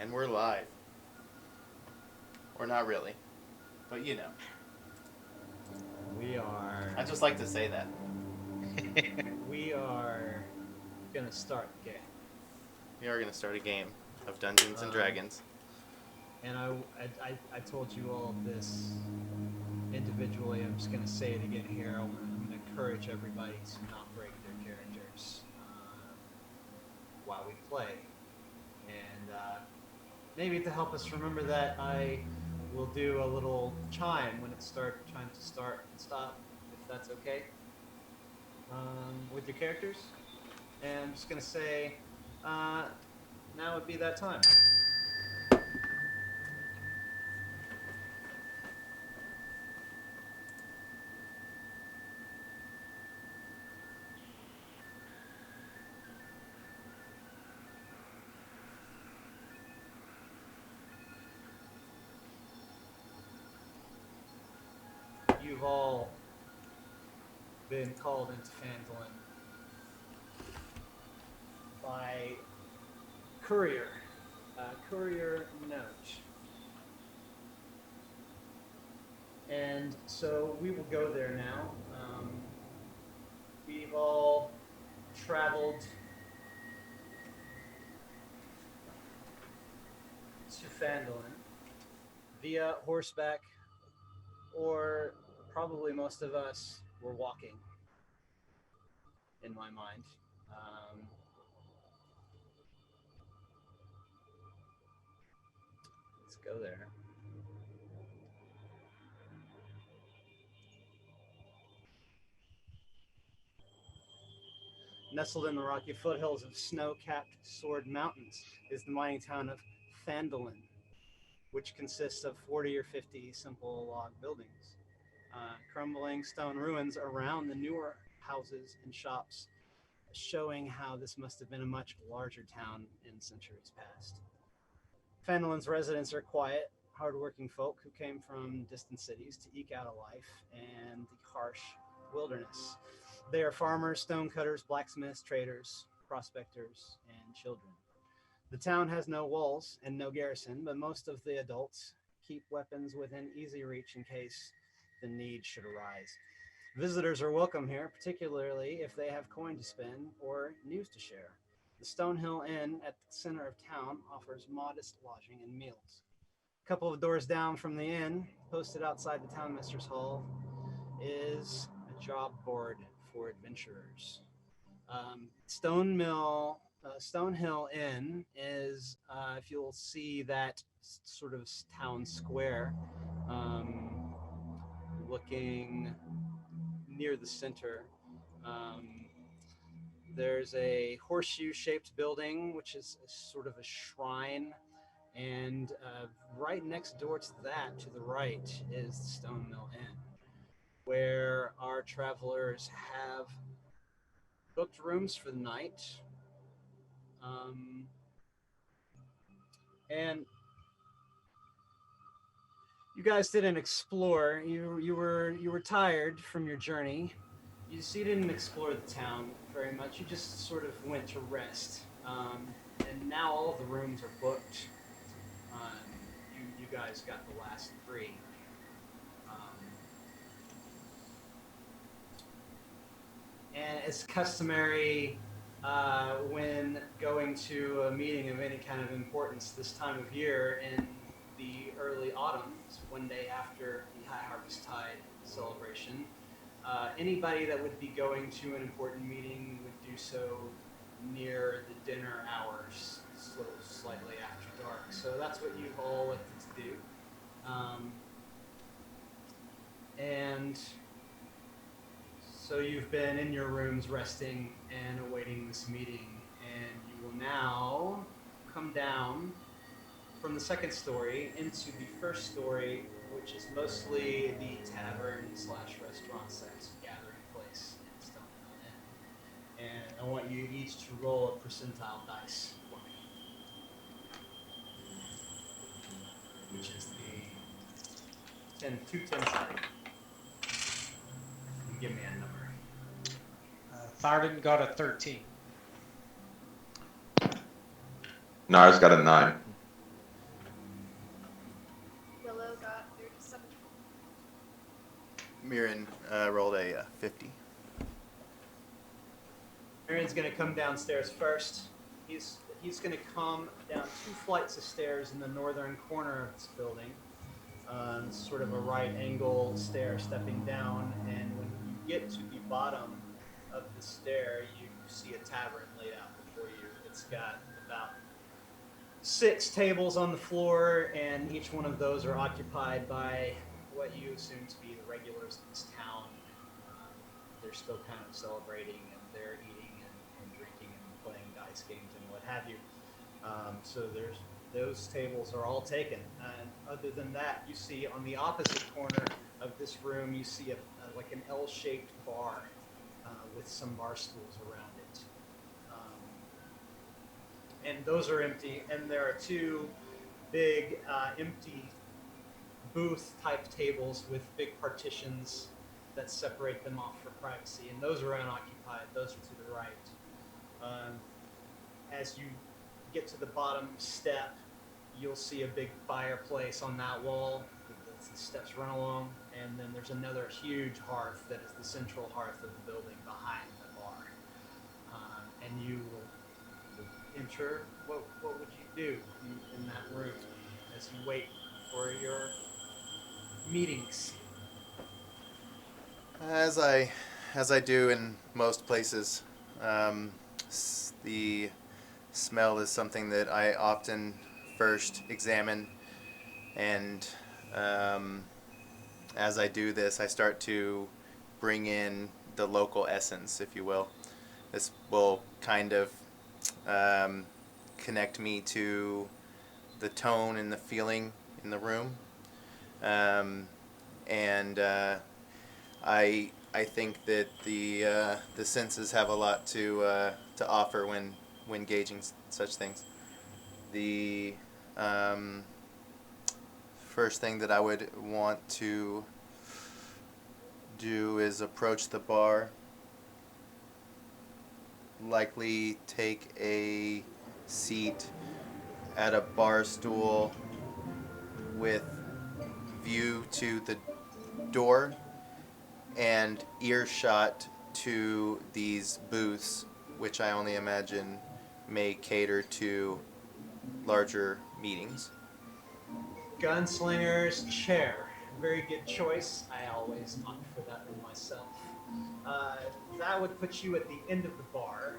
And we're live. Or not really. But you know. We are. I just like to say that. We are gonna start the game. We are going to start a game of Dungeons and Dragons. And I told you all of this individually. I'm just gonna say it again here. I'm gonna encourage everybody to not break their characters while we play. And maybe to help us remember that, I will do a little chime when it's time to start and stop, if that's okay, with your characters. And I'm just going to say, now would be that time. You've all been called into Phandalin by courier note. And so we will go there now. We've all traveled to Phandalin via horseback, or probably most of us were walking, in my mind. Let's go there. Nestled in the rocky foothills of snow-capped Sword Mountains is the mining town of Phandalin, which consists of 40 or 50 simple log buildings. Crumbling stone ruins around the newer houses and shops, showing how this must have been a much larger town in centuries past. Phandalin's residents are quiet, hardworking folk who came from distant cities to eke out a life and the harsh wilderness. They are farmers, stonecutters, blacksmiths, traders, prospectors, and children. The town has no walls and no garrison, but most of the adults keep weapons within easy reach in case the need should arise. Visitors are welcome here, particularly if they have coin to spend or news to share. The Stonehill Inn at the center of town offers modest lodging and meals. A couple of doors down from the inn, posted outside the townmaster's hall, is a job board for adventurers. Stonehill Inn is, if you'll see that sort of town square, looking near the center, there's a horseshoe-shaped building, which is sort of a shrine, and right next door to that, to the right, is the Stone Mill Inn, where our travelers have booked rooms for the night. And you guys didn't explore. You were tired from your journey. You didn't explore the town very much. You just sort of went to rest. And now all of the rooms are booked. You guys got the last 3. And it's customary when going to a meeting of any kind of importance this time of year in the early autumn, one day after the High Harvest Tide celebration. Anybody that would be going to an important meeting would do so near the dinner hours, so slightly after dark. So that's what you've all elected to do. And so you've been in your rooms resting and awaiting this meeting, and you will now come down from the second story into the first story, which is mostly the tavern/restaurant sex gathering place in Stonehill Inn. And I want you each to roll a percentile dice for me, which is the 2 10 sided. And give me a number. Thardin got a 13. Nars got a 9. Myrin rolled a 50. Myrin's going to come downstairs first. He's going to come down 2 flights of stairs in the northern corner of this building. Sort of a right angle stair stepping down, and when you get to the bottom of the stair, you see a tavern laid out before you. It's got about 6 tables on the floor, and each one of those are occupied by what you assume to be the regulars of this town. They're still kind of celebrating, and they're eating and drinking and playing dice games and what have you. So those tables are all taken. And other than that, you see on the opposite corner of this room, you see like an L-shaped bar with some bar stools around it. And those are empty. And there are 2 big empty booth-type tables with big partitions that separate them off for privacy. And those are unoccupied. Those are to the right. As you get to the bottom step, you'll see a big fireplace on that wall. The steps run along, and then there's another huge hearth that is the central hearth of the building behind the bar. And you will enter. What would you do in that room as you wait for your meetings? As I do in most places, the smell is something that I often first examine, and as I do this, I start to bring in the local essence, if you will. This will kind of connect me to the tone and the feeling in the room, and I think that the senses have a lot to offer when gauging such things. The first thing that I would want to do is approach the bar, likely take a seat at a bar stool with view to the door and earshot to these booths, which I only imagine may cater to larger meetings. Gunslinger's chair. Very good choice. I always opt for that one myself. That would put you at the end of the bar.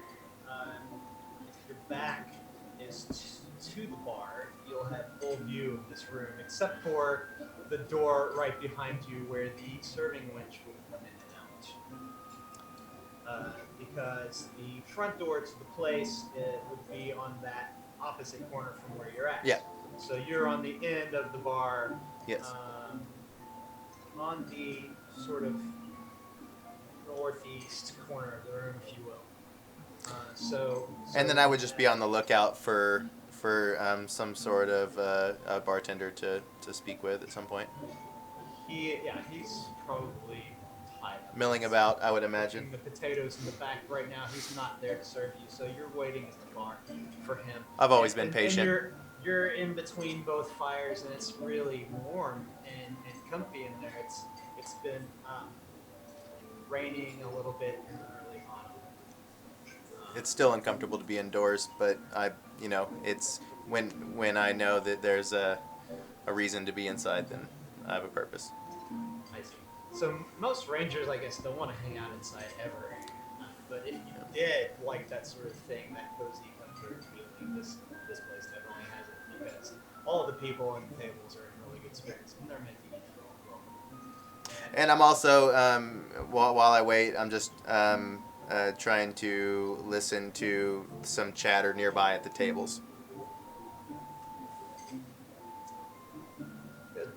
If your back is to the bar, you'll have full view of this room, except for the door right behind you where the serving wench would come in and out. Because the front door to the place would be on that opposite corner from where you're at. Yeah. So you're on the end of the bar. Yes. On the sort of northeast corner of the room, if you will. And then I would just be on the lookout for some sort of a bartender to speak with at some point. He's probably tied up. Milling about, I would imagine. The potatoes in the back right now. He's not there to serve you, so you're waiting at the bar for him. I've always been patient. And you're in between both fires, and it's really warm and comfy in there. It's been raining a little bit in the early autumn. It's still uncomfortable to be indoors, but it's when I know that there's a reason to be inside, then I have a purpose. I see. So most rangers, I guess, don't want to hang out inside ever. But if you did like that sort of thing, that cozy comfort feeling, this place definitely has it, because all the people on the tables are in really good spirits, and they're meant to eat for all well. And I'm also, while I wait, I'm just trying to listen to some chatter nearby at the tables. Good.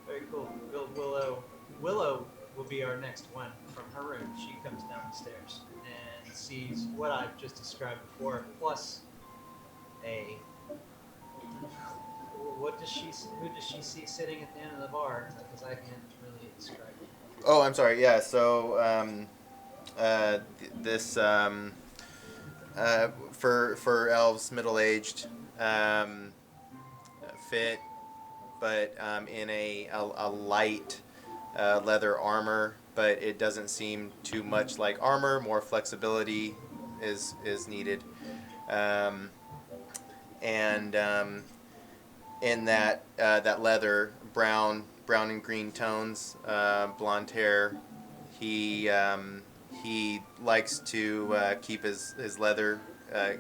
Very cool. Willow will be our next one from her room. She comes down the stairs and sees what I've just described before, plus a... Who does she see sitting at the end of the bar? Because I can't really describe it. Oh, I'm sorry. Yeah. So this for elves, middle-aged, fit, but in a light leather armor, but it doesn't seem too much like armor. More flexibility is needed, um, and in that leather, brown and green tones, blonde hair. He likes to keep his leather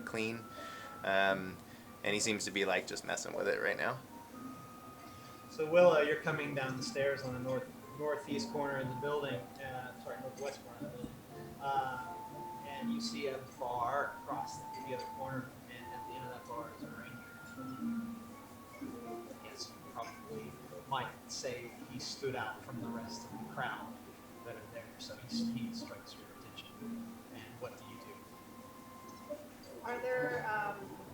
clean, um, and he seems to be like just messing with it right now. So Willow, you're coming down the stairs on the northeast corner of the building. Northwest corner of the building, and you see a bar across the other corner, and at the end of that bar is a ranger. Yes, probably might say he stood out from the rest of the crowd that are there, so he strikes your attention. And what do you do? Are there,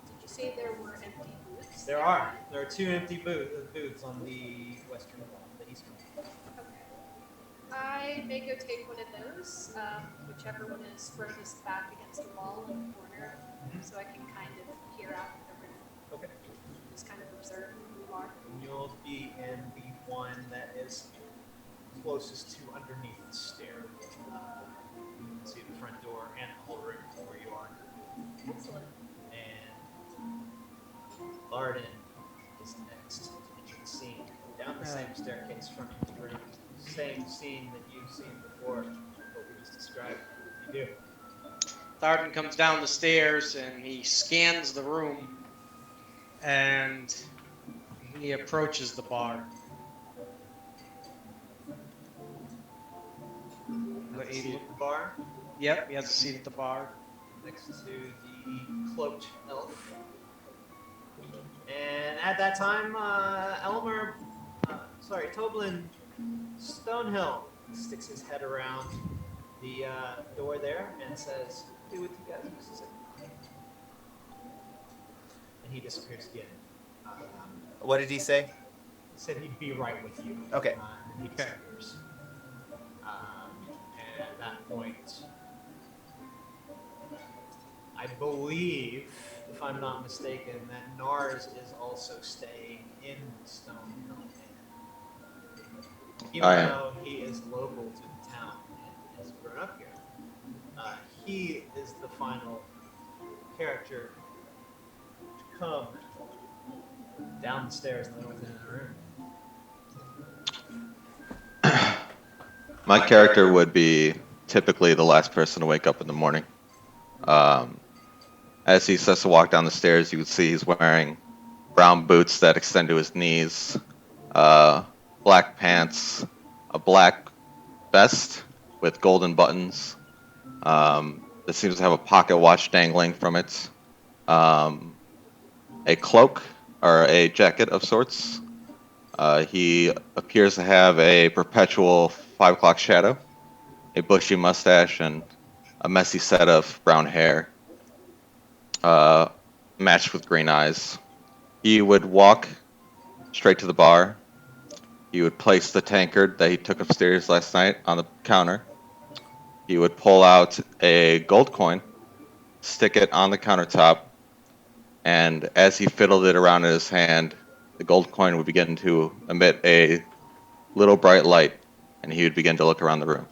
did you say there were empty booths? There are. There are 2 empty booths on the eastern wall. Okay. I may go take one of those, whichever one is furthest back against the wall in the corner, so I can kind of peer out the room. Okay. Just kind of observe who you are. You'll be in the one that is closest to underneath the stair. You can see the front door and the whole room where you are. Excellent. And Thardin is next to enter the scene. Down the same staircase from the room. Same scene that you've seen before, what we just described. What do you do? Thardin comes down the stairs and he scans the room and he approaches the bar. Have a seat at the bar Yep, he has a seat at the bar. next to the cloaked elf. And at that time, Toblin Stonehill sticks his head around the door there and says, "Be with you guys in just a second." And he disappears again. What did he say? He said he'd be right with you. Okay. And he disappears. And at that point, I believe, if I'm not mistaken, that Nars is also staying in Stonehill. Even though he is local to the town and has grown up here, he is the final character to come down the stairs in the north end of the room. My character would be typically the last person to wake up in the morning. As he starts to walk down the stairs, you would see he's wearing brown boots that extend to his knees, black pants, a black vest with golden buttons that seems to have a pocket watch dangling from it, a cloak or a jacket of sorts. He appears to have a perpetual 5 o'clock shadow, a bushy mustache, and a messy set of brown hair, matched with green eyes. He would walk straight to the bar. He would place the tankard that he took upstairs last night on the counter. He would pull out a gold coin, stick it on the countertop, and as he fiddled it around in his hand, the gold coin would begin to emit a little bright light, and he would begin to look around the room.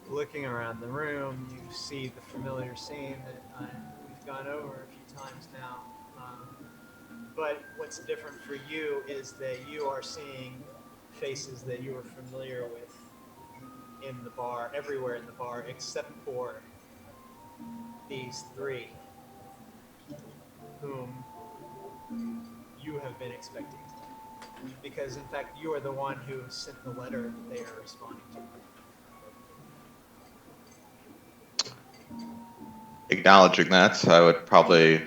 Looking around the room, you see the familiar scene that we've gone over a few times now. But what's different for you is that you are seeing faces that you are familiar with in the bar, everywhere in the bar, except for these 3, whom you have been expecting. Because, in fact, you are the one who sent the letter that they are responding to. Acknowledging that, I would probably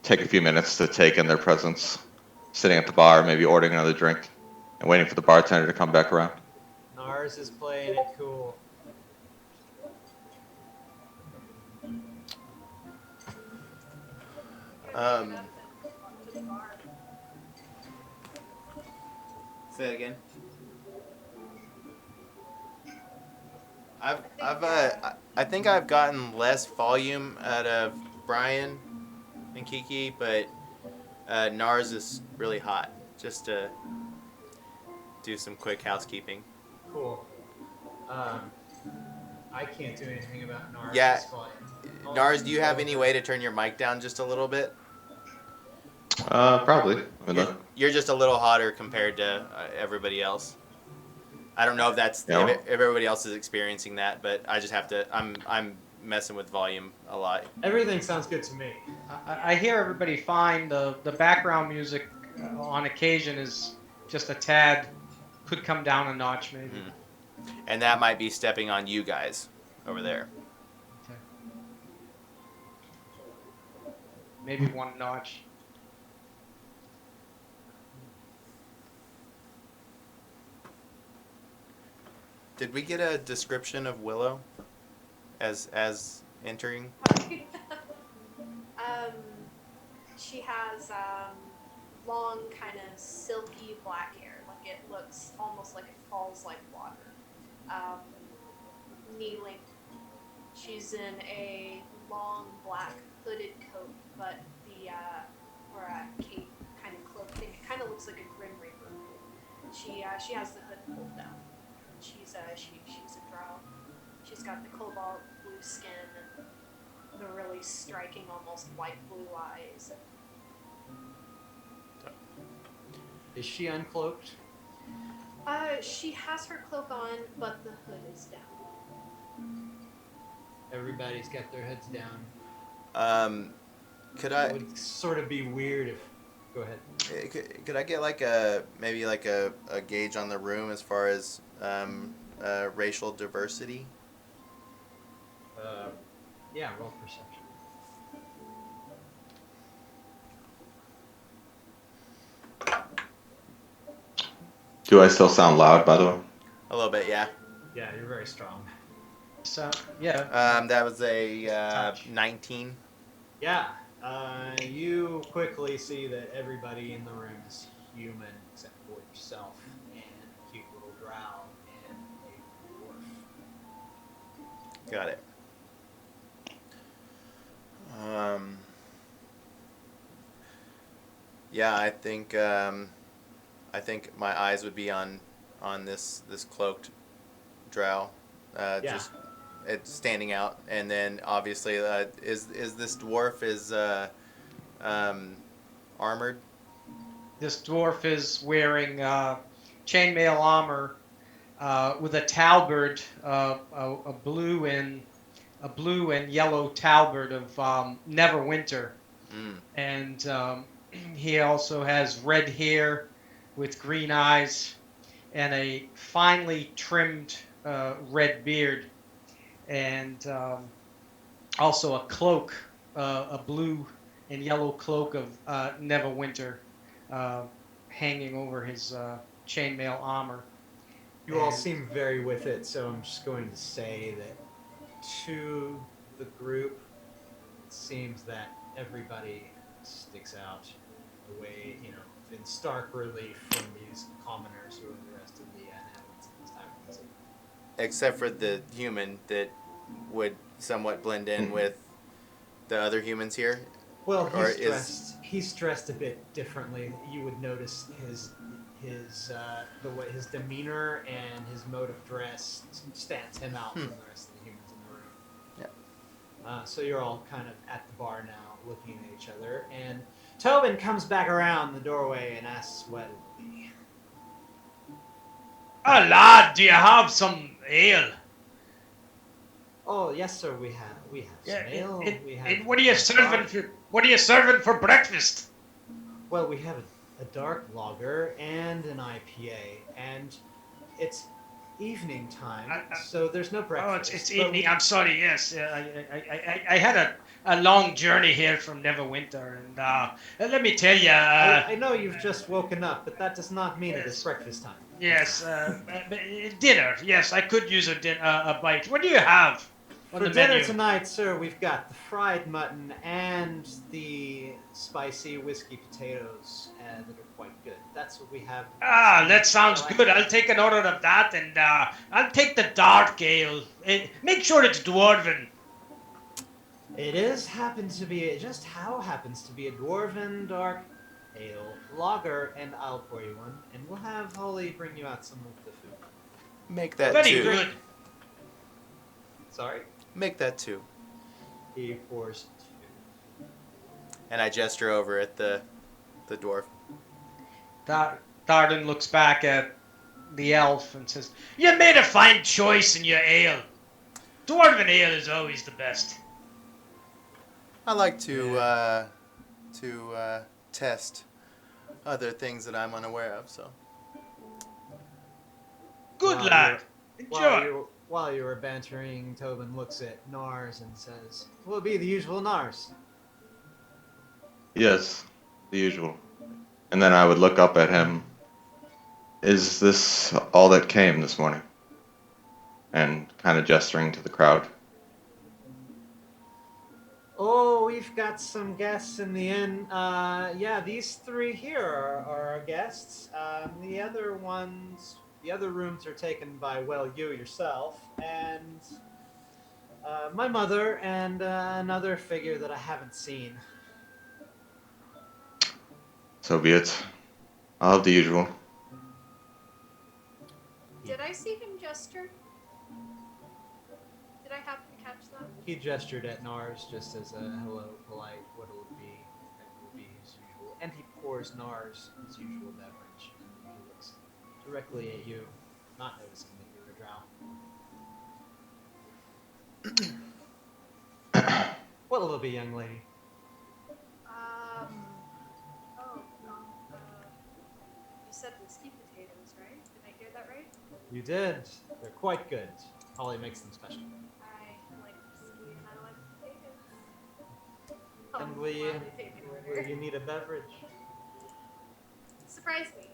take a few minutes to take in their presence, sitting at the bar, maybe ordering another drink, and waiting for the bartender to come back around. Nars is playing it cool. Say it again. I think I've gotten less volume out of Brian and Kiki, but Nars is really hot. Just to do some quick housekeeping. Cool. I can't do anything about Nars. Yeah. It's fine. Nars, do you have any way to turn your mic down just a little bit? Probably. I mean, You're just a little hotter compared to everybody else. I don't know if that's Yeah. if everybody else is experiencing that, but I just have to. I'm messing with volume a lot. Everything sounds good to me. I hear everybody fine. The background music on occasion is just a tad, could come down a notch maybe. And that might be stepping on you guys over there. Okay. Maybe one notch. Did we get a description of Willow as entering? She has long, kind of silky black hair. Like it looks almost like it falls like water. Kneeling. She's in a long black hooded coat, but or a cape kind of cloak thing. It kind of looks like a Grim Reaper. She has the hood pulled down. She's a drow. She's got the cobalt blue skin and the really striking, almost white blue eyes. Is she uncloaked? She has her cloak on, but the hood is down. Everybody's got their heads down. Could It I would sort of be weird if. Go ahead. could I get like maybe like a gauge on the room as far as racial diversity? Yeah, roll perception. do I still sound loud, by the way? A little bit, yeah. Yeah, you're very strong. So yeah. That was a Touch. 19. Yeah. You quickly see that everybody in the room is human except for yourself and a cute little drow and a dwarf. Got it. Yeah, I think my eyes would be on this cloaked drow, Yeah. just it's standing out, and then obviously is this dwarf armored? This dwarf is wearing chainmail armor with a talberd, a blue and yellow talberd of Neverwinter, and he also has red hair with green eyes and a finely trimmed red beard, and also a cloak, a blue and yellow cloak of Neverwinter, hanging over his chainmail armor. You all seem very with it, so I'm just going to say that to the group, it seems that everybody sticks out the way, in stark relief from these commoners who are the rest of the inhabitants of this island. Except for the human that would somewhat blend in with the other humans here. Well, Or he's dressed a bit differently. You would notice his demeanor and his mode of dress stands him out from the rest of the humans in the room. Yeah. So you're all kind of at the bar now, looking at each other, and Tobin comes back around the doorway and asks what it will be. Ah, lad, do you have some ale? Oh yes, sir. We have some ale. We have. What are you serving for? What are you serving for breakfast? Well, we have a dark lager and an IPA, and it's evening time, so there's no breakfast. Oh, it's evening. I'm sorry. Yes, I had a long journey here from Neverwinter, and let me tell you. I know you've just woken up, but that does not mean it is breakfast time. Yes, dinner. Yes, I could use a bite. What do you have on For the dinner menu? tonight, sir, we've got the fried mutton and the spicy whiskey potatoes that are quite good. That's what we have. Ah, that sounds good. I'll take an order of that, and I'll take the dark ale. Make sure it's dwarven. It just happens to be a dwarven dark ale lager, and I'll pour you one, and we'll have Holly bring you out some of the food. Make that Very two. good. Sorry? Make that two. He pours 2. And I gesture over at the dwarf. Thardin looks back at the elf and says, "You made a fine choice in your ale. Dwarven ale is always the best." I like to test other things that I'm unaware of. So Good While lad. While Enjoy. while you were bantering, Tobin looks at Nars and says, "Will it be the usual Nars?" Yes, the usual. And then I would look up at him. Is this all that came this morning? And kind of gesturing to the crowd. Oh, we've got some guests in the inn. Yeah, these 3 here are our guests. The other rooms are taken by, well, you yourself, and my mother, and another figure that I haven't seen. So be it. I'll have the usual. Did I see him gesture? Did I happen to catch that? He gestured at Nars just as a hello, polite, what it would be his usual. And he pours Nars his usual beverage. And then he looks directly at you, not noticing that you're a drow. What'll it be, young lady? You said whiskey potatoes, right? Did I hear that right? You did. They're quite good. Holly makes them special. I like whiskey and I like potatoes. And will you Take an order. need a beverage? Surprise me.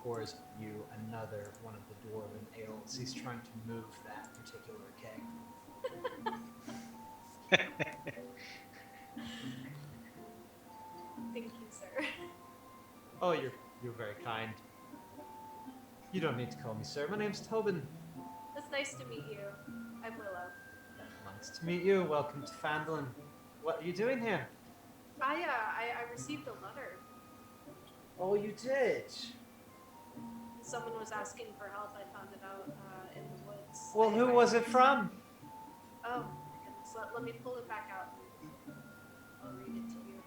Pours you another one of the dwarven ales. He's trying to move that particular keg. Thank you, sir. Oh, you're very kind. You don't need to call me sir. My name's Tobin. It's nice to meet you. I'm Willow. Nice to meet you. Welcome to Phandalin. What are you doing here? I received a letter. Oh, you did. Someone was asking for help. I found it out in the woods. Well, who was it from? Oh, my goodness. Let me pull it back out. I'll read it to you.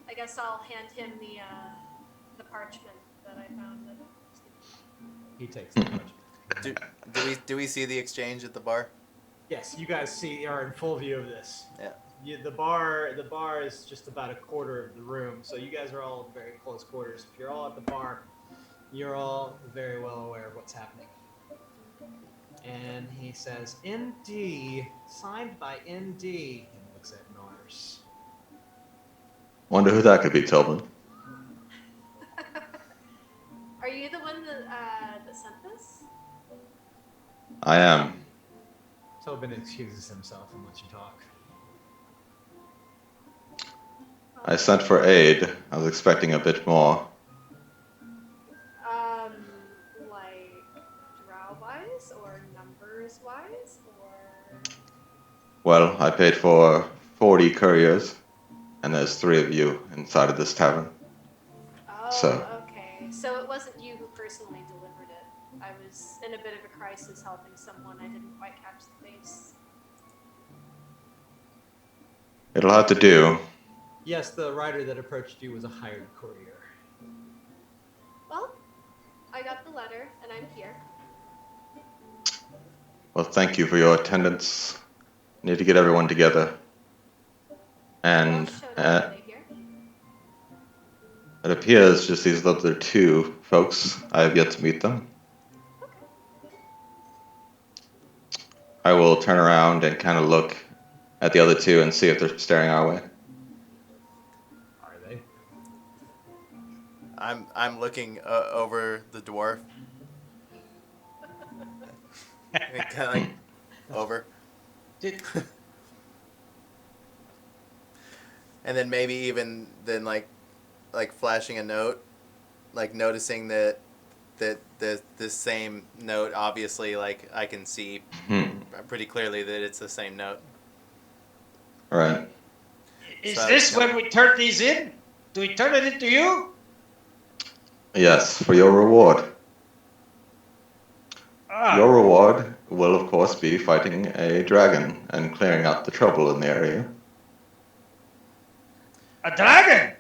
I guess I'll hand him the parchment that I found. He takes the parchment. do we see the exchange at the bar? Yes, you guys are in full view of this. Yeah. The bar is just about a quarter of the room, so you guys are all very close quarters. If you're all at the bar, you're all very well aware of what's happening. And he says, ND, signed by ND, and looks at Nars. Wonder who that could be, Tobin. Are you the one that sent this? I am. Tobin excuses himself and lets you talk. I sent for aid. I was expecting a bit more. Like drow-wise or numbers-wise or? Well, I paid for 40 couriers, and there's 3 of you inside of this tavern. Oh, So. okay. So it wasn't you who personally delivered it. I was in a bit of a crisis helping someone. I didn't quite catch the face. It'll have to do. Yes, the rider that approached you was a hired courier. Well, I got the letter and I'm here. Well, thank you for your attendance. Need to get everyone together. And Are they here? it appears just these other 2 folks. I have yet to meet them. I will turn around and kind of look at the other 2 and see if they're staring our way. Are they? I'm looking over the dwarf. And kind of like over. And then maybe even then like flashing a note, like noticing that the same note, obviously, like I can see pretty clearly that it's the same note. Right. Is So- this when we turn these in? Do we turn it into you? Yes, for your reward. Ah, Your reward will, of course, be fighting a dragon and clearing out the trouble in the area. a dragon!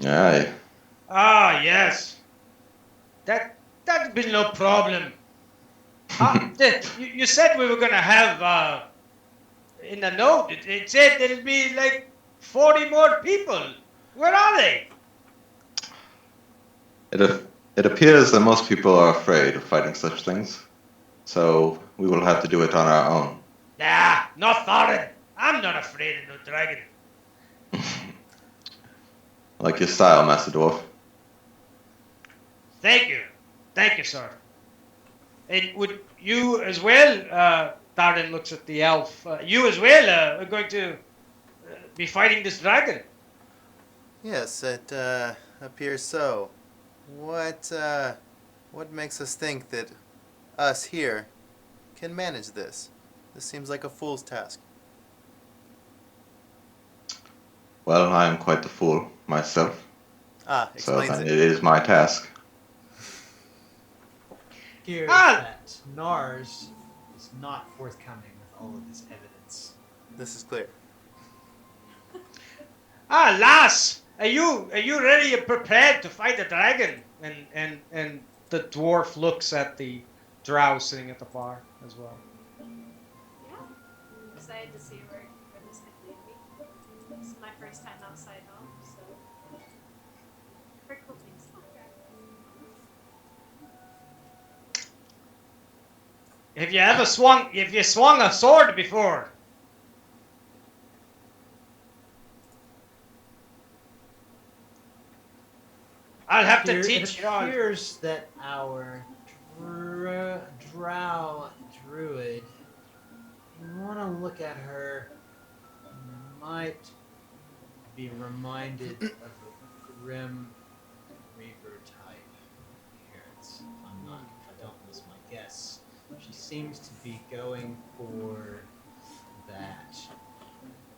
Aye. Ah, yes. That'd be no problem. You said we were gonna have in the note. It said there'd be like 40 more people. Where are they? It appears that most people are afraid of fighting such things, so we will have to do it on our own. Nah, not Thardin. I'm not afraid of no dragon. Like your style, Master Dwarf. Thank you, sir. And would you as well? Thardin looks at the elf. You as well are going to be fighting this dragon. Yes, it appears so. What makes us think that us here can manage this? This seems like a fool's task. Well, I am quite the fool myself, so Explains then it. it is my task. Here's Ah! that Nars is not forthcoming with all of his evidence. This is clear. Ah, lass, are you ready and prepared to fight the dragon? And the dwarf looks at the drow sitting at the bar as well. Yeah. I'm excited to see where this could lead me. This is my first time outside home, so heard cool things about dragons. Have you ever swung a sword before? I'll have to teach you It all. appears that our drow druid, you want to look at her, you might be reminded of a grim reaper type appearance. If I don't miss my guess, she seems to be going for that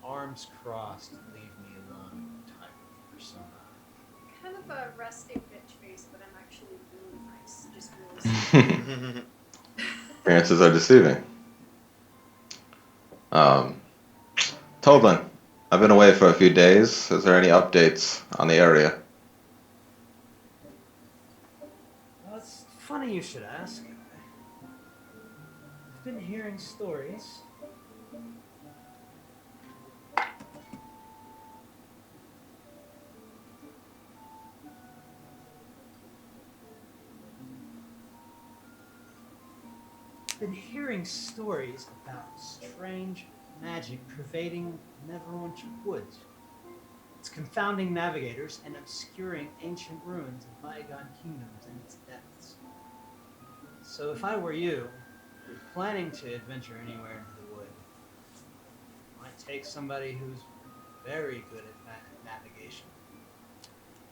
arms crossed, leave me alone type of persona. Kind of a resting bitch face, but I'm actually really nice. Just really sweet. Appearances are deceiving. Toblin, I've been away for a few days. Is there any updates on the area? Well, it's funny you should ask. I've been hearing stories. Been hearing stories about strange magic pervading Neverwinter Woods. It's confounding navigators and obscuring ancient ruins of bygone kingdoms in its depths. So if I were you, if you're planning to adventure anywhere into the wood, you might take somebody who's very good at navigation.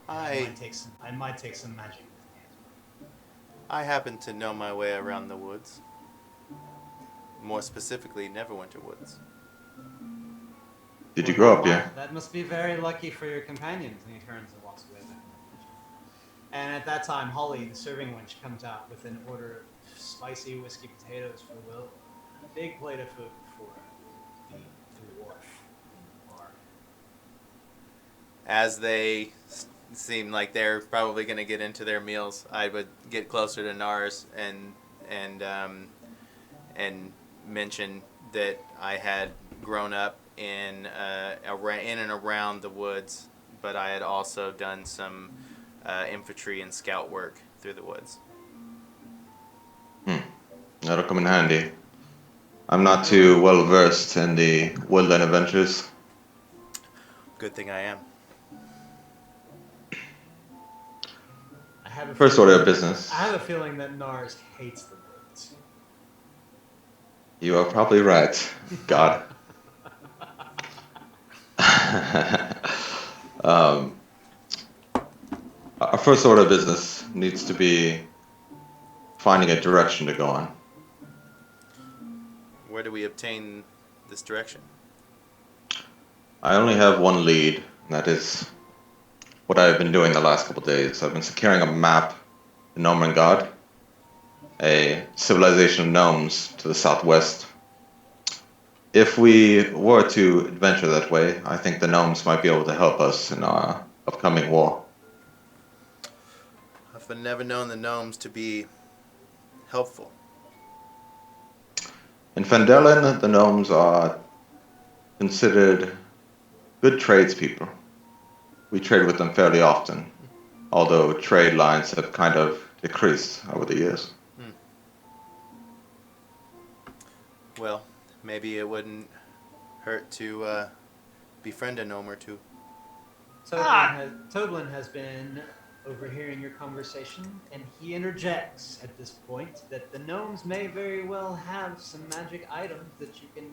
I might take some magic with me as well. I happen to know my way around the woods. More specifically, Neverwinter Woods. Did you grow up here? That must be very lucky for your companions. And he turns and walks away back in the kitchen. And at that time, Holly, the serving wench, comes out with an order of spicy whiskey potatoes for Willow, and a big plate of food for the dwarf in the bar. As they seem like they're probably going to get into their meals, I would get closer to Nars and mention that I had grown up in and around the woods, but I had also done some infantry and scout work through the woods. That'll come in handy. I'm not too well versed in the woodland adventures. Good thing I am. I have a First feeling- order of business. I have a feeling that Nars hates the woods. You are probably right. God. Our first order of business needs to be finding a direction to go on. Where do we obtain this direction? I only have one lead, and that is what I've been doing the last couple days. I've been securing a map to Gnomen God, a civilization of gnomes to the southwest. If we were to adventure that way, I think the gnomes might be able to help us in our upcoming war. I've never known the gnomes to be helpful. In Phandalin, the gnomes are considered good tradespeople. We trade with them fairly often, although trade lines have kind of decreased over the years. Well, maybe it wouldn't hurt to befriend a gnome or two. Toblin has been overhearing your conversation, and he interjects at this point that the gnomes may very well have some magic items that you can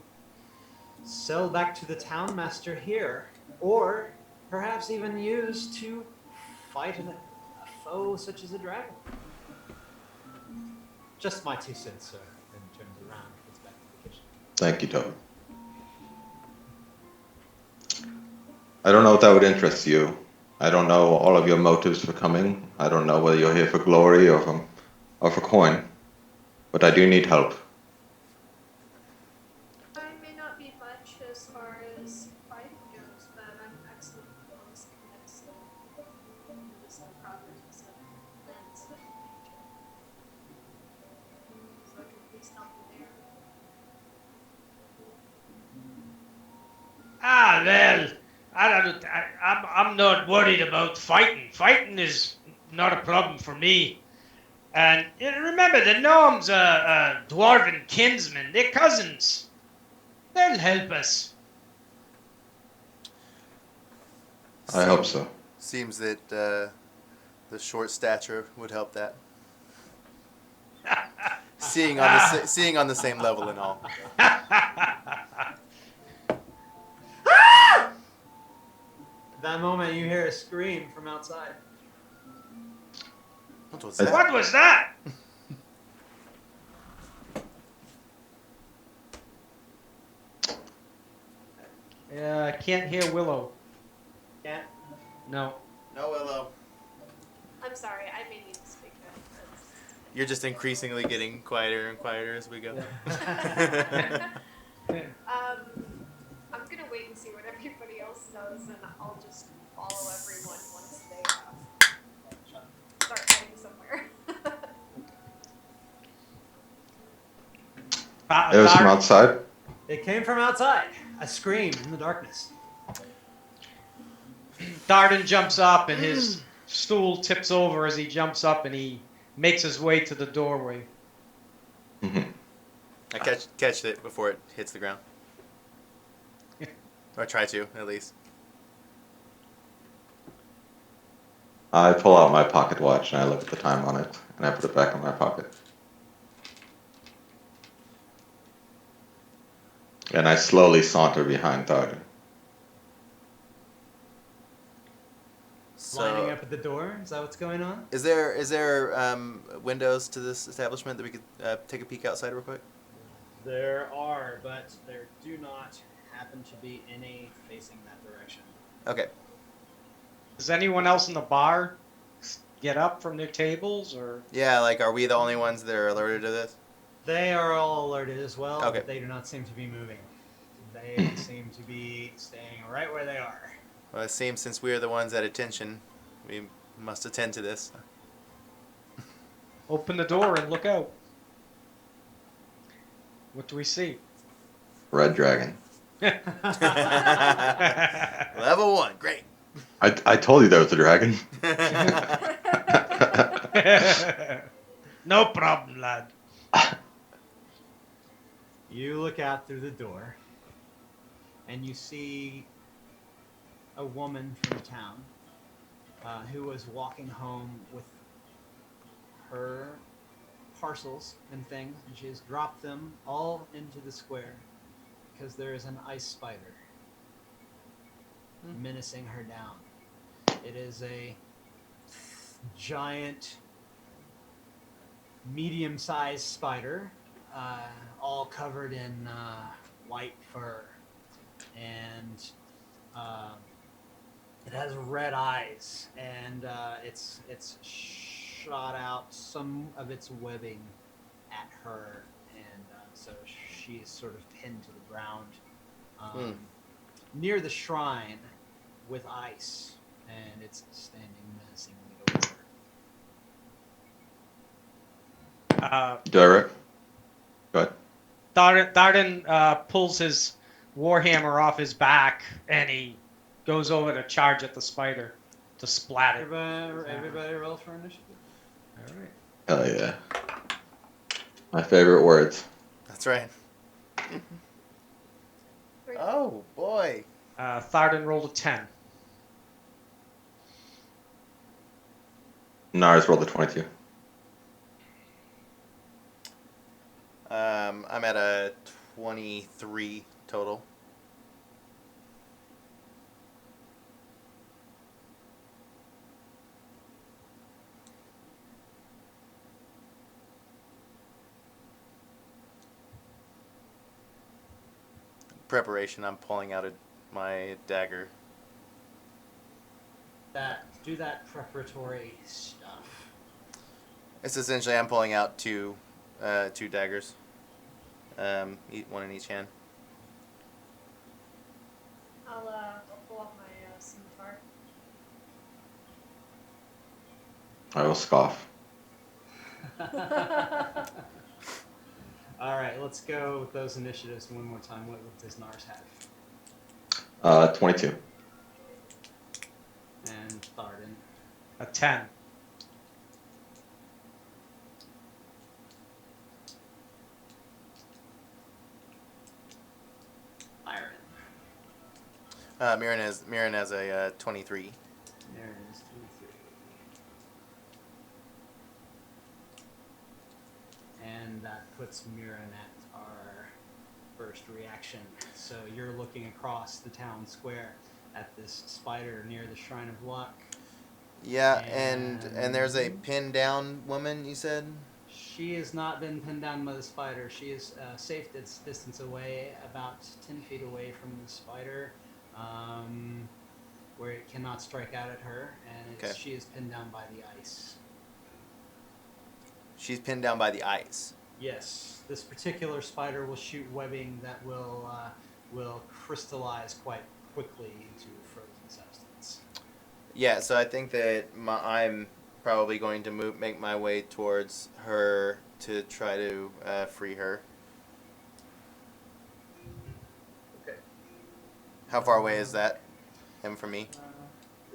sell back to the town master here, or perhaps even use to fight a foe such as a dragon. Just my 2 cents, sir, and turns around and gets back to the kitchen. Thank you, Toby. I don't know if that would interest you. I don't know all of your motives for coming. I don't know whether you're here for glory or for coin. But I do need help. I may not be much as far as fighting goes, but I'm excellent with most connects the medicinal properties of plants and nature. So I can at least help you there. Well, I'm not worried about fighting. Fighting is not a problem for me. And remember, the gnomes are dwarven kinsmen. They're cousins. They'll help us. I hope so. Seems that the short stature would help that. seeing on the same level and all. At that moment, you hear a scream from outside. What was that? What was that? I can't hear Willow. Can't. No. No, Willow. I'm sorry, I may need to speak then. You're just increasingly getting quieter and quieter as we go. I'm gonna wait and see what everybody else does, and I'll just follow everyone once they start heading somewhere. It was from outside? It came from outside. A scream in the darkness. Thardin jumps up and his stool tips over as he jumps up and he makes his way to the doorway. Mm-hmm. I catch it before it hits the ground. Or try to, at least. I pull out my pocket watch and I look at the time on it, and I put it back in my pocket. And I slowly saunter behind Thardin. Lining up at the door? Is that what's going on? Is there windows to this establishment that we could take a peek outside real quick? There are, but there do not happen to be any facing that direction. Okay. Does anyone else in the bar get up from their tables, or? Yeah, like, are we the only ones that are alerted to this? They are all alerted as well, Okay. but they do not seem to be moving. They seem to be staying right where they are. Well, it seems since we are the ones at attention, we must attend to this. Open the door and look out. What do we see? Red dragon. Level 1, great. I told you there was a dragon. No problem, lad. You look out through the door, and you see a woman from town who was walking home with her parcels and things, and she has dropped them all into the square because there is an ice spider menacing her down. It is a giant, medium-sized spider, all covered in white fur, and It has red eyes, and it's shot out some of its webbing at her, and so she is sort of pinned to the ground near the shrine with ice, and it's standing menacingly over her. Do I right? Go ahead. Thardin pulls his warhammer off his back, and he goes over to charge at the spider to splat it. Everybody roll for initiative. All right. Hell yeah. My favorite words. That's right. Oh boy. Thardin rolled a 10. Nars rolled a 22. I'm at a 23 total. Preparation, I'm pulling out my dagger. Do that preparatory stuff. It's essentially I'm pulling out two daggers, one in each hand. I'll pull up my scimitar. I will scoff. All right, let's go with those initiatives one more time. What does Nars have? 22. And Thardin. A 10. Myrin. Myrin has a 23. Myrin is 23. And that puts Myrin at our first reaction. So you're looking across the town square at this spider near the Shrine of Luck. Yeah, and there's a pinned down woman, you said? She has not been pinned down by the spider. She is safe distance away, about 10 feet away from the spider, where it cannot strike out at her, and she is pinned down by the ice. She's pinned down by the ice. Yes, this particular spider will shoot webbing that will crystallize quite quickly into frozen substance. Yeah, so I think that I'm probably going to make my way towards her to try to free her. Okay. How far away is that? Him from me?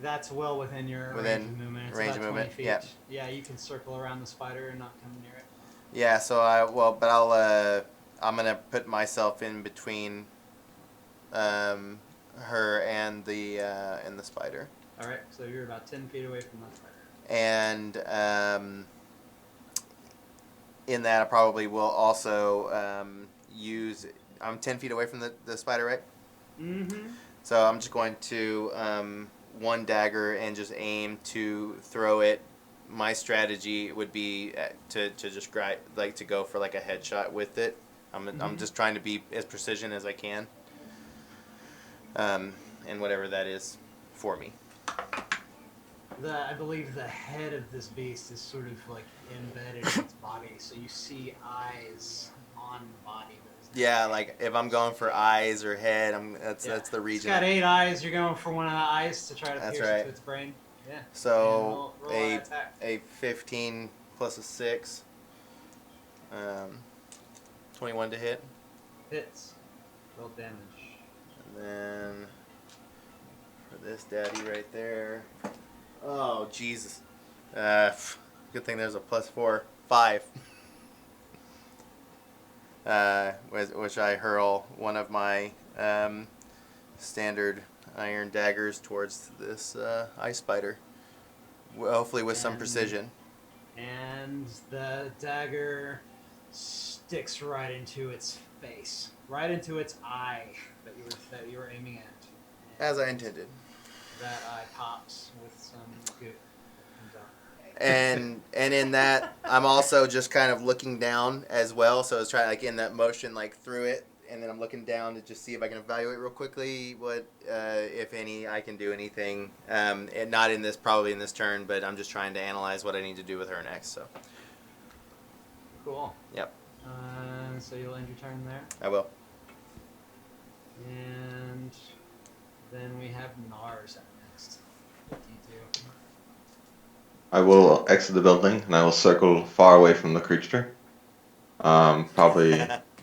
That's well within your Within range of movement. It's range about of 20 movement, feet. yeah. Yeah, you can circle around the spider and not come near it. Yeah, so I'm gonna put myself in between her and the spider. All right, so you're about 10 feet away from that spider. And in that, I probably will also use. I'm 10 feet away from the spider, right? Mm-hmm. So I'm just going to one dagger and just aim to throw it. My strategy would be to just to go for like a headshot with it. I'm just trying to be as precision as I can. And whatever that is for me. I believe the head of this beast is sort of like embedded in its body, so you see eyes on the body. Yeah, like if I'm going for eyes or head, that's the region. It's got 8 eyes. You're going for one of the eyes to try to pierce right. into its brain. Yeah. So roll an attack. a 15 plus a 6, 21 to hit. Hits. Roll damage. And then for this daddy right there. Oh Jesus! Good thing there's a +4, 5. Which I hurl one of my standard iron daggers towards this ice spider. Hopefully with some precision. And the dagger sticks right into its face, right into its eye that you were aiming at. As I intended. That eye pops with some goop. And in that, I'm also just kind of looking down as well. So it's trying in that motion through it, and then I'm looking down to just see if I can evaluate real quickly what, if any, I can do anything. And not in this, probably in this turn, but I'm just trying to analyze what I need to do with her next. So. Cool. Yep. So you'll end your turn there. I will. And then we have Nars up next. What do you do? I will exit the building and I will circle far away from the creature. Probably,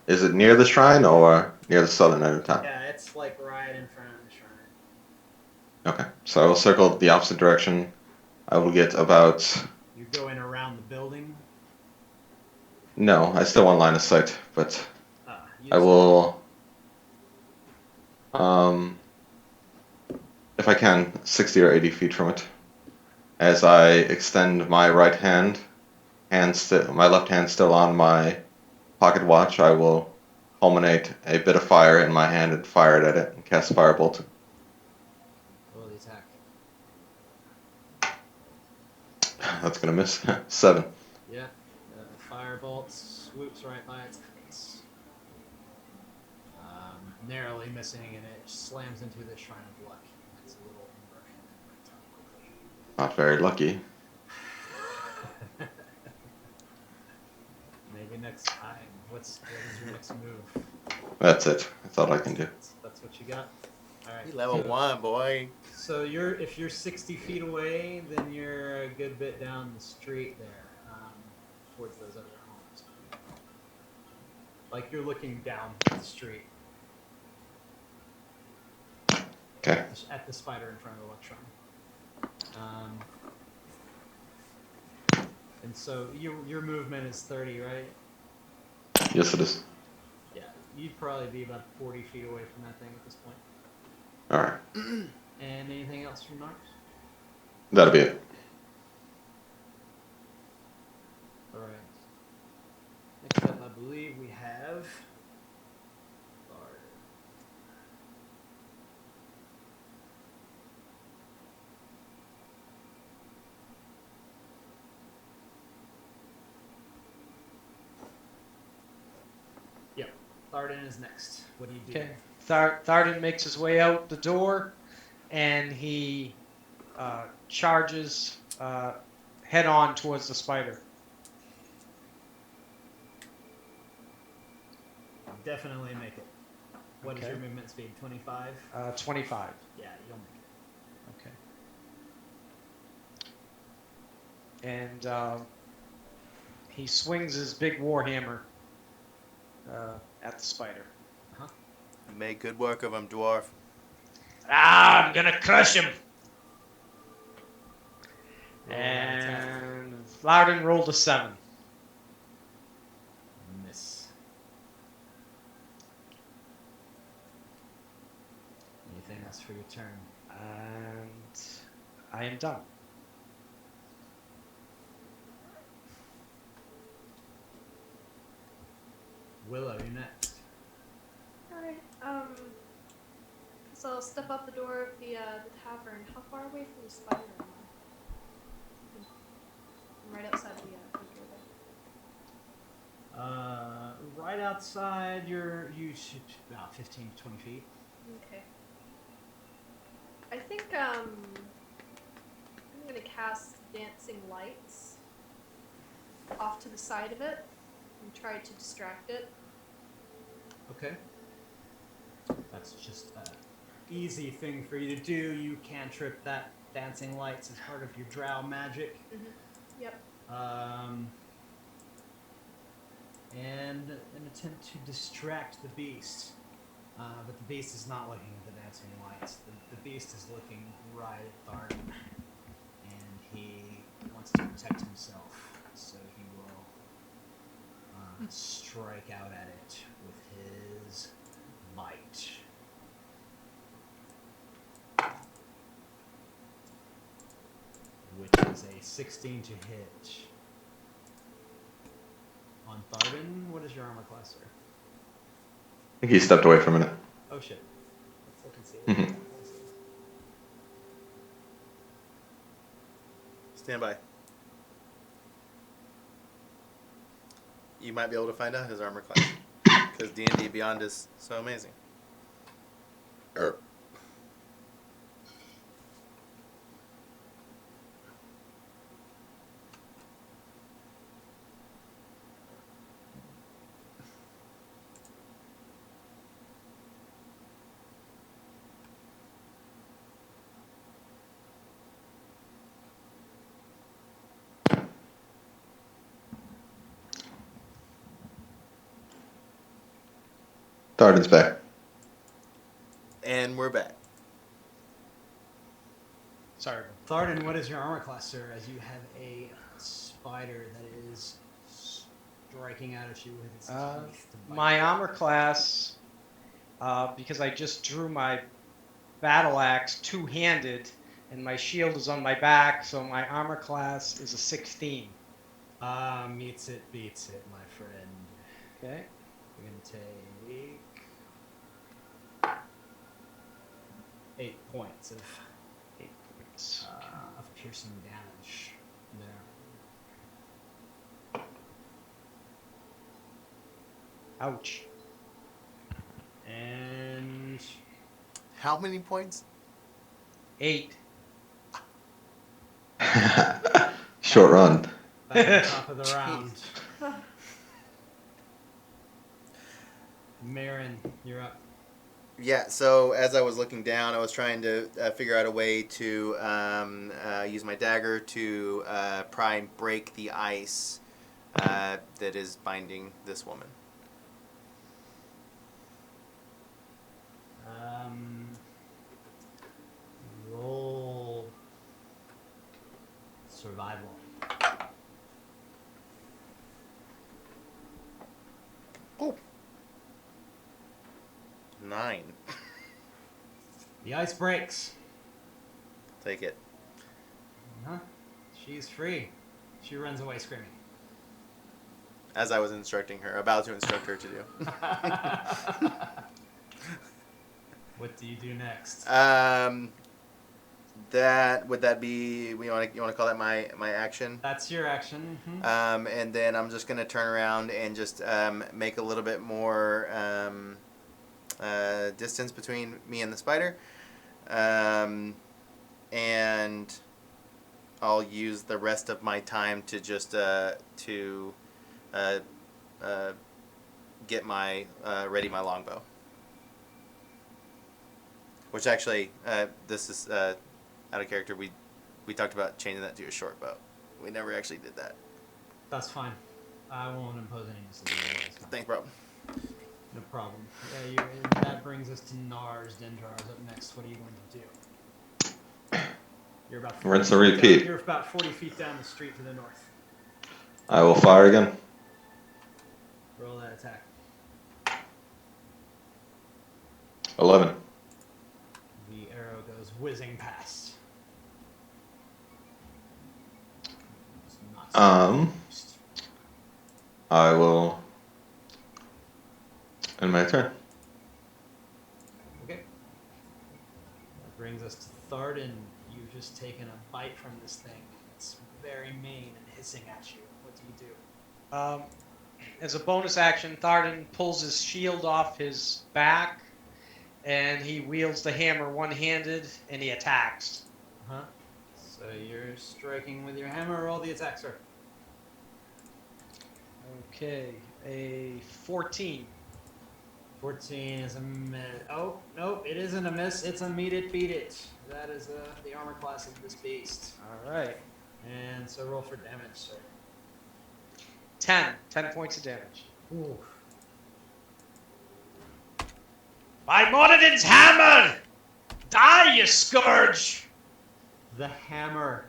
is it near the shrine or near the southern end of town? Yeah, it's like right in front of the shrine. Okay, so I will circle the opposite direction. I will get about. You're going around the building? No, I still want line of sight, but You I will. If I can, 60 or 80 feet from it. As I extend my right hand, my left hand still on my pocket watch, I will culminate a bit of fire in my hand and fire it at it and cast Firebolt. Roll the attack. That's gonna miss. 7. Yeah. Firebolt swoops right by its face. Narrowly missing, and it slams into the Shrine of Luck. It's a little ember, and then breaks out quickly. Not very lucky. Maybe next time. What is your next move? That's it. That's all I can do. That's what you got? Alright. You level 1, boy. So if you're 60 feet away, then you're a good bit down the street there, towards those other homes. Like you're looking down the street. Okay. At the spider in front of the electron. And so your movement is 30, right? Yes, it is. Yeah. You'd probably be about 40 feet away from that thing at this point. All right. And anything else from Nars? That'll be it. All right. Next up, I believe we have Thardin. Yep. Thardin is next. What do you do? Okay. Thardin makes his way out the door, and he charges head on towards the spider. Definitely make it. What is Okay. your movement speed? 25? 25. Yeah, you'll make it. Okay. And he swings his big warhammer at the spider. You made good work of him, Dwarf. I'm gonna crush him. Roll And Thardin rolled a 7. Miss. Anything else for your turn? And I am done. Willow, you're next. Alright, so I'll step out the door of the tavern. How far away from the spider am I? I'm right outside the door there. Right outside, you should about 15 to 20 feet. Okay. I think I'm gonna cast dancing lights off to the side of it and try to distract it. Okay. That's just an easy thing for you to do. You cantrip that dancing lights as part of your drow magic. Mm-hmm. Yep. And an attempt to distract the beast. But the beast is not looking at the dancing lights. The beast is looking right at Thardin. And he wants to protect himself. So he will strike out at it with his bite. Which is a 16 to hit. On Thardin, what is your armor class, sir? I think he stepped away for a minute. Oh shit. Let's look and see. Mhm. Stand by. You might be able to find out his armor class. Because D&D Beyond is so amazing. Thardin's back. And we're back. Sorry. Thardin, what is your armor class, sir? As you have a spider that is striking out at you with its teeth. To bite My you. armor class, because I just drew my battle axe two-handed, and my shield is on my back, so my armor class is a 16. Meets it, beats it, my friend. Okay. We're gonna take 8 points of 8 points. of piercing damage there. Ouch. And How many points? 8. Short run. back on top of the round. Myrin, you're up. Yeah, so as I was looking down, I was trying to figure out a way to use my dagger to pry and break the ice that is binding this woman. Roll survival. Oh. 9. The ice breaks. Take it. Huh? She's free. She runs away screaming. As I was instructing her, about to instruct her to do. What do you do next? That would that be? You want to call that my action? That's your action. Mhm. And then I'm just gonna turn around and just make a little bit more distance between me and the spider, and I'll use the rest of my time to just get my ready my longbow. Which actually, this is out of character. We talked about changing that to a short bow. We never actually did that. That's fine. I won't impose any disadvantage. Thanks, bro. No problem. That brings us to Nars. Dendrar's up next. What are you going to do? You're about 40 Rinse and feet repeat. Down, you're about 40 feet down the street to the north. I will fire again. Roll that attack. 11. The arrow goes whizzing past. It's not supposed. I will end my turn. Okay. That brings us to Thardin. You've just taken a bite from this thing. It's very mean and hissing at you. What do you do? As a bonus action, Thardin pulls his shield off his back, and he wields the hammer one-handed, and he attacks. Uh-huh. So you're striking with your hammer. Roll the attack, sir. Okay, a 14. 14 is a miss. Oh, no, it isn't a miss. It's a meet it, beat it. That is the armor class of this beast. All right. And so roll for damage, sir. 10 points of damage. Ooh. By Moradin's hammer! Die, you scourge! The hammer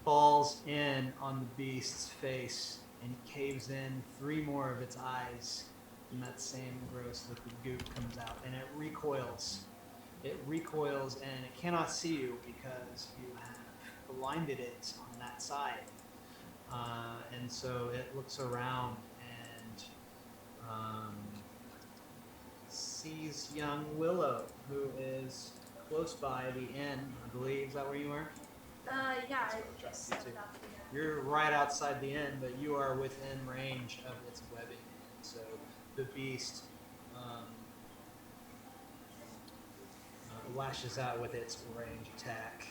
falls in on the beast's face and caves in 3 more of its eyes. And that same gross liquid goop comes out, and it recoils. It recoils, and it cannot see you because you have blinded it on that side. And so it looks around and sees young Willow, who is close by the inn, I believe. Is that where you are? Yeah, I just stepped up here. You're right outside the inn, but you are within range of its webbing. So the beast lashes out with its range attack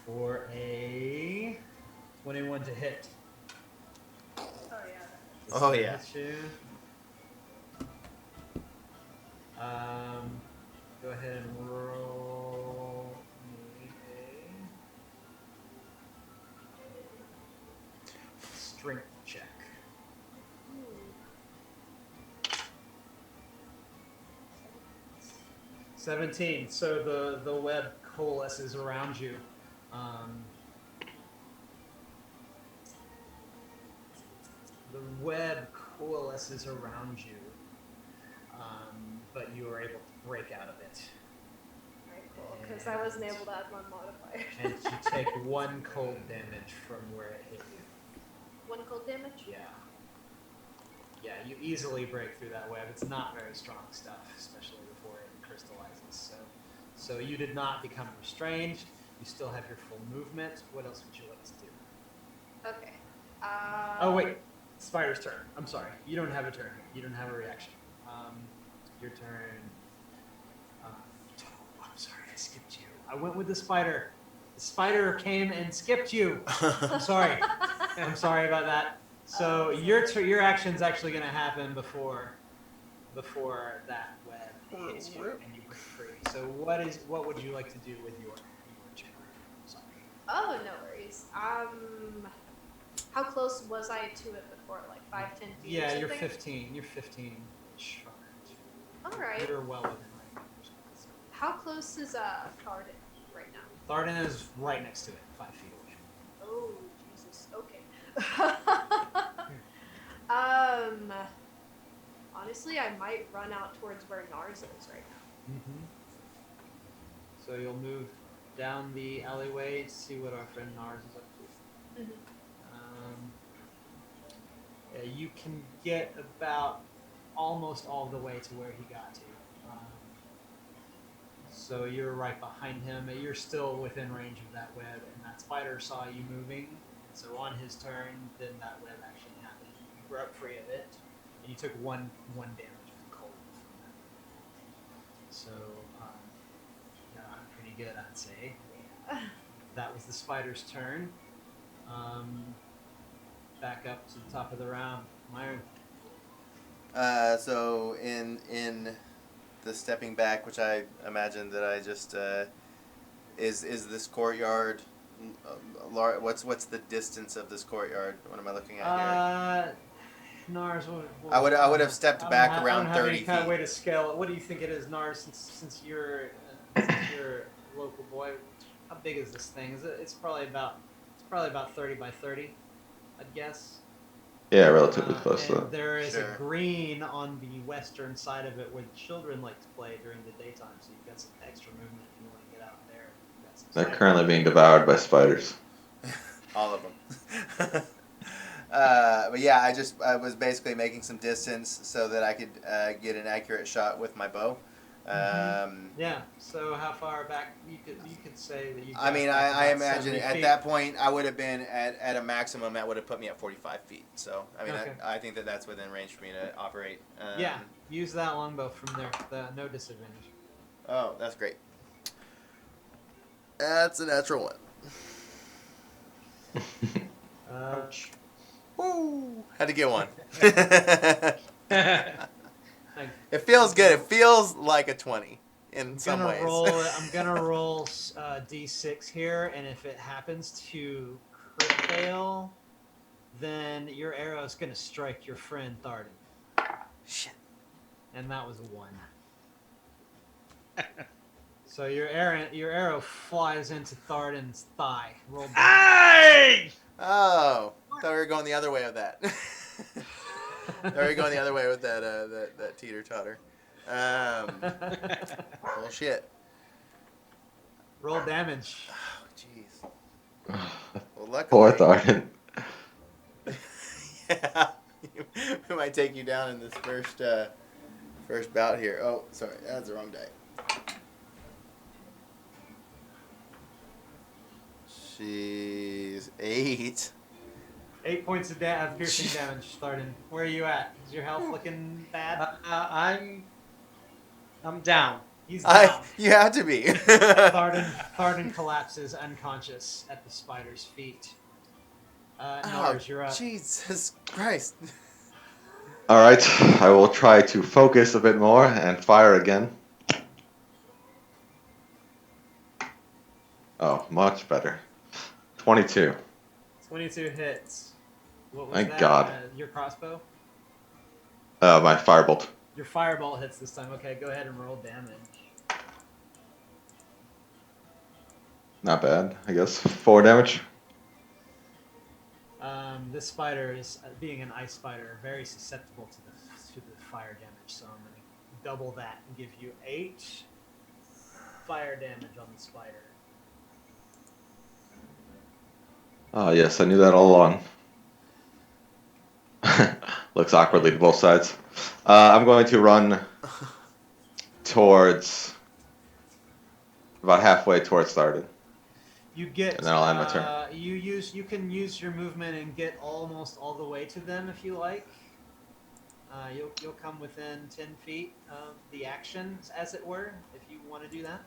for a 21 to hit. Oh yeah. This Oh, one yeah. hits you. Go ahead and roll me a strength check. Ooh. 17. So the web coalesces around you. The web coalesces around you, but you are able to break out of it. Very cool. Because I wasn't able to add one modifier. And you take 1 cold damage from where it hit you. 1 cold damage. Yeah. Yeah, you easily break through that web. It's not very strong stuff, especially before it crystallizes. So you did not become restrained. You still have your full movement. What else would you like to do? Okay. Oh wait, Spider's turn. I'm sorry. You don't have a turn. You don't have a reaction. Your turn. I'm sorry, I skipped you. I went with the spider. The spider came and skipped you. I'm sorry. I'm sorry about that. So your action's actually going to happen before that web hits you and you break free. So what would you like to do with your turn? Sorry. Oh, no worries. How close was I to it before? Like 5, 10 feet? Yeah, or you're something? 15. You're 15. All right. You're well within range. How close is Thardin right now? Thardin is right next to it, 5 feet away. Oh, Jesus. Okay. Honestly, I might run out towards where Nars is right now. Mm-hmm. So you'll move down the alleyway to see what our friend Nars is up to. Mm-hmm. You can get about almost all the way to where he got to. So you're right behind him. You're still within range of that web, and that spider saw you moving. So on his turn, then that web actually happened. You broke free of it, and you took one damage of cold from that. So, yeah, pretty good, I'd say. That was the spider's turn. Back up to the top of the round, Myrin. So in the stepping back, which I imagine that I just is this courtyard. What's the distance of this courtyard? What am I looking at here? Nars. I would have stepped back around 30 I don't have any kind of feet. way to scale it. What do you think it is, Nars? Since you're a local boy, how big is this thing? It's probably about 30 by 30, I'd guess. Yeah, relatively close and though. there is Sure. a green on the western side of it where children like to play during the daytime, so you've got some extra movement if you want to get out there. You've got some They're side currently movement. being devoured by spiders. All of them. But yeah, I was basically making some distance so that I could get an accurate shot with my bow. Yeah. So how far back you could say that you? I mean, got I about imagine 70 at feet. that point I would have been at a maximum that would have put me at 45 feet. So I mean, Okay. I think that's within range for me to operate. Yeah. Use that longbow from there. No disadvantage. Oh, that's great. That's a natural one. Ouch. Woo! Had to get one. Thank It feels good. It feels like a 20 in some ways. I'm gonna roll d6 here, and if it happens to crit fail, then your arrow is gonna strike your friend Thardin. Shit. And that was a 1. So your arrow flies into Thardin's thigh. Roll damage. Hey! Oh, thought we were going the other way of that. Thought we were going the other way with that teeter totter. Well, shit. Roll damage. Oh, jeez. Well, luckily. Poor Thardin. Yeah, we might take you down in this first bout here. Oh, sorry, that's the wrong die. She's 8. 8 points of piercing damage, Thardin. Where are you at? Is your health looking bad? I'm down. He's down. You have to be. Thardin collapses unconscious at the spider's feet. Nars, you're up. Jesus Christ. All right, I will try to focus a bit more and fire again. Oh, much better. 22. 22 hits. What was Thank that? God. Your crossbow? My firebolt. Your fireball hits this time. Okay, go ahead and roll damage. Not bad, I guess. 4 damage. This spider is, being an ice spider, very susceptible to the fire damage. So I'm going to double that and give you 8 fire damage on the spider. Oh, yes, I knew that all along. Looks awkwardly to both sides. I'm going to run towards... about halfway towards Thardin. You get. And then I'll end my turn. You can use your movement and get almost all the way to them if you like. You'll come within 10 feet of the action, as it were, if you want to do that.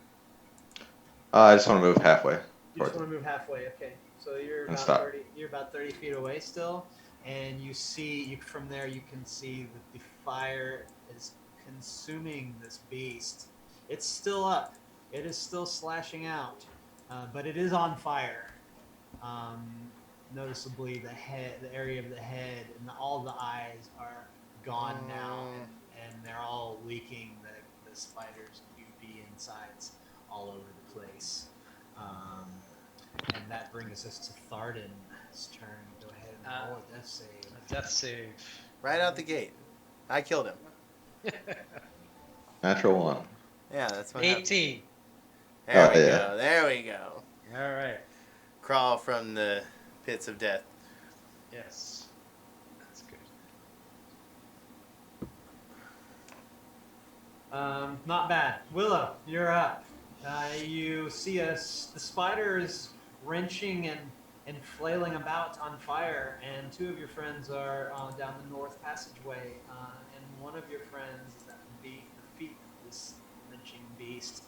I just want to move halfway. You just want to move halfway, okay. So you're And about stop. 30. You're about 30 feet away still, and you see from there you can see that the fire is consuming this beast. It's still up. It is still slashing out, but it is on fire. Noticeably, the area of the head, and all the eyes are gone now, and they're all leaking the spider's UV insides all over the place. And that brings us to Thardin's turn. Go ahead and roll a death save. A death save. Right out the gate. I killed him. Natural 1. Yeah, that's what happened. 18. There Oh, we yeah. go. There we go. All right. Crawl from the pits of death. Yes. That's good. Not bad. Willow, you're up. You see the spider is wrenching and flailing about on fire, and 2 of your friends are down the north passageway, and one of your friends is at the feet of this wrenching beast,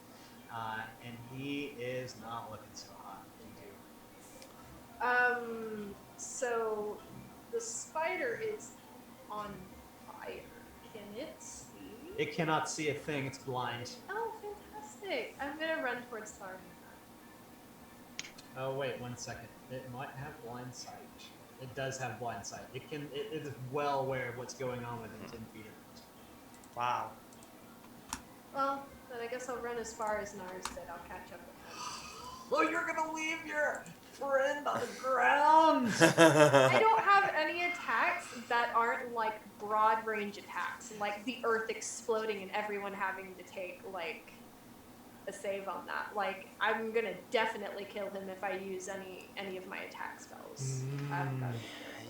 and he is not looking so hot. What do you do? So the spider is on fire. Can it see? It cannot see a thing. It's blind. Oh, fantastic. I'm gonna run towards Thardin. Oh wait, 1 second. It might have blind sight. It does have blind sight. It is well aware of what's going on within 10 feet of it. Wow. Well, then I guess I'll run as far as Nars said. I'll catch up with him. Oh, you're gonna leave your friend on the ground. I don't have any attacks that aren't like broad range attacks, like the earth exploding and everyone having to take like a save on that. Like I'm gonna definitely kill him if I use any of my attack spells.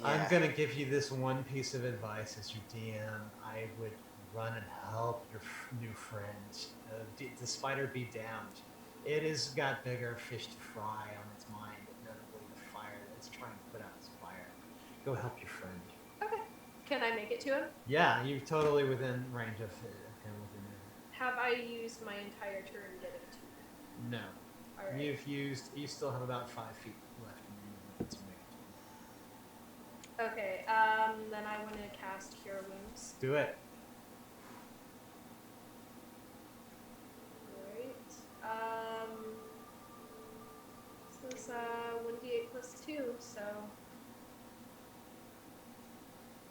I'm gonna give you this one piece of advice as your DM. I would run and help your new friend. The spider be damned. It has got bigger fish to fry on its mind, notably the fire that it's trying to put out its fire. Go help your friend. Okay. Can I make it to him? Yeah, you're totally within range of him. Have I used my entire turn getting to him? No. All right. You still have about 5 feet left in your movement to make it. Okay. Then I want to cast Cure Wounds. Do it. This is 1d8 plus 2, so...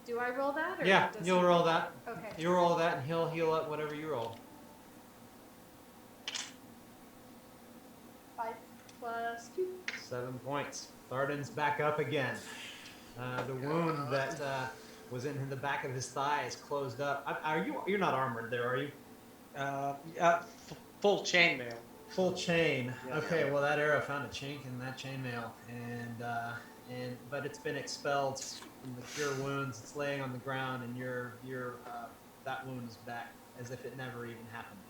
Do I roll that? Or Yeah, does you'll he- roll that. Okay. You roll that, and he'll heal up whatever you roll. 5 plus 2. 7 points. Thardin's back up again. The wound that was in the back of his thigh is closed up. You're not armored there, are you? Full chainmail. Full chain. Yeah. Okay, well that arrow found a chink in that chainmail, but it's been expelled from the cure wounds. It's laying on the ground, and that wound is back as if it never even happened.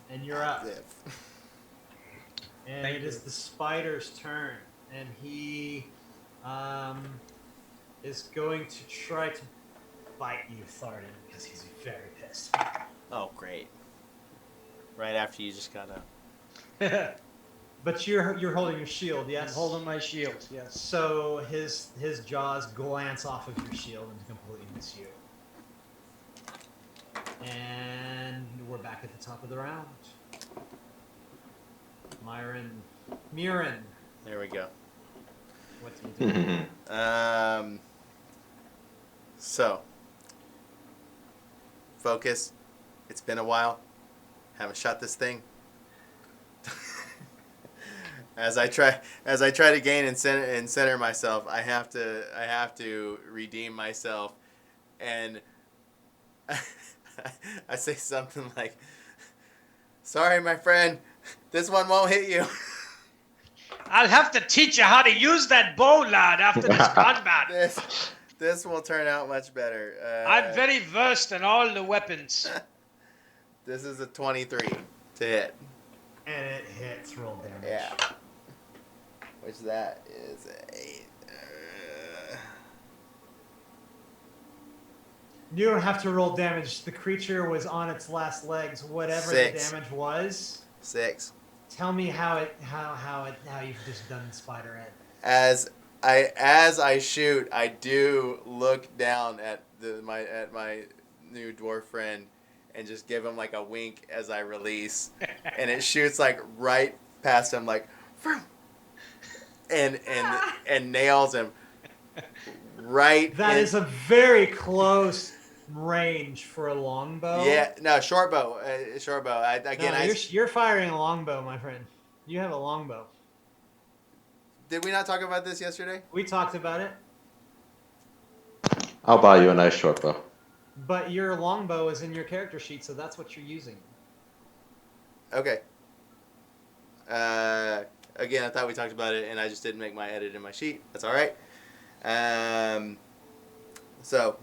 And you're up. And Thank it is you. the spider's turn, and he is going to try to bite you, Thardin, because he's very pissed. Oh, great. Right after you just got a... But you're holding your shield, I'm yes? holding my shield, yes. So his jaws glance off of your shield and completely miss you. And we're back at the top of the round. Myrin. There we go. What do you do? So, focus. It's been a while. Haven't shot this thing. As I try to gain and center myself, I have to redeem myself, and I say something like, "Sorry, my friend, this one won't hit you." I'll have to teach you how to use that bow, lad, after this combat. This will turn out much better. I'm very versed in all the weapons. This is a 23 to hit. And it hits. Roll damage. Yeah. Which that is a... You don't have to roll damage. The creature was on its last legs. Whatever 6. the damage was. 6. Tell me how you've just done spider head. As I shoot, I do look down at my new dwarf friend and just give him like a wink as I release, and it shoots like right past him, like, and nails him right. That is a very close range for a longbow. Yeah, no, short bow. Short bow. You're firing a longbow, my friend. You have a longbow. Did we not talk about this yesterday? We talked about it. I'll buy you a nice short bow. But your longbow is in your character sheet, so that's what you're using. Okay. Again, I thought we talked about it, and I just didn't make my edit in my sheet. That's all right. So,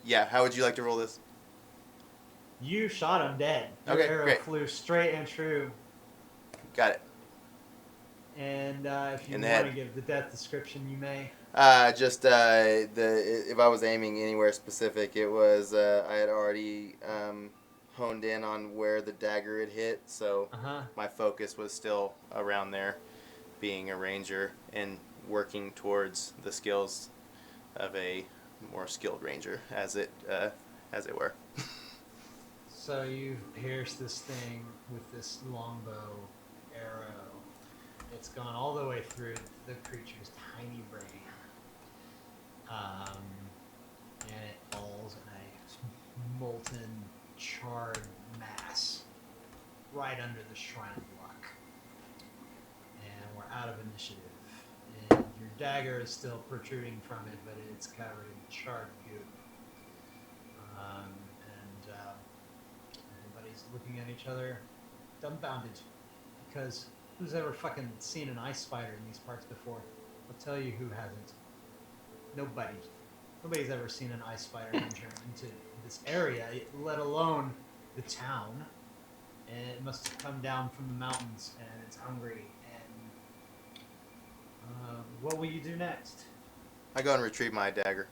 yeah, how would you like to roll this? You shot him dead. Your Okay, arrow great. flew straight and true. Got it. And if you In the want head. to give the death description, you may. If I was aiming anywhere specific, it was I had already honed in on where the dagger had hit, so my focus was still around there, being a ranger and working towards the skills of a more skilled ranger, as it were. So you've pierced this thing with this longbow arrow. It's gone all the way through the creature's tiny brain. And it falls in a molten, charred mass right under the Shrine of Luck. And we're out of initiative. And your dagger is still protruding from it, but it's covered in charred goop. Everybody's looking at each other, dumbfounded, because who's ever fucking seen an ice spider in these parts before? I'll tell you who hasn't. Nobody. Nobody's ever seen an ice spider enter into this area, let alone the town. And it must have come down from the mountains, and it's hungry. And what will you do next? I go and retrieve my dagger.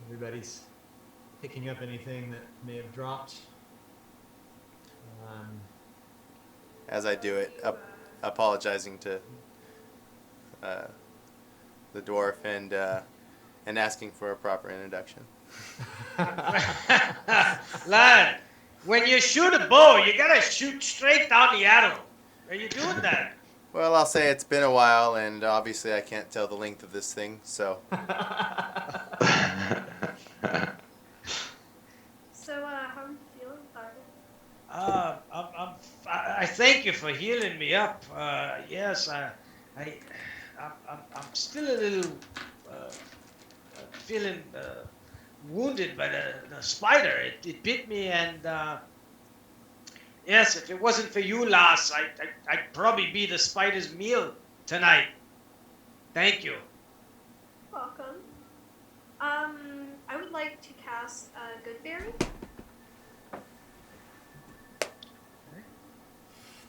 Everybody's picking up anything that may have dropped. As I do it, apologizing to the dwarf and asking for a proper introduction. Lad, when you shoot a bow, you gotta shoot straight down the arrow. Are you doing that? Well, I'll say it's been a while, and obviously I can't tell the length of this thing, so... So, how are you feeling, Thardin? I thank you for healing me up. Yes, I'm still a little feeling wounded by the spider. It bit me, and yes, if it wasn't for you, Lars, I'd probably be the spider's meal tonight. Thank you. Welcome. I would like to cast Goodberry.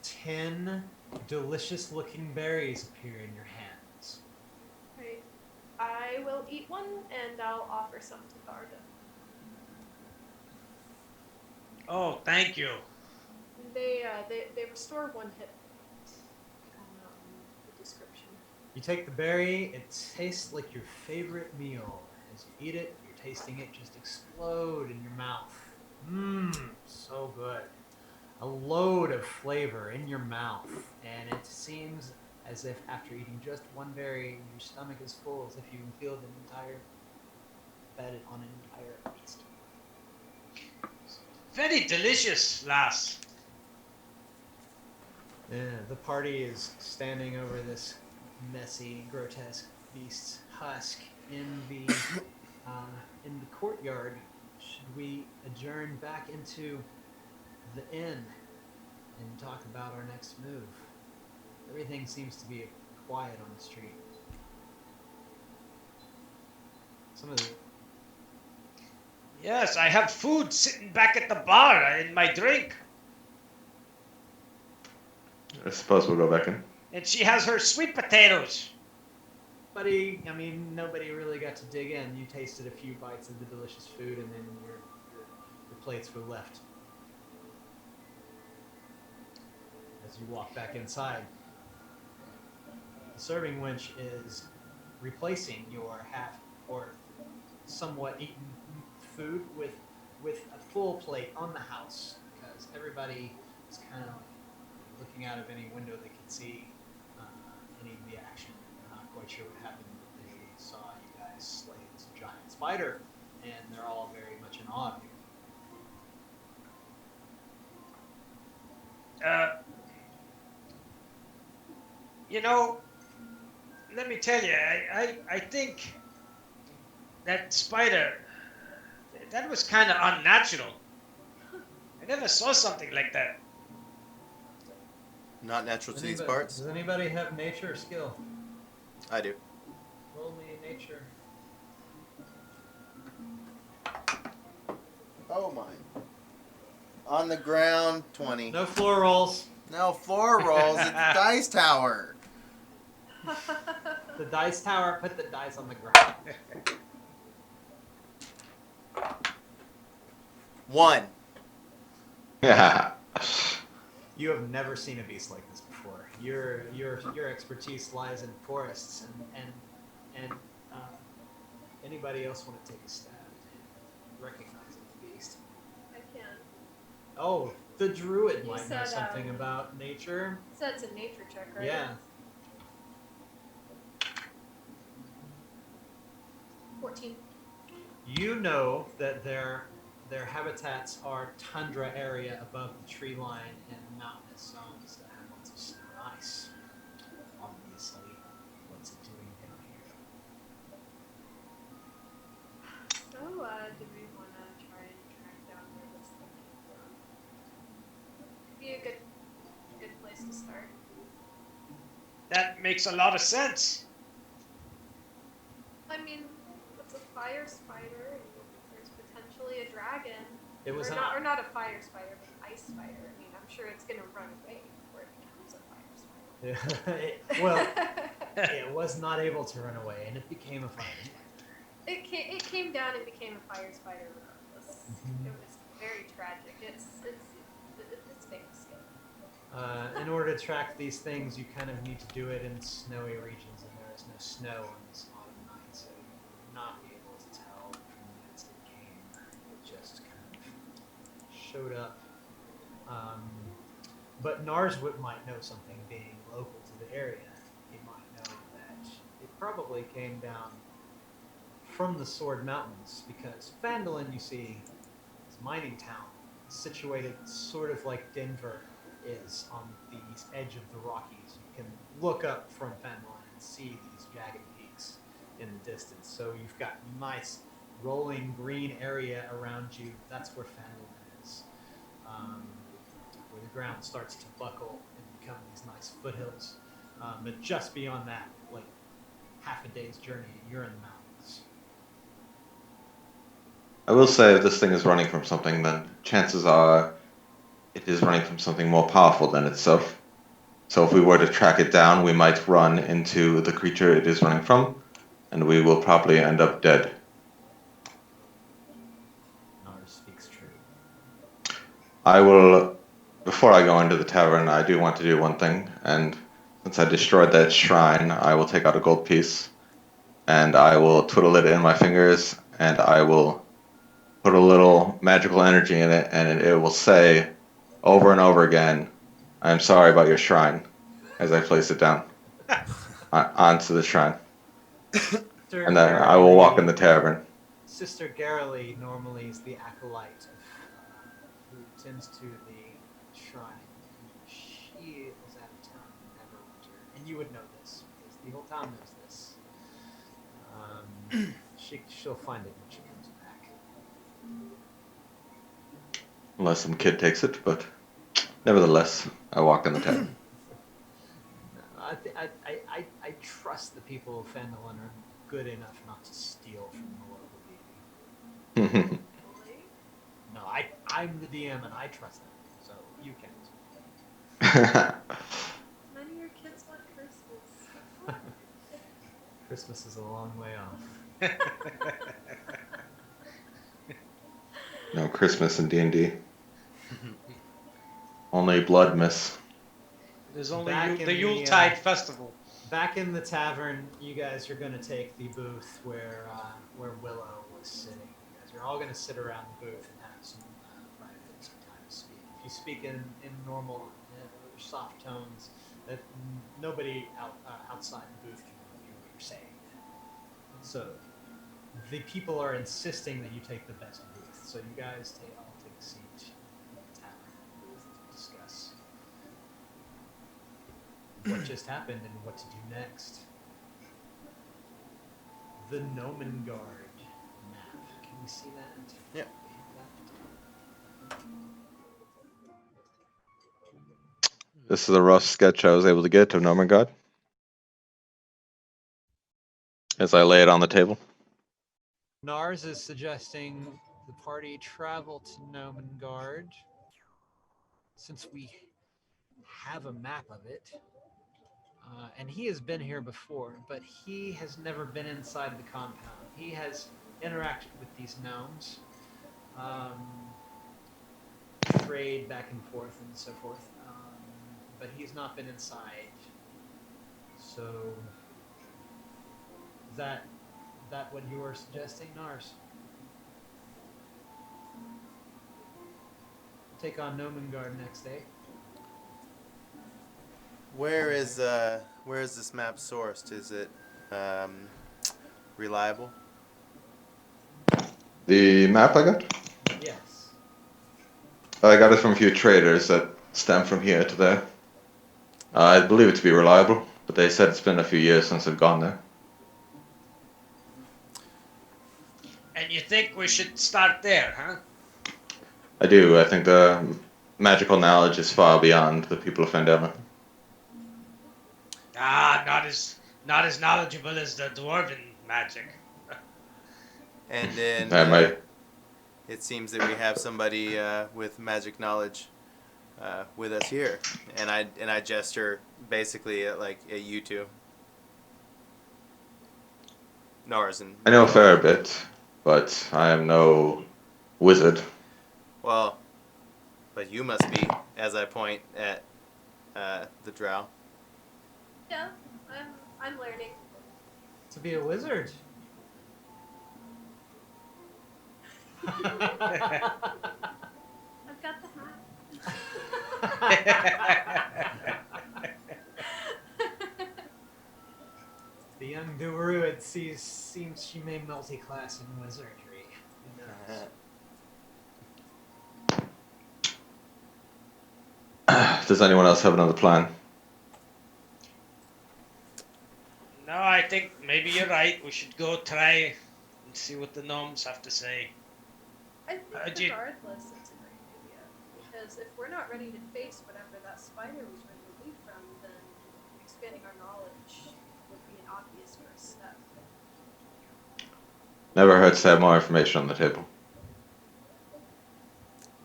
10 delicious looking berries appear in your hands. Right. I will eat one, and I'll offer some to Thardin. Oh, thank you. They restore 1 hit point. The description. You take the berry, it tastes like your favorite meal. As you eat it, you're tasting it just explode in your mouth. Mmm, so good. A load of flavor in your mouth, and it seems as if after eating just one berry, your stomach is full, as if you can feel fed on an entire feast. Very delicious, lass. The party is standing over this messy, grotesque beast's husk in the courtyard. Should we adjourn back into the inn and talk about our next move? Everything seems to be quiet on the street. Some of the Yes, I have food sitting back at the bar in my drink. I suppose we'll go back in. And she has her sweet potatoes. nobody really got to dig in. You tasted a few bites of the delicious food, and then your plates were left. As you walk back inside, the serving wench is replacing your half or somewhat eaten food with a full plate on the house, because everybody is kind of looking out of any window they could see any of the action. They're not quite sure what happened, but they saw you guys slay this giant spider, and they're all very much in awe of you. Let me tell you, I think that spider, that was kind of unnatural. I never saw something like that. Not natural to these parts. Does anybody have nature or skill? I do. Roll me nature. Oh my. On the ground, 20. No floor rolls. No floor rolls. It's the dice tower. The dice tower, put the dice on the ground. 1. Yeah. You have never seen a beast like this before. Your expertise lies in forests, and anybody else want to take a stab at recognizing the beast? I can. Oh, the druid You might know said, something about nature. So it's a nature check, right? Yeah. 14. You know that their habitats are tundra area above the tree line and mountainous zones that have lots of snow and ice. Obviously, what's it doing down here? So, do we want to try and track down where this thing came from? Could be a good place to start. That makes a lot of sense. I mean, it's a fire spider. There's potentially a dragon. It was or not a fire spider, but an ice spider. I mean, I'm sure it's gonna run away before it becomes a fire spider. it was not able to run away, and it became a fire spider. It came down and became a fire spider regardless. Mhm. It was very tragic. It's famous. In order to track these things, you kind of need to do it in snowy regions, and there is no snow on this autumn night, so you're not able to tell from whence it came. It just kind of showed up. But Nars might know something, being local to the area. He might know that it probably came down from the Sword Mountains, because Phandalin, you see, is a mining town situated sort of like Denver is on the edge of the Rockies. You can look up from Phandalin and see these jagged peaks in the distance. So you've got nice rolling green area around you. That's where Phandalin is, where the ground starts to buckle and become these nice foothills. But just beyond that, like half a day's journey, you're in the mountains. I will say if this thing is running from something, then chances are it is running from something more powerful than itself. So if we were to track it down, we might run into the creature it is running from, and we will probably end up dead. Nars speaks true. I will, before I go into the tavern, I do want to do one thing, and since I destroyed that shrine, I will take out a gold piece, and I will twiddle it in my fingers, and I will put a little magical energy in it, and it will say over and over again, "I'm sorry about your shrine," as I place it down onto the shrine. And then I will walk in the tavern. Sister Garrily normally is the acolyte who tends to the shrine. She is out of town Neverwinter, and you would know this because the whole town knows this. She'll find it when she comes back. Unless some kid takes it, but nevertheless, I walk in the tavern. I trust the people of Fandolin are good enough not to steal from the local deity. No, I'm the DM and I trust them, so you can't. None of your kids want Christmas. Christmas is a long way off. No Christmas in D&D. Only blood, miss. There's only Back the in the, Yuletide festival. Back in the tavern, you guys are going to take the booth where Willow was sitting. You guys are all going to sit around the booth and have some private time to speak. If you speak in normal, soft tones, that nobody outside the booth can hear what you're saying. So the people are insisting that you take the best booth. So you guys all take a seat in the tavern booth to discuss what just happened and what to do next. The Nomengard map. Can we see that? Yep. This is a rough sketch I was able to get of Nomengard. As I lay it on the table. Nars is suggesting the party travel to Nomengard since we have a map of it. And he has been here before, but he has never been inside the compound. He has interacted with these gnomes, trade back and forth and so forth, but he's not been inside. So, is that what you were suggesting, Nars? Take on Nomengard next day. Where is this map sourced? Is it reliable? The map I got? Yes. I got it from a few traders that stem from here to there. I believe it to be reliable, but they said it's been a few years since I've gone there. And you think we should start there, huh? I do. I think the magical knowledge is far beyond the people of Fandela. Not as knowledgeable as the dwarven magic. And then it seems that we have somebody with magic knowledge with us here, and I gesture basically at you two. Nars and I know a fair bit, but I am no wizard. Well, but you must be, as I point at the Drow. Yeah, I'm learning. To be a wizard. I've got the hat. The young Druid seems she may multi-class in wizardry. Who knows? Does anyone else have another plan? No, I think maybe you're right. We should go try and see what the gnomes have to say. I think regardless, it's a great idea. Because if we're not ready to face whatever that spider was running away from, then expanding our knowledge would be an obvious first step. Never hurts to have more information on the table.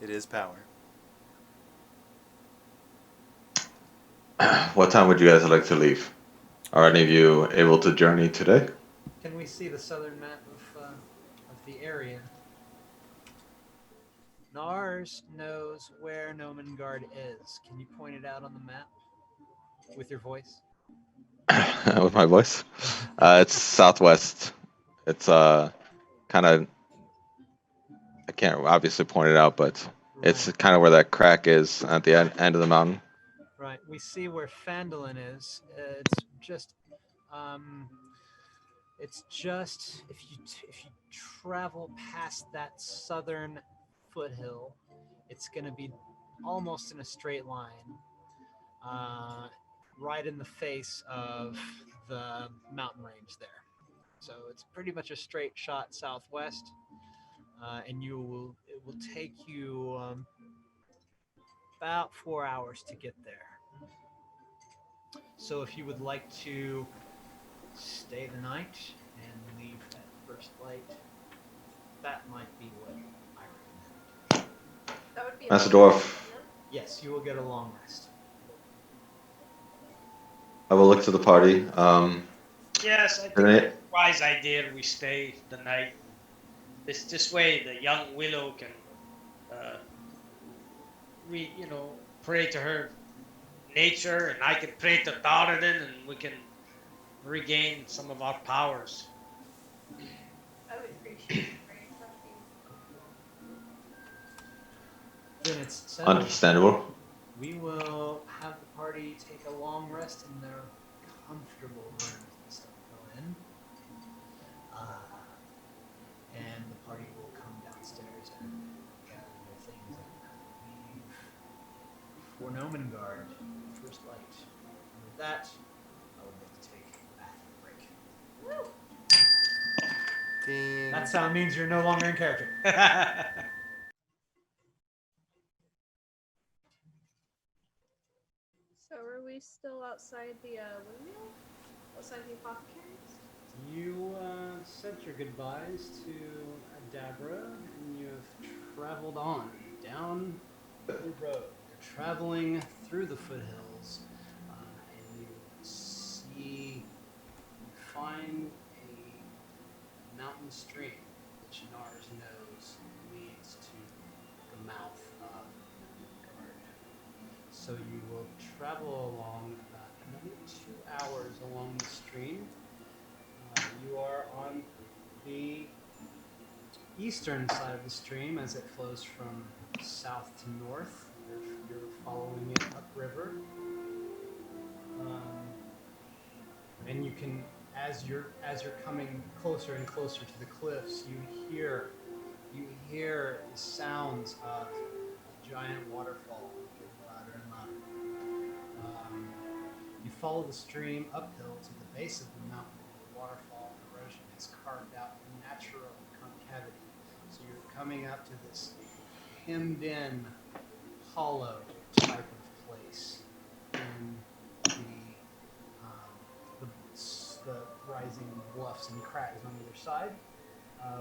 It is power. What time would you guys like to leave? Are any of you able to journey today? Can we see the southern map of the area? Nars knows where Nomengard is. Can you point it out on the map with your voice? With my voice? It's southwest. It's kind of, I can't obviously point it out, but it's Right. kind of where that crack is at the end of the mountain. Right. We see where Phandalin is. Um, it's just if you travel past that southern foothill, it's going to be almost in a straight line, right in the face of the mountain range there. So it's pretty much a straight shot southwest, and it will take you about 4 hours to get there. So if you would like to stay the night and leave at first light, that might be what I recommend. That would be Master long, Dwarf, wouldn't it? Yes, you will get a long rest. I will look to the party. Yes, I think Can I- it's a wise idea we stay the night. This way the young Willow can pray to her nature, and I can pray to Thardin, and we can regain some of our powers. I would appreciate it very much. Then it's settled. Understandable. We will have the party take a long rest in their comfortable rooms and stuff go in. And the party will come downstairs and gather their things and leave for Nomengard, first light. And with that, I would like to take a bathroom break. Woo! Ding. That sound means you're no longer in character. So are we still outside the windmill? Outside the apothecaries? You said your goodbyes to Adabra, and you have traveled on down the road. You're traveling through the foothills, and you find a mountain stream, which Nars knows leads to the mouth of Midgard. So you will travel along another 2 hours along the stream. You are on the eastern side of the stream as it flows from south to north. You're following it upriver. And you can, as you're coming closer and closer to the cliffs, you hear the sounds of a giant waterfall getting louder and louder. You follow the stream uphill to the base of the mountain. The waterfall erosion has carved out a natural concavity. So you're coming up to this hemmed-in, hollow type of place in the rising bluffs and crags on either side,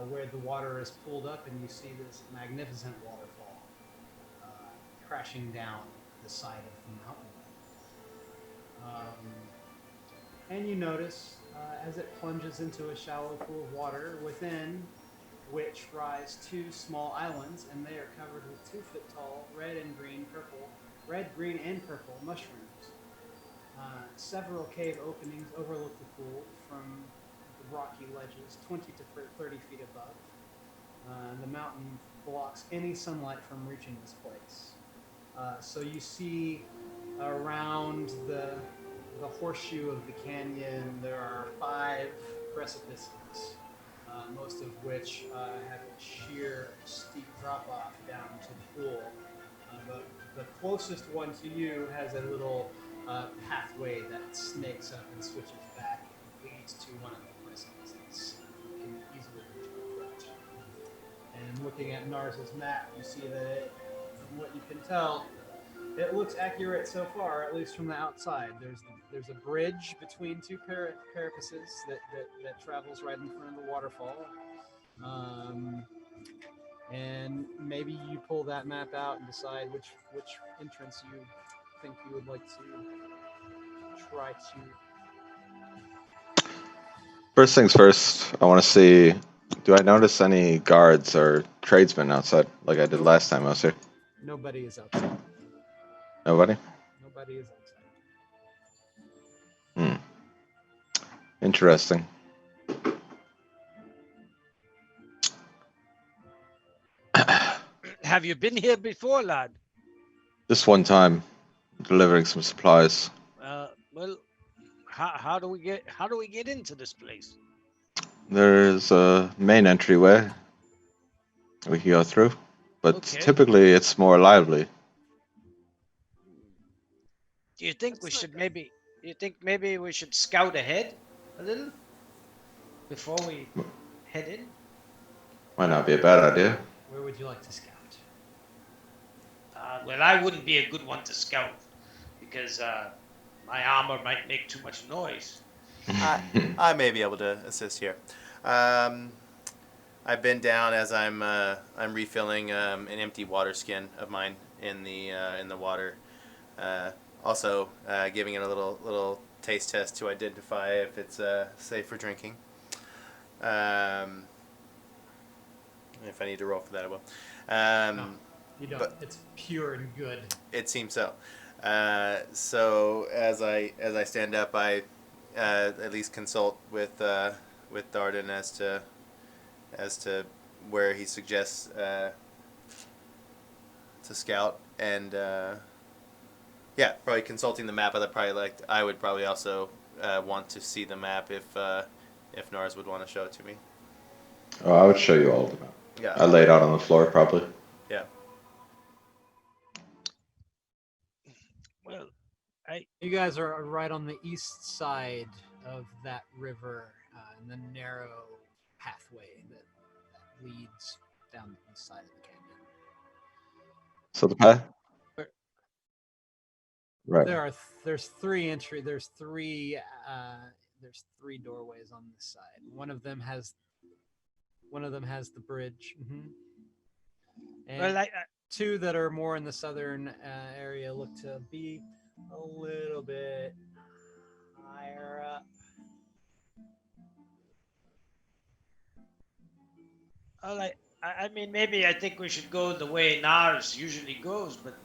where the water is pulled up, and you see this magnificent waterfall crashing down the side of the mountain. And you notice as it plunges into a shallow pool of water, within which rise two small islands, and they are covered with 2 foot tall red, green, and purple mushrooms. Several cave openings overlook the pool from the rocky ledges 20 to 30 feet above. The mountain blocks any sunlight from reaching this place. So you see around the horseshoe of the canyon, there are 5 precipices, most of which have a sheer, steep drop-off down to the pool. But the closest one to you has a little pathway that snakes up and switches back and leads to one of the precipices. You can easily reach by foot. And looking at Nars's map, you see that from what you can tell, it looks accurate so far, at least from the outside. There's a bridge between 2 carapaces that travels right in front of the waterfall. And maybe you pull that map out and decide which entrance you think you would like to try to. First things first, I want to see, do I notice any guards or tradesmen outside like I did last time I was here? Nobody is outside. Nobody? Nobody is outside. Interesting. Have you been here before, lad? Just one time, delivering some supplies. Well, how do we get into this place? There's a main entryway we can go through, but Okay. typically it's more lively. Do you think maybe we should scout ahead a little before we head in? Might not be a bad idea. Where would you like to scout? Well, I wouldn't be a good one to scout because my armor might make too much noise. I may be able to assist here. I've been down as I'm refilling an empty water skin of mine in the water. Also, giving it a little taste test to identify if it's safe for drinking. If I need to roll for that, I will. No, you don't. but- It's pure and good. It seems so. So as I stand up, I at least consult with Thardin as to where he suggests to scout, and probably consulting the map. I would probably also want to see the map if Nars would want to show it to me. Oh, I would show you all of them. Yeah. I lay it out on the floor, probably. Yeah. Well, You guys are right on the east side of that river, in the narrow pathway that leads down the east side of the canyon. So the path? Right. There's three doorways on this side. One of them has the bridge. And well, two that are more in the southern area look to be a little bit higher up. I mean, maybe I think we should go the way Nars usually goes, but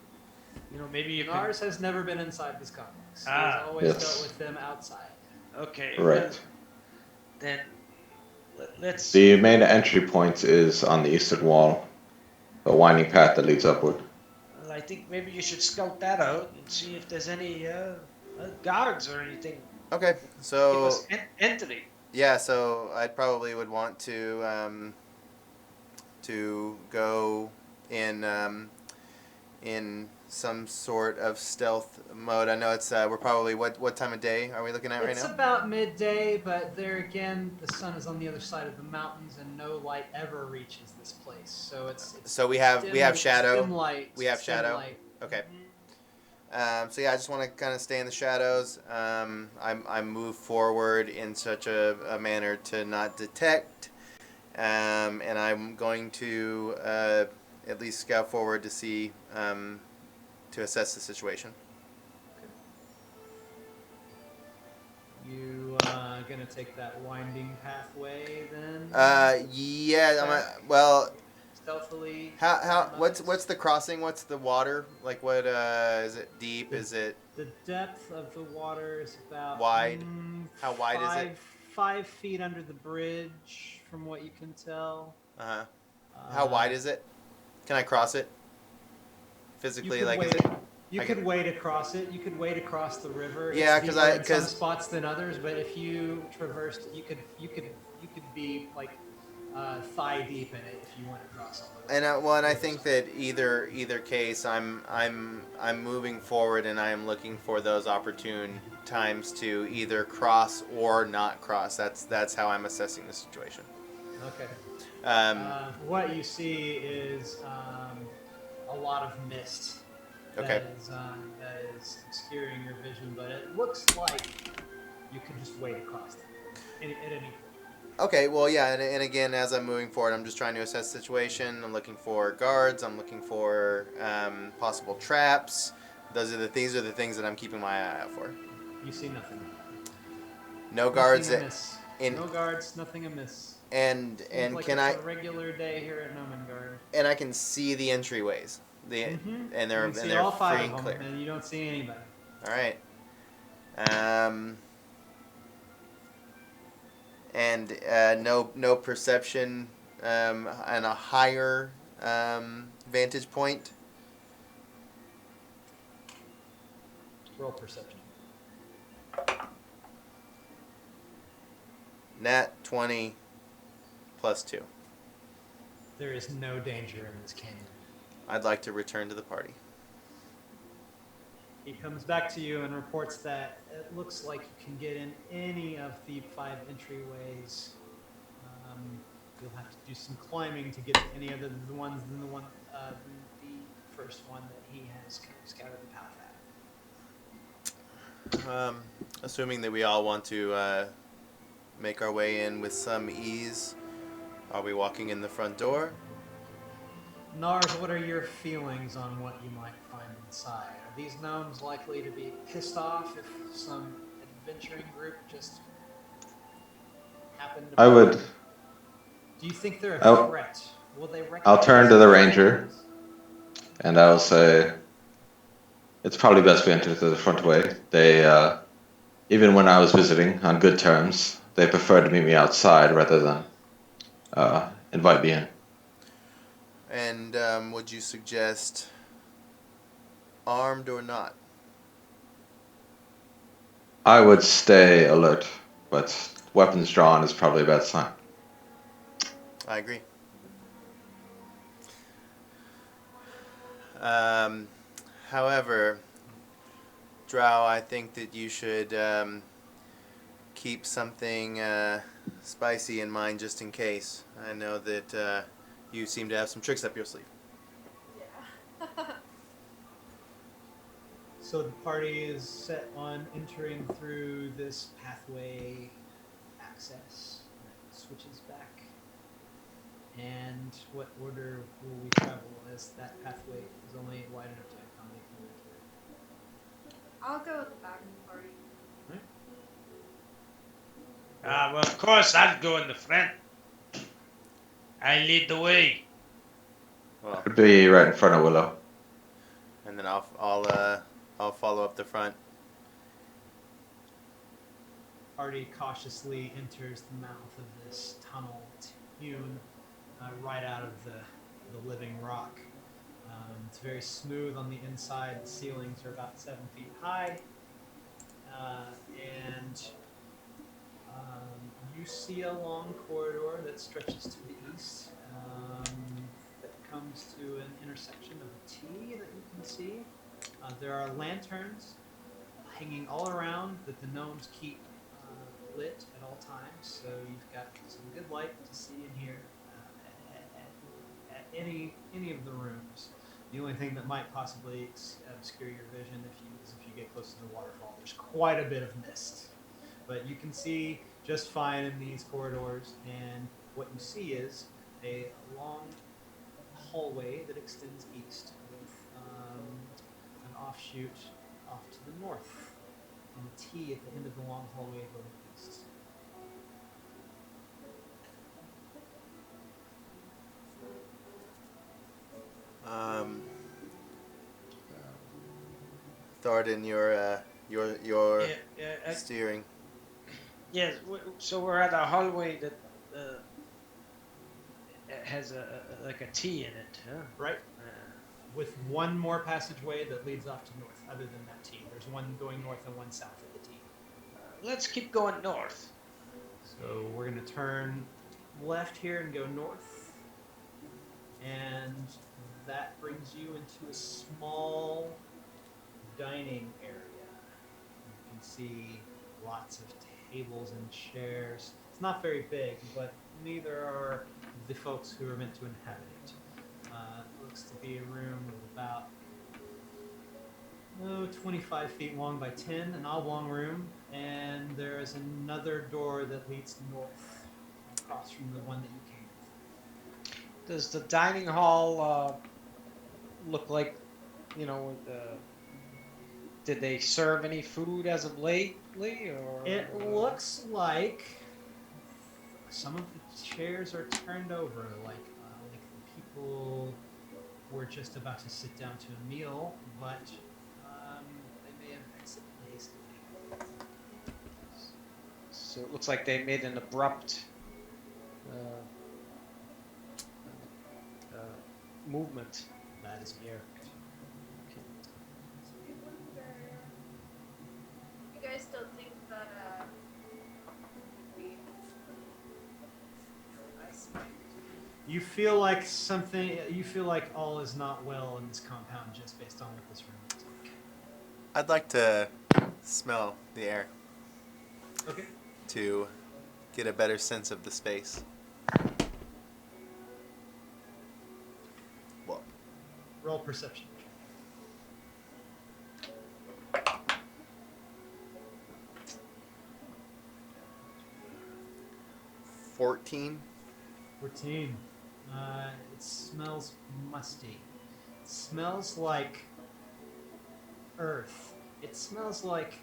maybe you Nars has never been inside these complex. Ah. He's always Yes. dealt with them outside. can. Okay. Right. Well, then let's. The main entry point is on the eastern wall, a winding path that leads upward. Well, I think maybe you should scout that out and see if there's any guards or anything. Okay. Give So us entry. yeah, so I probably would want to go in some sort of stealth mode. I know it's we're probably what time of day are we looking at right It's now? about midday, but there again, the sun is on the other side of the mountains, and no light ever reaches this place. So it's So we have shadow. dim light. We have it's dim shadow. light. Okay. So yeah, I just want to kind of stay in the shadows. I move forward in such a manner to not detect, and I'm going to at least scout forward to see to assess the situation. You gonna take that winding pathway then? Yeah. Well, Stealthily. what's the crossing? What's the water? Like what is it deep? Is it The depth of the water is about Wide? How wide is it? 5 feet under the bridge, from what you can tell. how wide is it? Can I cross it? Physically, You could like wade, is it? you I could could- wade across it. You could wade across the river. Yeah, It's 'cause deeper I- in some 'cause- spots than others. But if you traversed, you could be like thigh deep in it if you went across all the way. And I think that either case, I'm moving forward, and I am looking for those opportune times to either cross or not cross. That's how I'm assessing the situation. Okay. Um, What you see is a lot of mist. Okay. That is obscuring your vision, but it looks like you can just wade across it at any point. Okay, well, yeah, and again, as I'm moving forward, I'm just trying to assess the situation. I'm looking for guards. I'm looking for possible traps. These are the things that I'm keeping my eye out for. You see nothing. No guards. Nothing amiss. in No guards, nothing amiss. and Seems and like can it's I a regular day here at Nomengard. and I can see the entryways. And You can see all 5 of them, clear. and you don't see anybody. All right. And no perception and a higher vantage point. Roll perception. Nat 20 plus 2. There is no danger in this canyon. I'd like to return to the party. He comes back to you and reports that it looks like you can get in any of the 5 entryways. You'll have to do some climbing to get to any other than the first one that he has kind of scouted the path at. Assuming that we all want to make our way in with some ease, are we walking in the front door? Nars, what are your feelings on what you might find inside? Are these gnomes likely to be pissed off if some adventuring group just happened to... I would. Do you think they're a I'll- threat? Will they recognize... I'll turn to the ranger, and I'll say, it's probably best we enter through the front way. They, even when I was visiting on good terms, they preferred to meet me outside rather than invite me in. And would you suggest armed or not? I would stay alert, but weapons drawn is probably a bad sign. I agree. However, Drow, I think that you should keep something spicy in mind just in case. I know that you seem to have some tricks up your sleeve. Yeah. So the party is set on entering through this pathway access. It switches back. And what order will we travel, as that pathway is only wide enough to accommodate you into it? I'll go at the back of the party. Right? Well, of course, I'll go in the front. I lead the way. Well, I'd be right in front of Willow. and then I'll follow up the front. Party cautiously enters the mouth of this tunnel hewn right out of the living rock. It's very smooth on the inside. The ceilings are about 7 feet high. And you see a long corridor that stretches to the east that comes to an intersection of a T that you can see. There are lanterns hanging all around that the gnomes keep lit at all times, so you've got some good light to see in here at any of the rooms. The only thing that might possibly obscure your vision is if you get close to the waterfall. There's quite a bit of mist, but you can see just fine in these corridors, and what you see is a long hallway that extends east with an offshoot off to the north, and a T at the end of the long hallway going east. Thardin, your Yeah, steering. yes. So we're at a hallway that has like a T in it, huh? Right? With one more passageway that leads off to north, other than that T. There's one going north and one south of the T. Let's keep going north. So we're going to turn left here and go north. And that brings you into a small dining area. You can see lots of tables and chairs. It's not very big, but neither are the folks who are meant to inhabit it. It looks to be a room of about 25 feet long by 10, an oblong room, and there is another door that leads north across from the one that you came through. Does the dining hall look like, did they serve any food as of lately, or? It looks like some of the chairs are turned over, like the people were just about to sit down to a meal, but they may have exited hastily. So it looks like they made an abrupt movement. That is correct. You guys don't think that we Icespire? You feel like something. You feel like all is not well in this compound just based on what this room looks like. I'd like to smell the air Okay. to get a better sense of the space. Well, Roll perception. 14. 14. It smells musty. It smells like earth. It smells like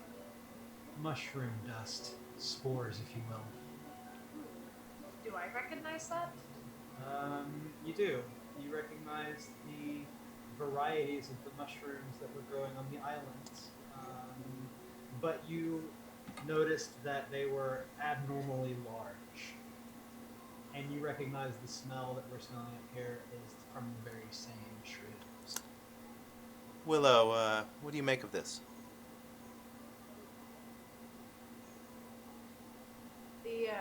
mushroom dust, spores, if you will. Do I recognize that? You do. You recognize the varieties of the mushrooms that were growing on the island, but you noticed that they were abnormally large. And you recognize the smell that we're smelling up here is from the very same shrooms. Willow, what do you make of this? The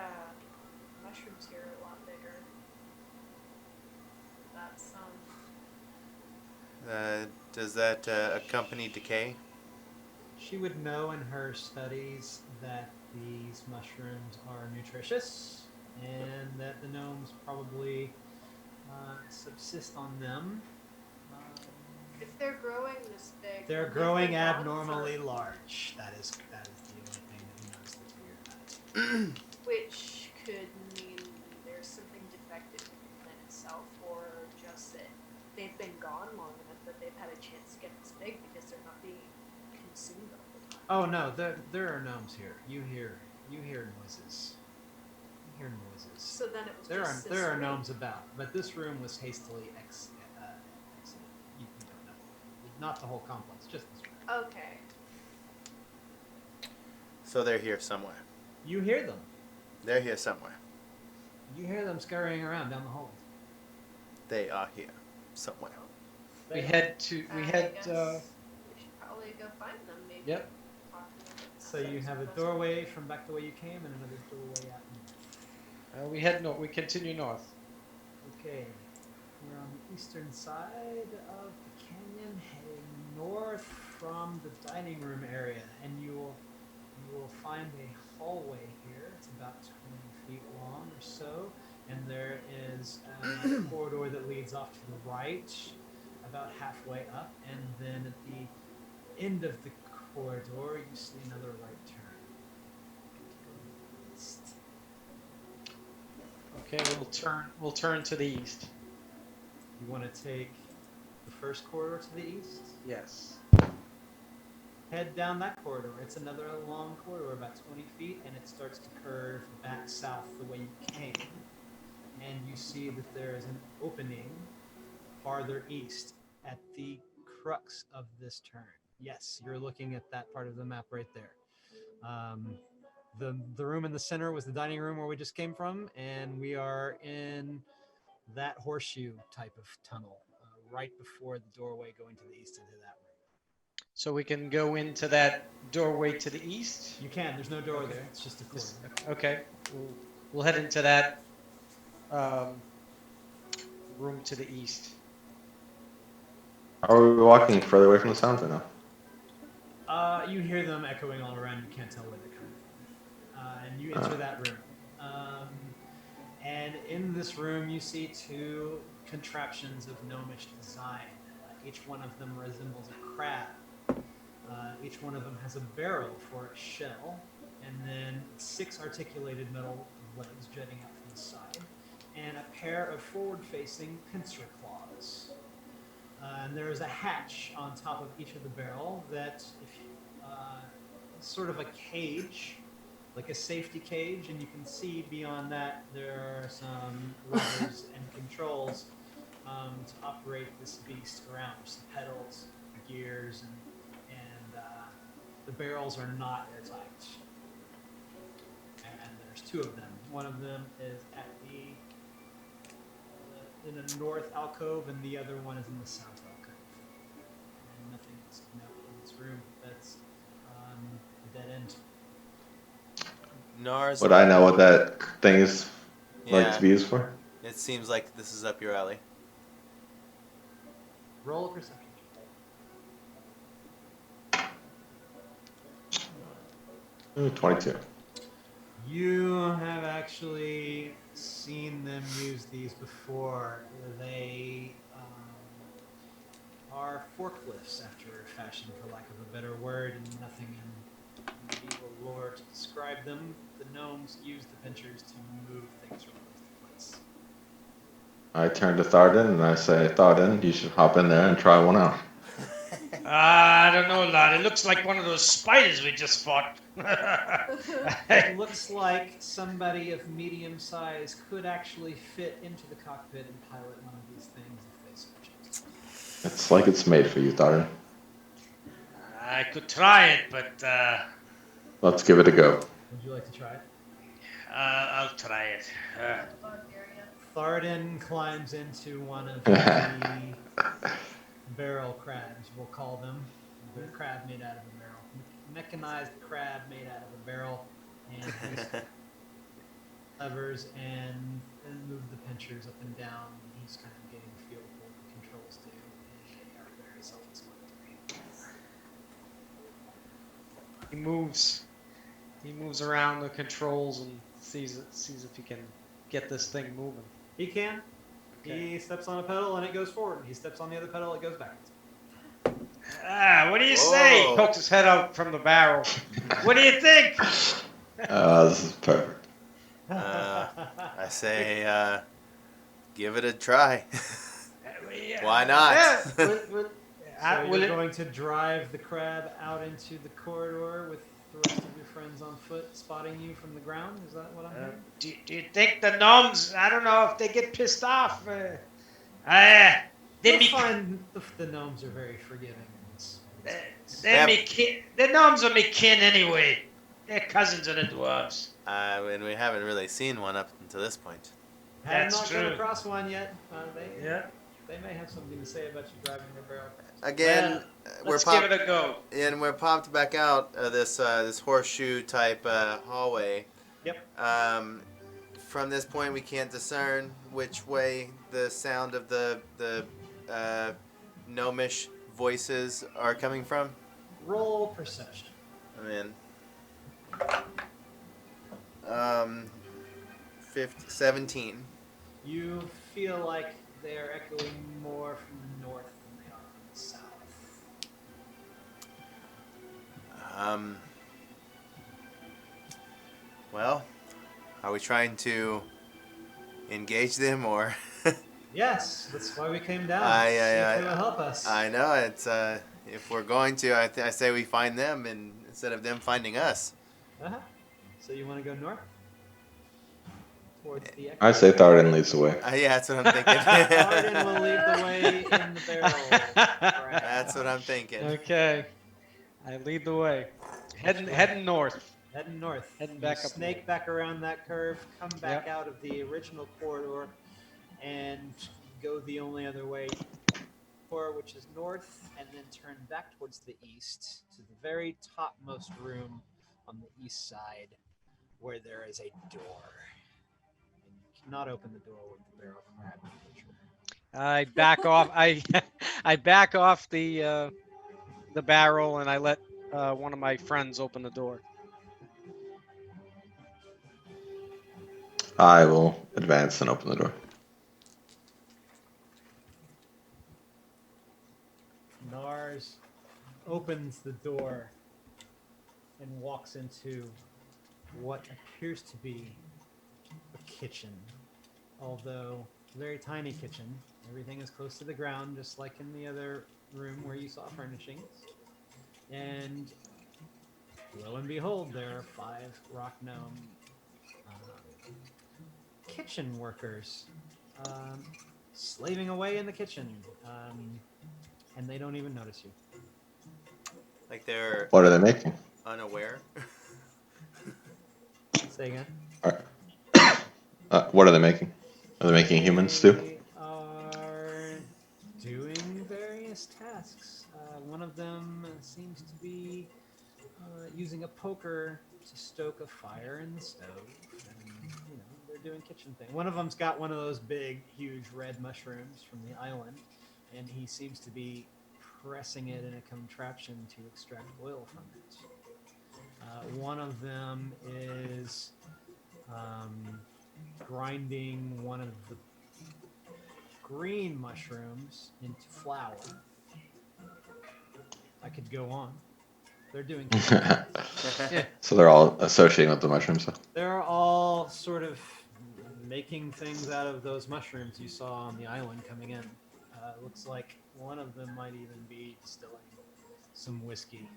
mushrooms here are a lot bigger. That's Does that accompany decay? She would know in her studies that these mushrooms are nutritious and that the gnomes probably subsist on them. if they're growing this big. They're they've growing been gone abnormally for- large. That is the only thing that you notice that's weird about it. Which could mean there's something defective in the plant itself, or just that they've been gone long enough that they've had a chance to get this big because they're not being consumed all the time. Oh no, there are gnomes here. You hear noises. You hear noises. So then it was There just are this there are room. gnomes about, but this room was hastily exited. You don't know. Not the whole complex, just this room. Okay. So they're here somewhere. You hear them. They're here somewhere. You hear them scurrying around down the hall. They are here somewhere. We I guess guess we should probably go find them. Maybe. Yep. talk to them. So you have a doorway from back the way you came, and another doorway out. we head north. We continue north. Okay, we're on the eastern side of the canyon, heading north from the dining room area, and you will find a hallway here. It's about 20 feet long or so, and there is a corridor that leads off to the right, about halfway up, and then at the end of the corridor, you see another right turn. East. Okay, we'll turn to the east. You want to take the first corridor to the east? Yes. Head down that corridor. It's another long corridor, about 20 feet, and it starts to curve back south the way you came. And you see that there is an opening farther east at the crux of this turn. Yes, you're looking at that part of the map right there. The room in the center was the dining room where we just came from, and we are in that horseshoe type of tunnel, right before the doorway going to the east into that room. So we can go into that doorway to the east. You can. There's no door there. It's just a corridor. Okay. We'll head into that room to the east. Are we walking further away from the sounds or no? You hear them echoing all around. You can't tell where they're coming from. And you enter that room. And in this room, you see two contraptions of gnomish design. Each one of them resembles a crab. Each one of them has a barrel for its shell, and then 6 articulated metal legs jutting out from the side, and a pair of forward-facing pincer claws. And there is a hatch on top of each of the barrel that, if sort of a cage, like a safety cage, and you can see beyond that there are some levers and controls to operate this beast around. There's some pedals, gears, and the barrels are not airtight. And there's two of them. One of them is at in the north alcove, and the other one is in the south alcove. And nothing else of note in this room. That's a dead end. Nars. Would I know what that thing is like Yeah, to be used for? it seems like this is up your alley. Roll a perception. Ooh, 22. You have actually seen them use these before. They are forklifts after fashion, for lack of a better word, and nothing in medieval lore to describe them. The gnomes use the pinchers to move things from place to place. I turn to Thardin and I say, Thardin, you should hop in there and try one out. I don't know, lad. It looks like one of those spiders we just fought. It looks like somebody of medium size could actually fit into the cockpit and pilot one of these things if they so chose. It's like it's made for you, Thardin. I could try it, but Let's give it a go. Would you like to try it? I'll try it. Thardin climbs into one of the barrel crabs, we'll call them. The crab made out of a barrel. Mechanized crab made out of a barrel. And he's levers and move the pinchers up and down. He's kind of getting a feel for what the controls do. And they are very self-explanatory. He moves around the controls and sees if he can get this thing moving. He can. Okay. He steps on a pedal and it goes forward. He steps on the other pedal, it goes backwards. What do you say? Whoa. Pokes his head out from the barrel. What do you think? This is perfect. I say, give it a try. Yeah. Why not? Yeah. So Will you're it- going to drive the crab out into the corridor with the rest of your friends on foot spotting you from the ground? Is that what I'm hearing? do you think the gnomes? I don't know if they get pissed off. You'll find the gnomes are very forgiving. The gnomes are me kin anyway. They're cousins of the dwarves. And we haven't really seen one up until this point. Have That's not true. come across one yet. Yeah. They may have something to say about you driving their barrel. Again, Let's give it a go. and we're popped back out of this horseshoe type hallway. Yep. From this point, we can't discern which way the sound of the gnomish voices are coming from. Roll perception. I'm in. 17. You feel like they are echoing more from the north than they are from the south. Well, are we trying to engage them or? Yes, that's why we came down. I- See if I- they will help us. I know it's. If we're going to, I say we find them, and instead of them finding us. Uh-huh. So you want to go north? Towards the I say Thardin leads the way. Yeah, that's what I'm thinking. Thardin will lead the way in the barrel. That's what I'm thinking. Okay. I lead the way. Heading north. Heading north. Heading back You up snake back around that curve, come back Yep. out of the original corridor, and go the only other way, which is north, and then turn back towards the east to the very topmost room on the east side, where there is a door. And you cannot open the door with the barrel crab feature. I back off. I back off the barrel and I let one of my friends open the door. I will advance and open the door. Nars opens the door and walks into what appears to be a kitchen. Although a very tiny kitchen. Everything is close to the ground, just like in the other room where you saw furnishings. And lo and behold, there are 5 rock gnome kitchen workers slaving away in the kitchen, and they don't even notice you. Like they're What are they making? unaware. Say again. What are they making? Are they making human stew? They are doing various tasks. One of them seems to be using a poker to stoke a fire in the stove, and they're doing kitchen things. One of them's got one of those big, huge red mushrooms from the island, and he seems to be pressing it in a contraption to extract oil from it. One of them is grinding one of the green mushrooms into flour. I could go on. They're doing So they're all associating with the mushrooms. So. They're all sort of making things out of those mushrooms you saw on the island coming in. Looks like one of them might even be distilling some whiskey.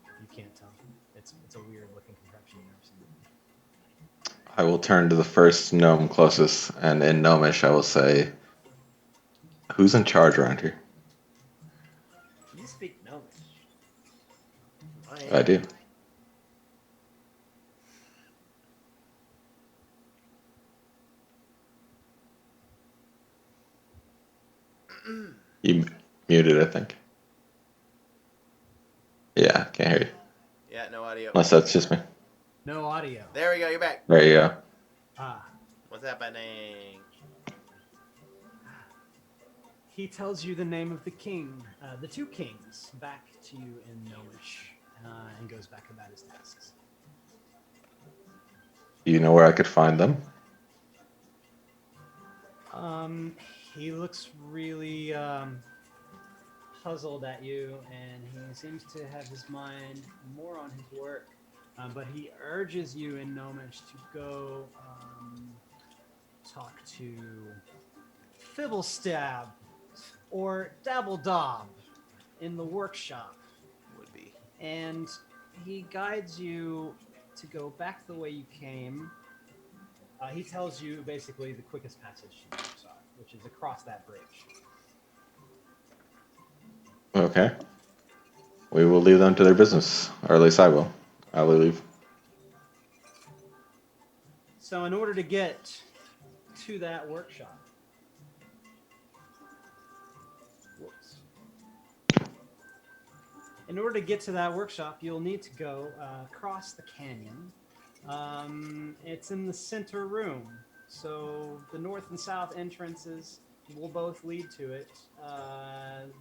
You can't tell. It's a weird looking contraption you've never seen. I will turn to the first gnome closest, and in gnomish I will say, "Who's in charge around here?" You speak gnomish. I do. You muted, I think. Yeah, can't hear you. Yeah, no audio. Unless that's just me. No audio. There we go. You're back. There you go. What's happening? He tells you the name of the king, the 2 kings, back to you in gnomish, and goes back about his tasks. Do you know where I could find them? He looks really puzzled at you, and he seems to have his mind more on his work. But he urges you in gnomish to go talk to Fibblestab or Dabbledob in the workshop. Would be. And he guides you to go back the way you came. He tells you basically the quickest passage to the other side, which is across that bridge. Okay. We will leave them to their business, or at least I will. I will leave. So in order to get to that workshop, you'll need to go across the canyon. It's in the center room, so the north and south entrances will both lead to it.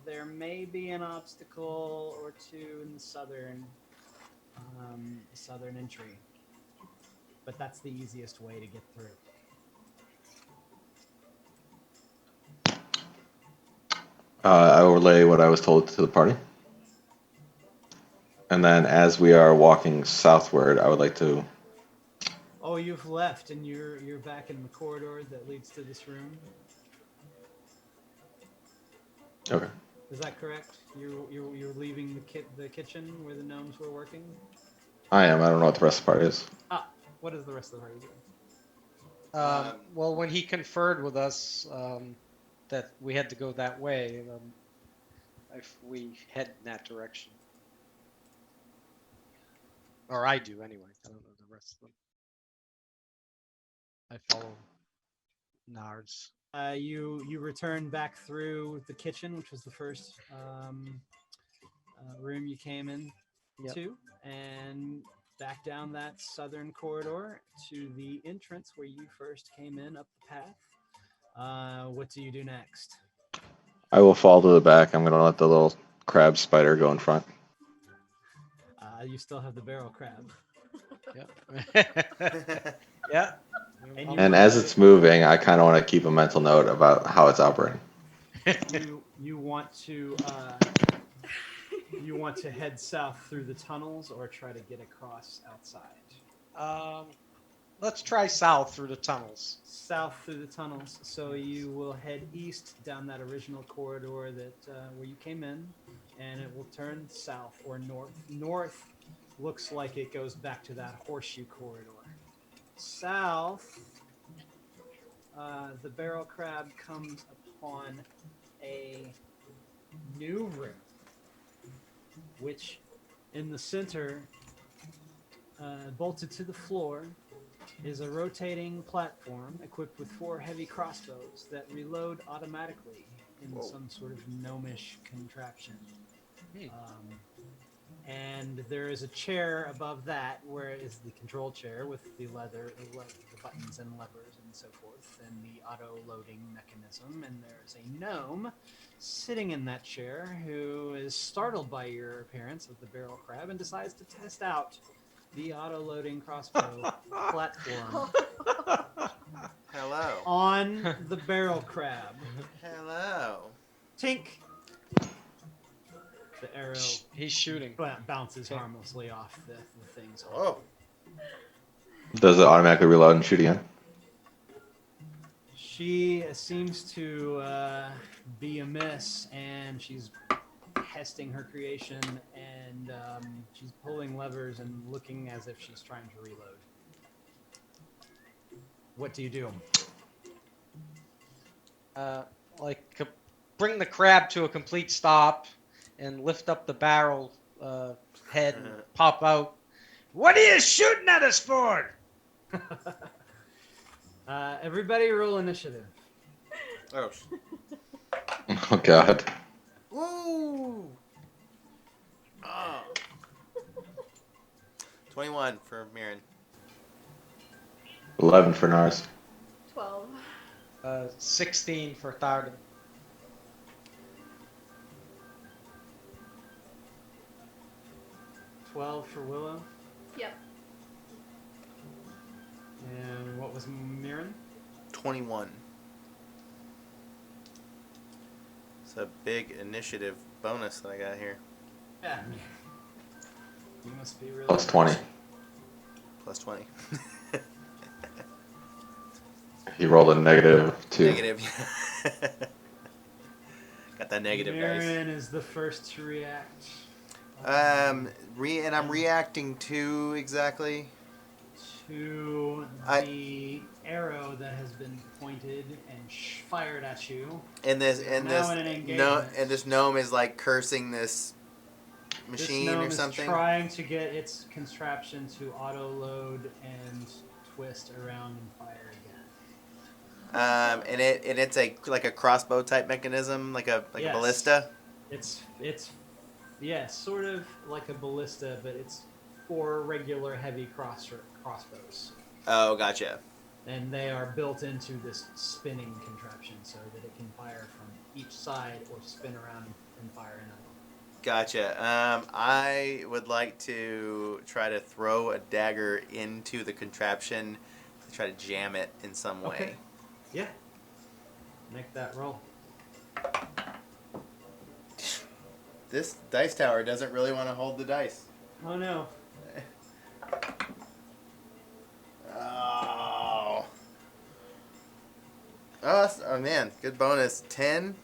There may be an obstacle or 2 in the southern entry, but that's the easiest way to get through. I will relay what I was told to the party. And then as we are walking southward, I would like to... Oh, you've left and you're back in the corridor that leads to this room? Okay. Is that correct? You're leaving the kitchen where the gnomes were working? I am. I don't know what the rest of the party is. What is the rest of the party doing? Well, when he conferred with us that we had to go that way, if we head in that direction. Or I do, anyway. I don't know the rest of them. I follow Nars. You return back through the kitchen, which was the first room you came in to, and back down that southern corridor to the entrance where you first came in up the path. What do you do next? I will fall to the back. I'm going to let the little crab spider go in front. You still have the barrel crab. Yeah. Yeah. And as it's moving, I kind of want to keep a mental note about how it's operating. You want to head south through the tunnels or try to get across outside? Let's try south through the tunnels. South through the tunnels. So you will head east down that original corridor that where you came in, and it will turn south or north. North looks like it goes back to that horseshoe corridor. South, the barrel crab comes upon a new room, which in the center, bolted to the floor, is a rotating platform equipped with 4 heavy crossbows that reload automatically in Whoa. some sort of gnomish contraption. Hmm. And there is a chair above that, where is the control chair with the leather, the buttons and levers and so forth, and the auto-loading mechanism. And there's a gnome sitting in that chair who is startled by your appearance of the barrel crab and decides to test out the auto-loading crossbow platform Hello. on the barrel crab. Hello. Tink! The arrow He's shooting. bounces Okay. harmlessly off the thing's hull. Oh. Does it automatically reload and shoot again? She seems to be amiss, and she's testing her creation, and she's pulling levers and looking as if she's trying to reload. What do you do? Bring the crab to a complete stop and lift up the barrel head and pop out. What are you shooting at us for? Everybody roll initiative. Oh. Oh god. Woo! Oh. 21 for Myrin. 11 for Nars. 12. 16 for Thardin. 12 for Willow. Yep. And what was Myrin? 21. It's a big initiative bonus that I got here. Yeah. You must be really Plus 20. Plus 20. He rolled a -2. Negative. Got that negative dice. Myrin is the first to react. And I'm reacting to exactly. To the arrow that has been pointed and fired at you. And this Now in an engagement. this gnome is like cursing this This machine gnome or something. is trying to get its contraption to auto-load and twist around and fire again. And it's like a crossbow type mechanism, like a Yes. ballista. It's sort of like a ballista, but it's 4 regular heavy crossbows. Oh, gotcha. And they are built into this spinning contraption so that it can fire from each side or spin around and fire another. Gotcha. I would like to try to throw a dagger into the contraption to try to jam it in some way. Okay. Yeah. Make that roll. This dice tower doesn't really want to hold the dice. Oh no. Oh. Oh man, good bonus. 10.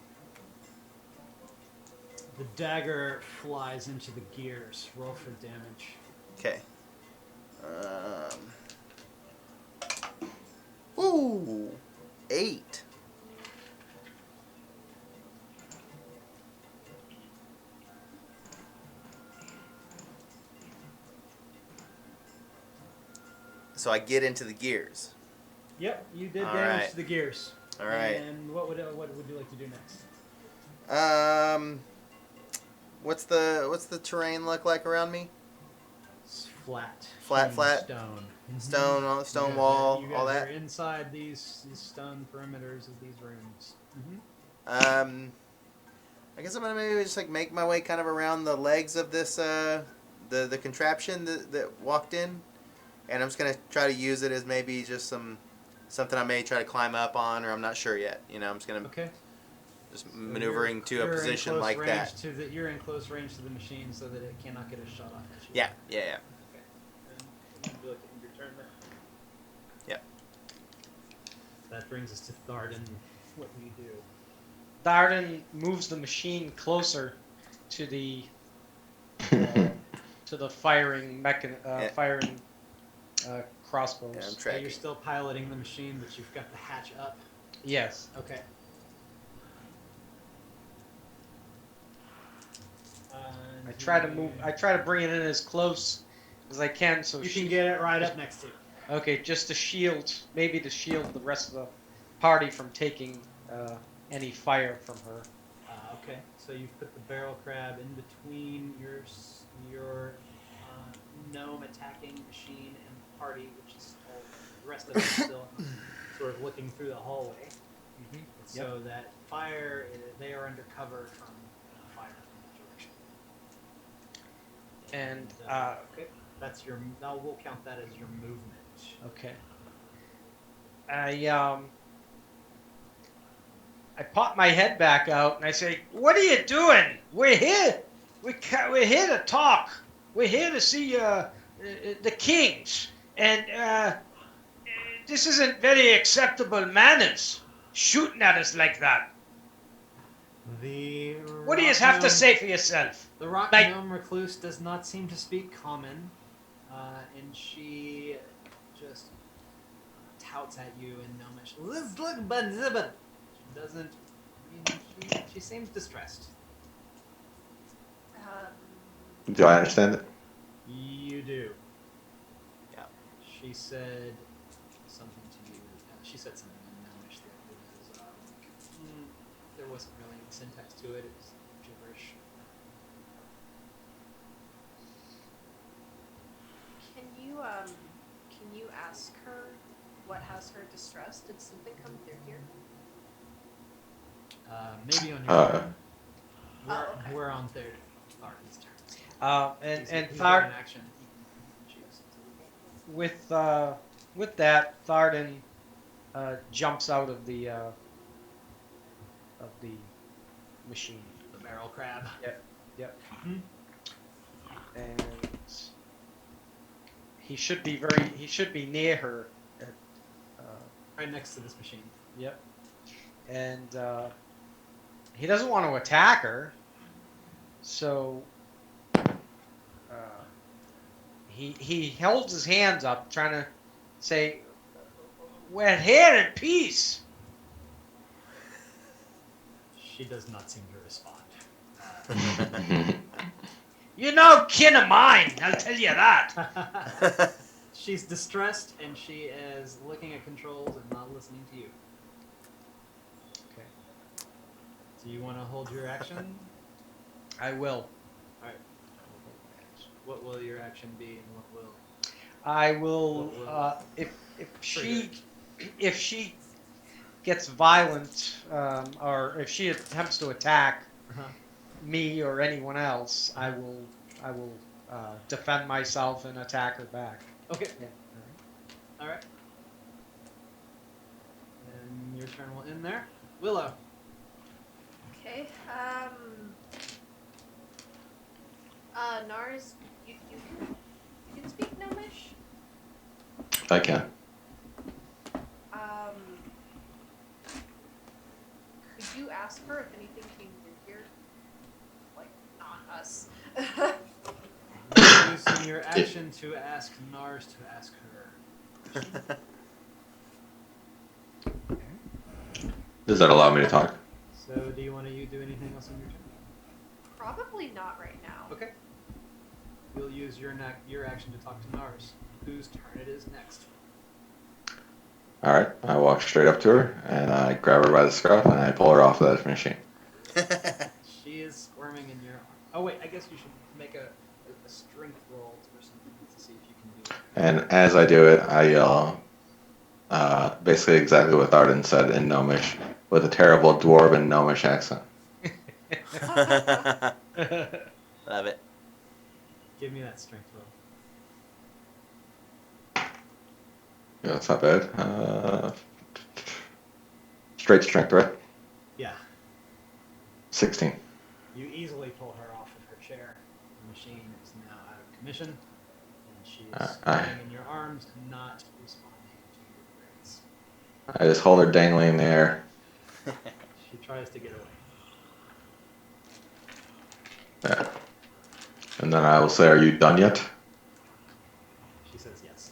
The dagger flies into the gears. Roll for damage. Okay. Ooh, 8. So I get into the gears. Yep, you did All damage right. to the gears. All right. And what would you like to do next? What's the terrain look like around me? It's flat. Flat, Huge flat. Stone. Stone, all the stone You guys wall, are- you all guys that. are inside these stone perimeters of these rooms. I guess I'm gonna maybe just like make my way kind of around the legs of this the contraption that walked in, and I'm just gonna try to use it as maybe just something I may try to climb up on, or I'm not sure yet. You know, I'm just gonna Okay. just So maneuvering to a you're in position close like range that. you're in close range to the machine so that it cannot get a shot off at you. Yeah. Okay. And you do like your turn there. Yep. That brings us to Thardin. What do you do? Thardin moves the machine closer to the wall to the firing Yeah. firing Yeah, I'm crossbows. So you're tracking. still piloting the machine, but you've got the hatch up. Yes. Okay. I try to bring it in as close as I can, so You she can get it right up next to you. Okay, just to shield, maybe to shield the rest of the party from taking any fire from her. Okay, so you've put the barrel crab in between your gnome attacking machine and the party, which is all, the rest of it still sort of looking through the hallway, so that fire they are under cover from fire from that direction. And okay, that's your. Now we'll count that as your movement. okay. I pop my head back out and I say, "What are you doing? We're here. We're here to talk. We're here to see the kings, and this isn't very acceptable manners. Shooting at us like that. What do you have to say for yourself?" The rock Like- gnome recluse does not seem to speak common, and she just touts at you in gnomish. Let's look, but she doesn't. She seems distressed. Do I understand it? You do. Yeah. She said something to you. She said something in gnomish that was there wasn't really any syntax to it. It was gibberish. Can you ask her what has her distressed? Did something come through here? Maybe on your turn. okay. We're on Thardin's turn. And He's Thard, got an action. He can choose. with that, Thardin jumps out of the machine. The barrel crab. Yep. Mhm. And he should be near her. Right next to this machine. Yep. And he doesn't want to attack her, so he holds his hands up, trying to say, "We're here in peace." She does not seem to respond. You're no kin of mine, I'll tell you that. She's distressed and she is looking at controls and not listening to you. Okay. Do you want to hold your action? I will. Alright. What will your action be and what will? I will. If she gets violent, or if she attempts to attack me or anyone else, I will defend myself and attack her back. Okay. Yeah. Alright. And your turn will end there. Willow. Okay. Nars, you can speak Gnomish? I can. Could you ask her if anything came through here? Like, not us. You're using your action to ask Nars to ask her. Does that allow me to talk? So, do you want to do anything else on your turn? Probably not right now. Okay. You'll use your action to talk to Nars, whose turn it is next. Alright, I walk straight up to her and I grab her by the scruff and I pull her off of that machine. She is squirming in your arm. Oh wait, I guess you should make a strength roll or something to see if you can do it. And as I do it, I yell basically exactly what Thardin said in Gnomish with a terrible dwarven Gnomish accent. Love it. Give me that strength roll. Yeah, that's not bad. Straight strength, right? Yeah. 16. You easily pull her off of her chair. The machine is now out of commission, and she is squirming in your arms and not responding to your words. I just hold her dangling in the air. She tries to get away. Yeah. And then I will say, are you done yet? She says yes.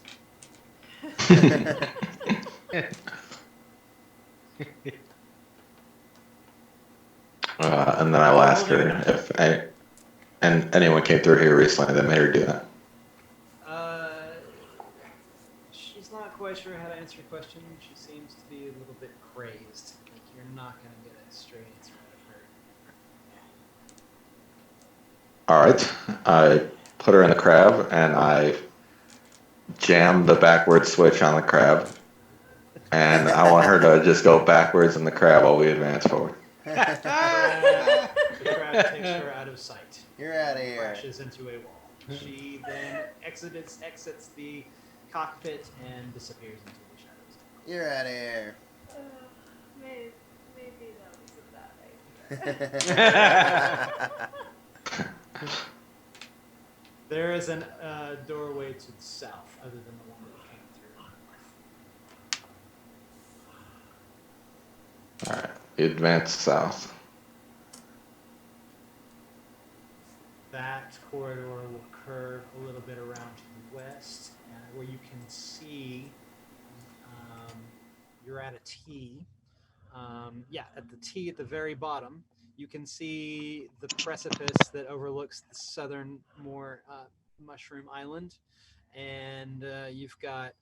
And then I will ask her if anyone came through here recently that made her do that. She's not quite sure how to answer your question. She seems to be a little bit crazed. Like, you're not going to get a straight answer out of her. All right. I put her in the crab and I jam the backward switch on the crab. And I want her to just go backwards in the crab while we advance forward. The crab takes her out of sight. You're out of here. Crashes into a wall. She then exits the cockpit and disappears into the shadows. You're out of here. Maybe that was a bad idea. There is a doorway to the south, other than the one that came through. All right. We advance south. That corridor will curve a little bit around to the west, where you can see you're at a T. At the T at the very bottom, you can see the precipice that overlooks the southern Mushroom Island, and you've got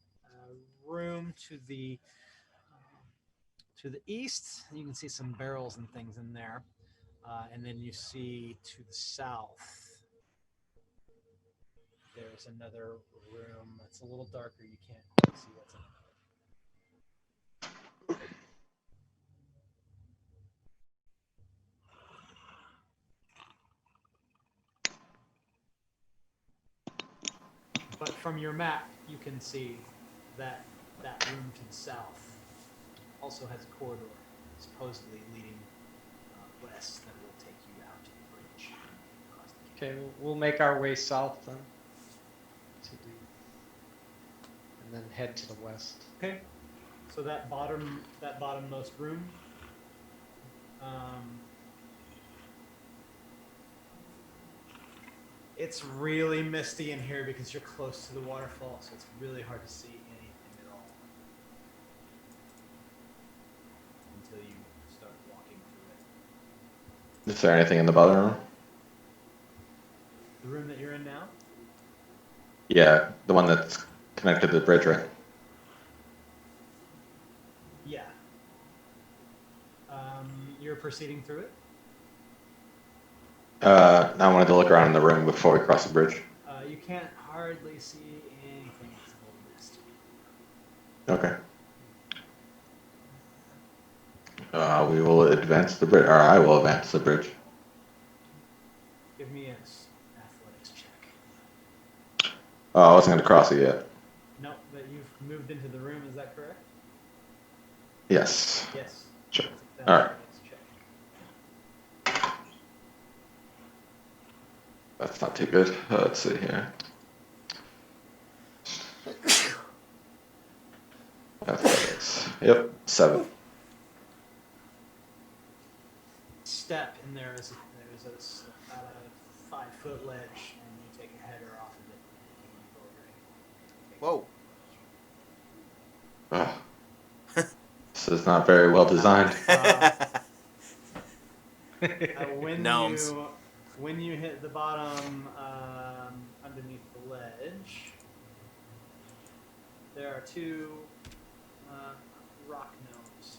room to the east. You can see some barrels and things in there. And then you see to the south, there's another room. It's a little darker. You can't quite see what's in it. But from your map, you can see that room to the south also has a corridor, supposedly leading west, that will take you out to the bridge. Okay, we'll make our way south then. And then head to the west. Okay. So that bottommost room. It's really misty in here because you're close to the waterfall, so it's really hard to see anything at all until you start walking through it. Is there anything in the bottom room? The room that you're in now? Yeah, the one that's connected to the bridge, right? Yeah. You're proceeding through it? I wanted to look around in the room before we cross the bridge. You can't hardly see anything. It's a little misty. Okay. We will advance the bridge, or I will advance the bridge. Give me an athletics check. Oh, I wasn't going to cross it yet. No, but you've moved into the room, is that correct? Yes. Yes. Sure. That's All right. athletics check. That's not too good. Let's see here. Athletics. Yep, 7. Step, and there's about a 5-foot ledge, and you take a header off of it. Whoa. This is not very well designed. Gnomes. When you hit the bottom underneath the ledge, there are 2 rock gnomes.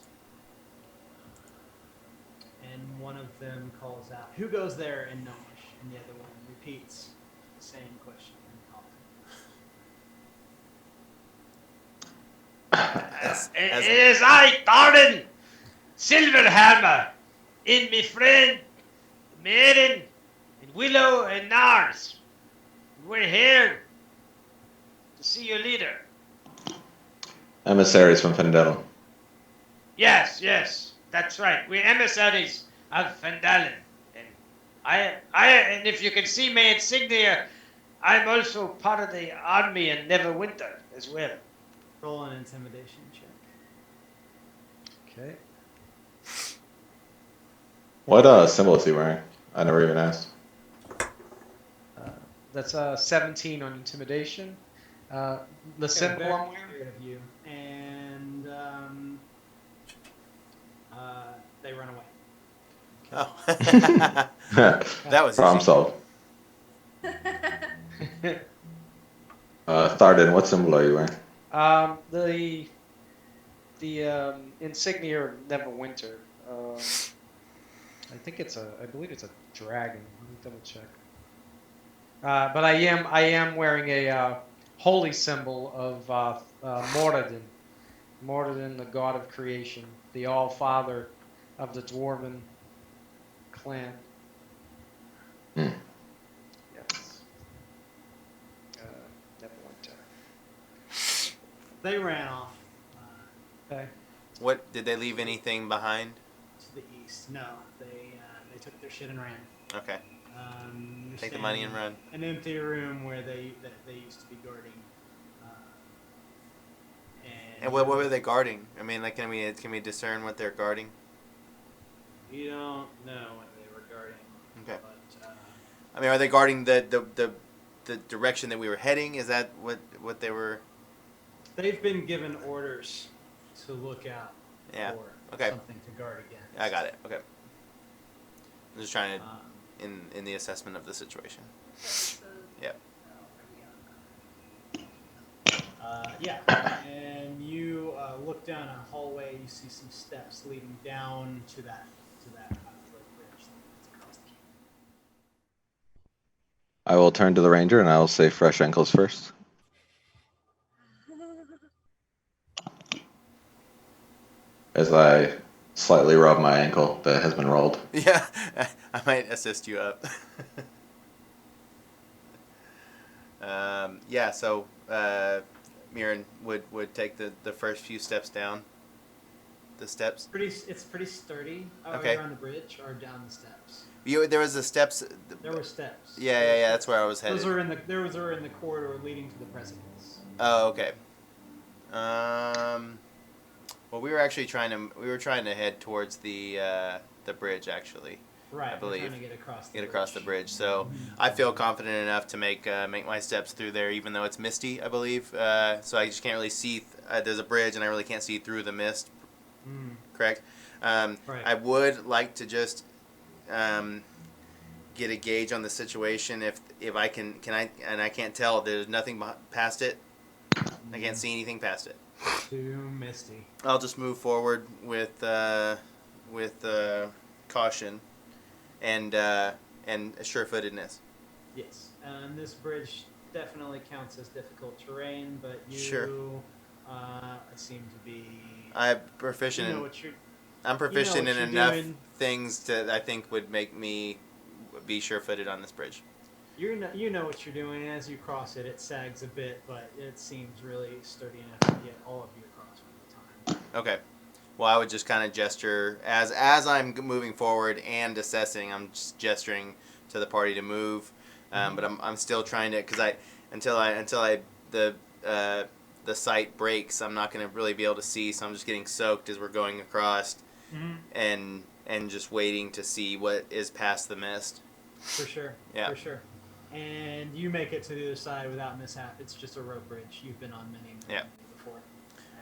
And one of them calls out, "Who goes there?" in Gnomish, and the other one repeats the same question in Common. It is I, Thardin, Silverhammer, and my friend Myrin, and Willow, and Nars. We're here to see your leader. Emissaries from Fendel. Yes, that's right. We're emissaries of Fendalen. And and if you can see my insignia, I'm also part of the army in Neverwinter as well. Roll an intimidation check. Okay. What symbol is he wearing? I never even asked. That's 17 on intimidation. The symbol very I'm wearing. weird of you. And they run away. Oh. That was problem easy. solved. Thardin, what symbol are you wearing? The insignia of Neverwinter. I believe it's a dragon. Let me double check. But I am wearing a holy symbol of Moradin. Moradin, the god of creation, the all-father of the dwarven clan. Hmm. Yes. Neverwinter. They ran off Okay. What did they leave anything behind? to the east. No, they took their shit and ran. Okay. You're Take the money and standing run. in an empty room where they used to be guarding. And what were they guarding? I mean, like, can we discern what they're guarding? You don't know what they were guarding. Okay. But, I mean, are they guarding the direction that we were heading? Is that what they were? they've been given orders to look out Yeah. for Okay. something to guard against. I got it. Okay. I'm just trying to Um, in the assessment of the situation. So, Yep. Yeah, and you look down a hallway. You see some steps leading down to that bridge that's across the canyon. I will turn to the ranger and I will say fresh ankles first. As I slightly rub my ankle that has been rolled. Yeah, I might assist you up. Yeah, so Myrin would take the first few steps down. The steps. It's pretty sturdy. Okay. Either on the bridge or down the steps. There was the steps. There were steps. Yeah. That's where I was headed. Those are in the corridor leading to the precipice. Oh, okay. Well, we were trying to head towards the bridge actually. Right. I believe. We're trying to get Across the bridge. So I feel confident enough to make my steps through there, even though it's misty, I believe. So I just can't really see. There's a bridge, and I really can't see through the mist. Correct. Right. I would like to just get a gauge on the situation. If I can I can't tell. There's nothing past it. I can't see anything past it. Too misty. I'll just move forward with caution and sure-footedness. Yes, and this bridge definitely counts as difficult terrain, but you Sure. seem to be. I'm proficient. You know what you're. I'm proficient what in you're enough doing. things that I think would make me be sure-footed on this bridge. You know what you're doing. As you cross it, it sags a bit, but it seems really sturdy enough to get all of you across one at a time. Okay. Well, I would just kind of gesture as I'm moving forward and assessing. I'm just gesturing to the party to move, but I'm still trying to until the sight breaks. I'm not going to really be able to see, so I'm just getting soaked as we're going across, and just waiting to see what is past the mist. For sure. Yeah. For sure. And you make it to the other side without mishap. It's just a rope bridge. You've been on many before.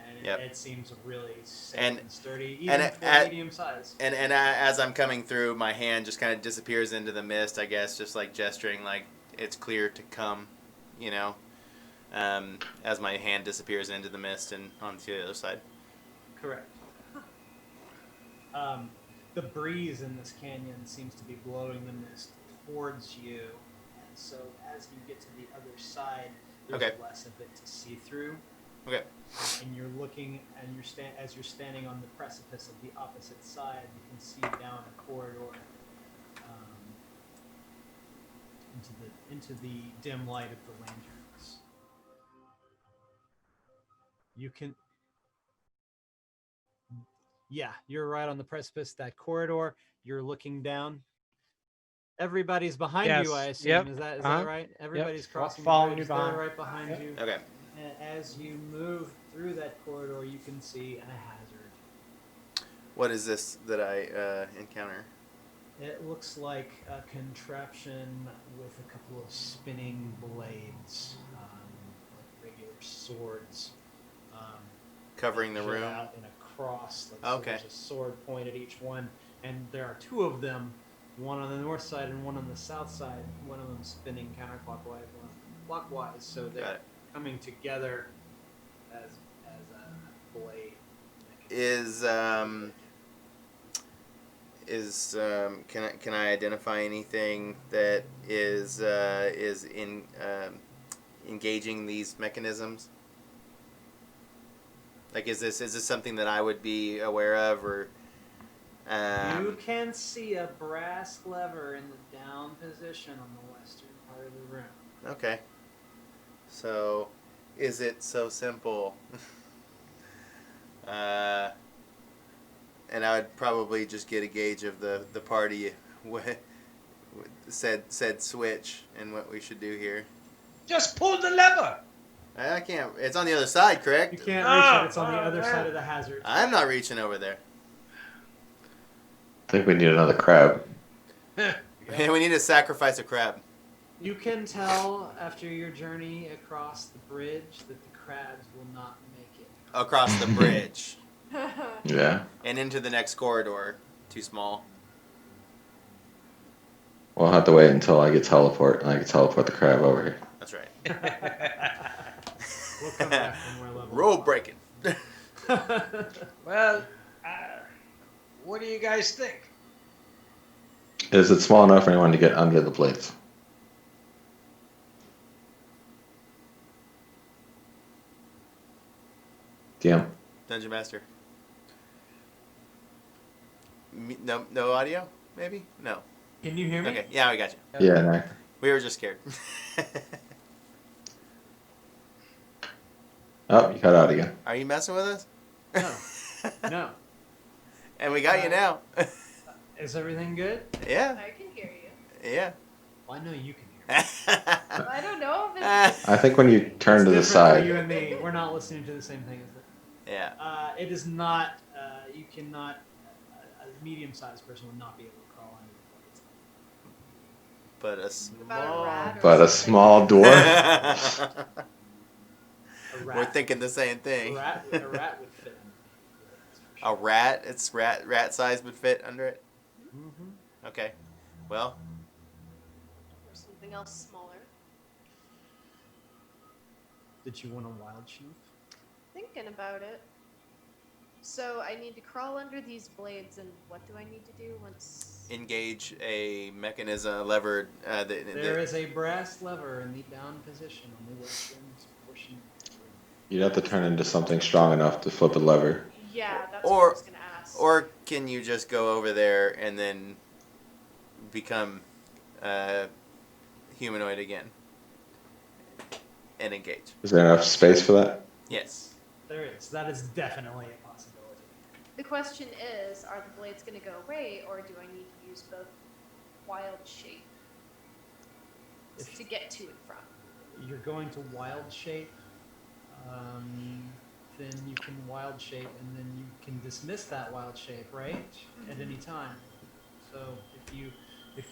And it seems really safe and sturdy, even for medium size. And as I'm coming through, my hand just kind of disappears into the mist, I guess, just like gesturing like it's clear to come, as my hand disappears into the mist and onto the other side. Correct. The breeze in this canyon seems to be blowing the mist towards you, and so as you get to the other side, there's less of it to see through. Okay. And you're looking, and as you're standing on the precipice of the opposite side, you can see down a corridor into the dim light of the lanterns. You can. Yeah, you're right on the precipice. That corridor. You're looking down. Everybody's behind you, I assume. Yep. Is that right? Everybody's crossing Following the you bridge. They're behind. right behind you. Okay. And as you move through that corridor, you can see a hazard. What is this that I encounter? It looks like a contraption with a couple of spinning blades, like regular swords. Covering the cut room. out in a cross. Like, so Okay. there's a sword point at each one, and there are two of them, one on the north side and one on the south side. One of them spinning counterclockwise, one clockwise. So Got they're it. coming together as a blade. Can I identify anything that is in engaging these mechanisms? Like, is this something that I would be aware of, or? You can see a brass lever in the down position on the western part of the room. Okay. So, is it so simple? And I would probably just get a gauge of the party said switch and what we should do here. Just pull the lever. I can't. It's on the other side, correct? You can't reach it. It's on the other side of the hazard. I'm not reaching over there. I think we need another crab. We need to sacrifice a crab. You can tell after your journey across the bridge that the crabs will not make it. Across the bridge. Yeah. And into the next corridor. Too small. We'll have to wait until I get teleport, and I can teleport the crab over here. That's right. We'll come back when we're level. Roll breaking. Well, what do you guys think? Is it small enough for anyone to get under the blades? DM. Dungeon Master. No audio? Maybe? No. Can you hear me? Okay. Yeah, we got you. Yeah, no. We were just scared. Oh, you cut out again. Are you messing with us? No. No. And we got you now. Is everything good? Yeah. I can hear you. Yeah. Well, I know you can hear me. I don't know if it's I think when you turn to the It's different for you side, and me. We're not listening to the same thing as it. Yeah. It is not. You cannot. A medium-sized person would not be able to crawl under the blades. But a about a small. rat or but a something. small dwarf. A rat. We're thinking the same A thing. rat would fit under the blades, for A sure. rat? It's rat size would fit under it? Mhm. Okay. Well, Or something else smaller. Did you want a wild sheep? Thinking about it. So I need to crawl under these blades, and what do I need to do once? engage a mechanism, lever. There is a brass lever in the down position on the western portion. You'd have to turn into something strong enough to flip a lever. Yeah, that's what I Or- was gonna ask. Or can you just go over there and then become humanoid again and engage? Is there enough space for that? Yes. There is. That is definitely a possibility. The question is, are the blades gonna go away, or do I need to use both wild shape If- to get to and from? You're going to wild shape, then you can wild shape, and then you can dismiss that wild shape, right? At any time. So if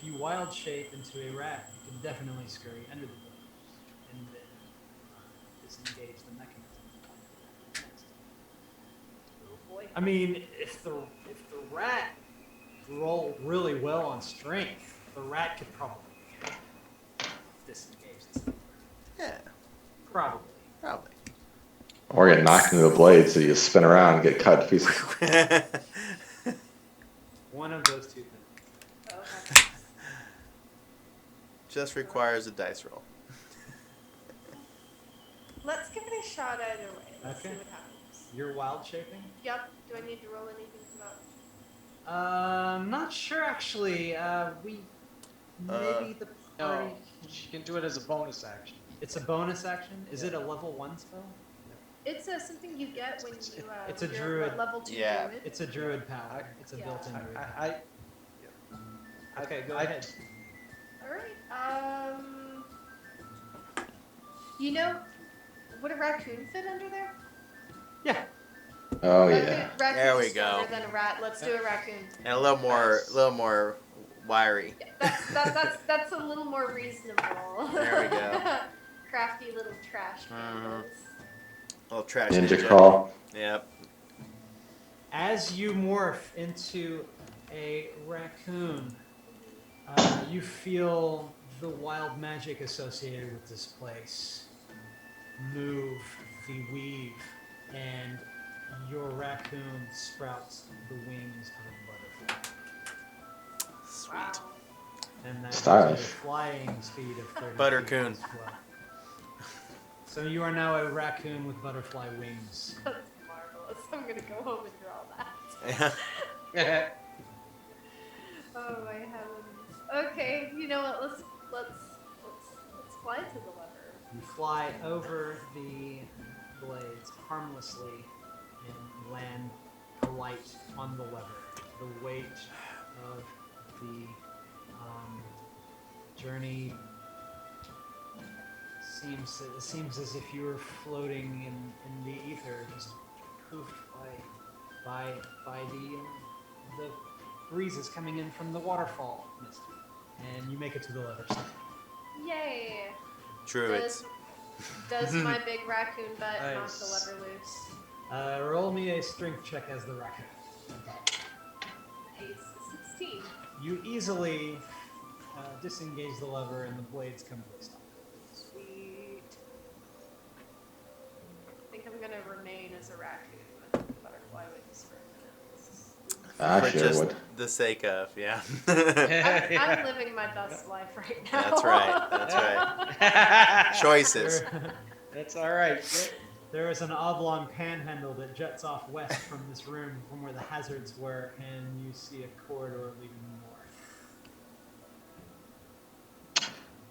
you wild shape into a rat, you can definitely scurry under the blade, and then disengage the mechanism. Oh boy. I mean, if the rat rolled really well on strength, the rat could probably disengage this thing. Yeah. Probably. Probably. Or get knocked into the blade so you spin around and get cut to pieces. One of those two things. Okay. Just requires a dice roll. Let's give it a shot either way. Let's see Okay. what happens. You're wild shaping? Yep. Do I need to roll anything for that? Not sure actually. Maybe the party. No, she can do it as a bonus action. It's a bonus action. Is it a level 1 spell? It's something you get when you. It's a you're druid. Level 2 Yeah. druid. It's a druid power. It's a Yeah. built-in druid. power. I Okay, go I- ahead. All right. You know, would a raccoon fit under there? Yeah. Oh Raccoon- yeah. Raccoon's There we go. stronger than a rat. Let's do a raccoon. And a little more wiry. That's a little more reasonable. There we go. Crafty little trash Mhm. cans. Little trash Ninja crawl. Yep. As you morph into a raccoon, you feel the wild magic associated with this place move the weave, and your raccoon sprouts the wings of a butterfly. Sweet. Wow. And that gives you Stylish. a flying speed of 30 Buttercoon. feet as well. So you are now a raccoon with butterfly wings. That's marvelous. I'm gonna go home and draw that. Yeah. Oh my heavens. Okay, you know what? Let's fly to the lever. You fly over the blades harmlessly and land polite on the lever. The weight of the journey seems as if you were floating in the ether, just poofed by the breezes coming in from the waterfall mist. And you make it to the lever side. Yay! Druids. Does my big raccoon butt knock Nice. the lever loose? Roll me a strength check as the raccoon. Nice. 16. You easily disengage the lever and the blades come to a stop. Sweet. I think I'm gonna remain as a raccoon with butterfly wings for a minute. I For sure just would. the sake of, yeah. I'm living my best life right now. That's right. That's right. Choices. That's all right. There is an oblong panhandle that juts off west from this room, from where the hazards were, and you see a corridor leading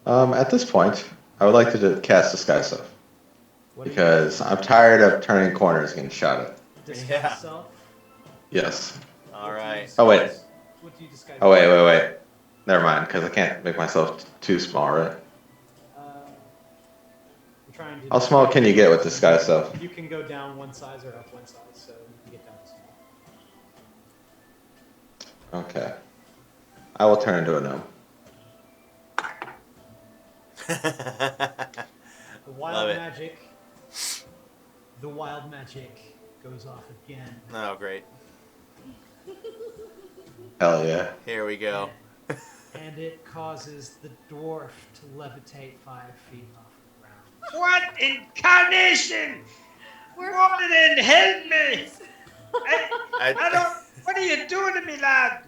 north. At this point, I would like to cast Disguise Self. What do you Because I'm tired of turning corners and getting shot at. disguise Yeah. self? Yes. All right. Oh, wait. What do you disguise? Oh, wait. Never mind, because I can't make myself too small, right? I'm trying to How small can you get with Disguise Self? You can go down one size or up one size, so you can get down to small. Okay. I will turn into a gnome. The Love wild it. magic. The wild magic goes off again. Oh, great. Hell yeah. Here we go. And it causes the dwarf to levitate 5 feet off the ground. What incarnation? We're Woman, help me! I I, don't. What are you doing to me, lad?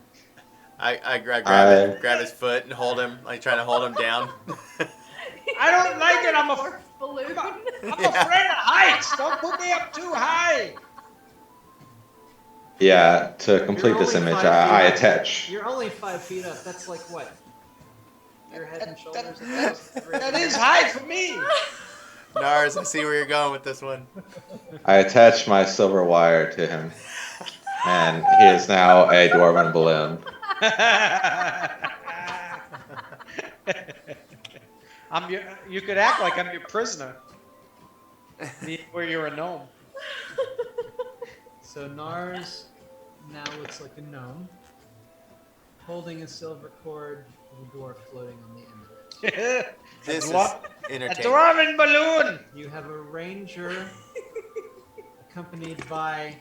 I grab his foot and hold him, like trying to hold him down. I don't like it. I'm Dwarf balloon. I'm afraid of heights. Don't put me up too high. Yeah, to complete You're this only image, 5 I feet up. attach. You're only 5 feet up. That's like what? Your head and shoulders. That is high for me. Nars, I see where you're going with this one. I attach my silver wire to him, and he is now a dwarven balloon. You could act like I'm your prisoner. Where you're a gnome. So Nars now looks like a gnome, holding a silver cord with a dwarf floating on the end of it. This is A entertaining. dwarven balloon. You have a ranger accompanied by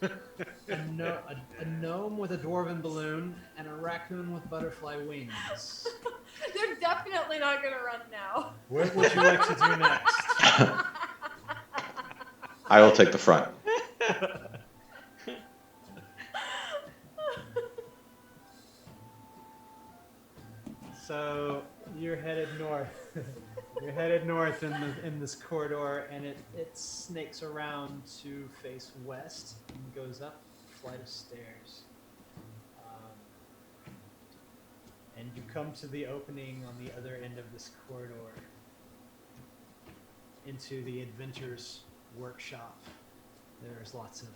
a gnome with a dwarven balloon and a raccoon with butterfly wings. They're definitely not gonna run now. What would you like to do next? I will take the front. So you're headed north. You're headed north in this corridor, and it snakes around to face west and goes up a flight of stairs. And you come to the opening on the other end of this corridor into the adventurer's workshop. There's lots of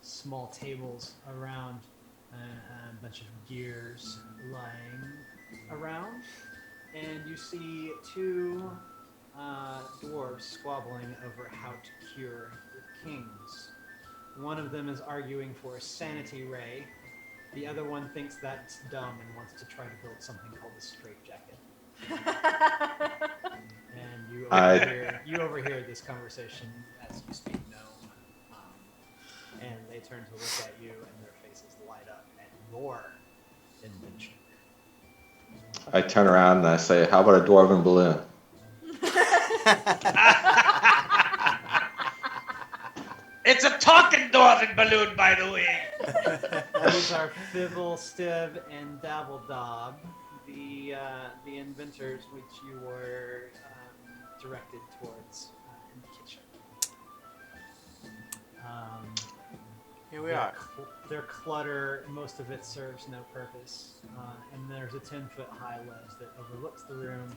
small tables around, a bunch of gears lying around, and you see 2 dwarves squabbling over how to cure the kings. One of them is arguing for a sanity ray, The other one thinks that's dumb and wants to try to build something called a straitjacket. And you overhear this conversation as you speak gnome, and they turn to look at you, and their faces light up at your invention. I turn around and I say, "How about a dwarven balloon?" It's a talking dwarven balloon, by the way. These are Fibble, Stib, and Dabbledob, the inventors which you were directed towards in the kitchen. Here we are. Their clutter, most of it serves no purpose, and there's a 10-foot high ledge that overlooks the room,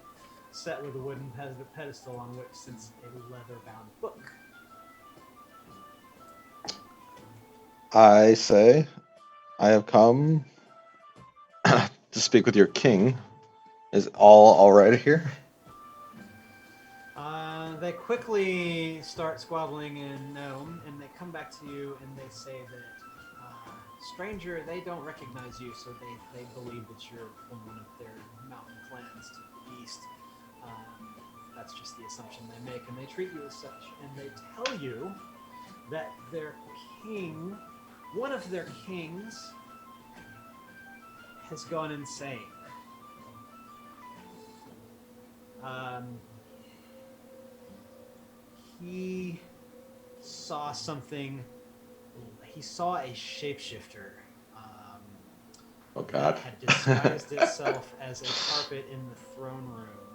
set with a wooden pedestal on which sits a leather-bound book. I say, "I have come to speak with your king. Is all right here?" They quickly start squabbling in Gnome, and they come back to you and they say that, stranger, they don't recognize you, so they believe that you're from one of their mountain clans to the east. That's just the assumption they make, and they treat you as such. And they tell you that their king, one of their kings, has gone insane. He saw something. He saw a shapeshifter. Oh God. That had disguised itself as a carpet in the throne room,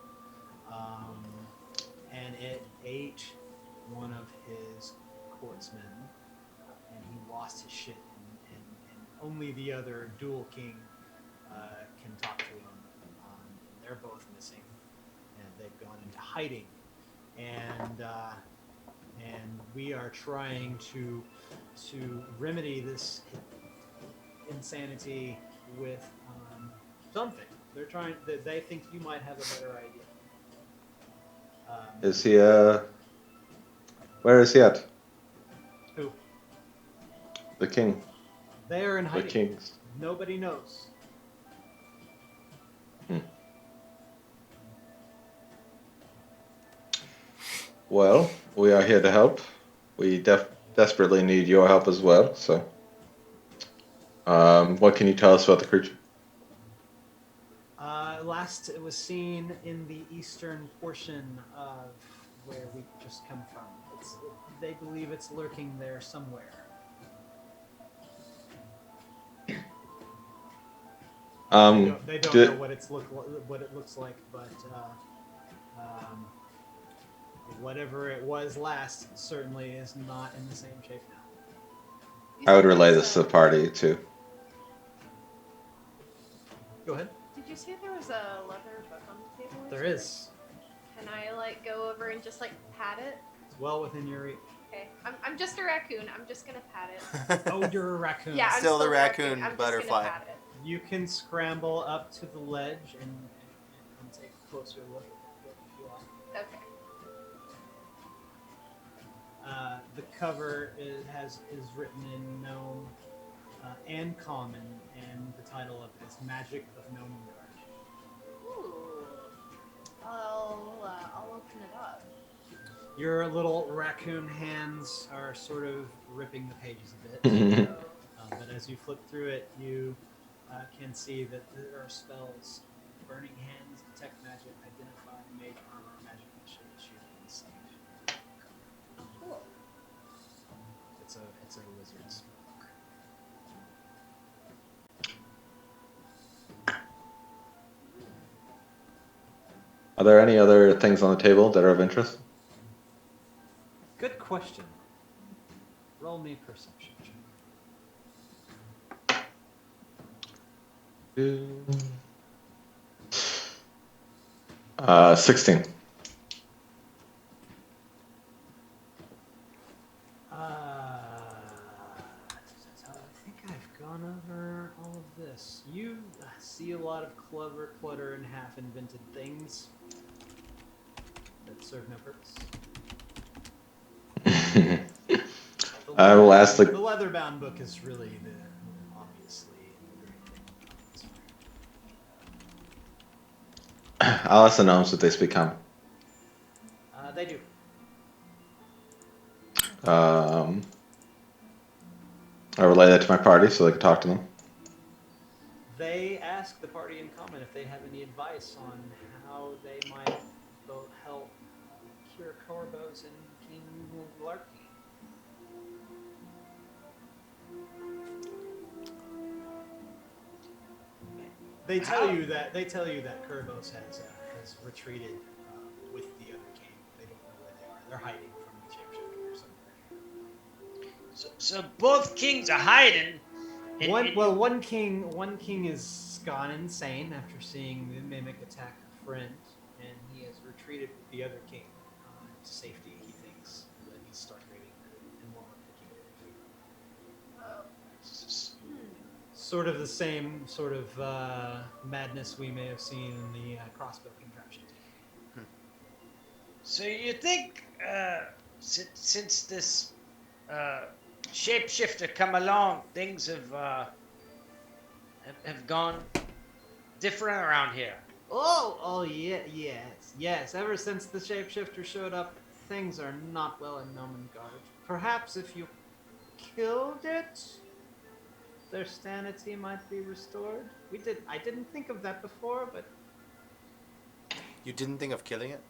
and it ate one of his courtsmen, and he lost his shit. And only the other dual king can talk to him. They're both missing, and they've gone into hiding. And we are trying to remedy this insanity with something. They're trying. They think you might have a better idea. Is he Where is he at? Who? The king. They are in The hiding. kings. Nobody knows. Well, we are here to help. We desperately need your help as well. So, what can you tell us about the creature? Last it was seen in the eastern portion of where we just come from. They believe it's lurking there somewhere. They don't know what it looks like, but whatever it was last certainly is not in the same shape now. I would relay this to the party too. Go ahead. Did you say there was a leather book on the table? or There something? is. Can I like go over and just like pat it? It's well within your reach. Okay. I'm just a raccoon. I'm just gonna pat it. Oh, you're a raccoon. Yeah, I'm Still the a raccoon I'm butterfly. Just gonna pat it. You can scramble up to the ledge and take a closer look at it if you like. Okay. The cover is written in Gnome and Common, and the title of it is Magic of Gnome Yard. Ooh. I'll open it up. Your little raccoon hands are sort of ripping the pages a bit. But as you flip through it, you can see that there are spells: Burning Hands, Detect Magic, Identify Mage Armor, Magic Shield, and Save. Cool. It's a wizard's book. Are there any other things on the table that are of interest? Good question. Roll me perception check. 16. I think I've gone over all of this. You see a lot of clutter and half-invented things that serve no purpose. I will ask The leather-bound book is really obviously I'll ask the gnomes if they speak common. They do. I relay that to my party so they can talk to them. They ask the party in common if they have any advice on how they might both help cure Corbos and King Larky. They tell you that Kurbos has retreated with the other king. They don't know where they are. They're hiding from the shapeshifter or somewhere. So both kings are hiding. One king is gone insane after seeing the mimic attack a friend, and he has retreated with the other king to safety. He thinks that he's starving and won't let the king live. Sort of the same sort of madness we may have seen in the crossbow contraption. So you think since this shapeshifter come along, things have gone different around here? Oh yeah, yes. Ever since the shapeshifter showed up, things are not well in Nomengard. Perhaps if you killed it, their sanity might be restored. I didn't think of that before, but You didn't think of killing it?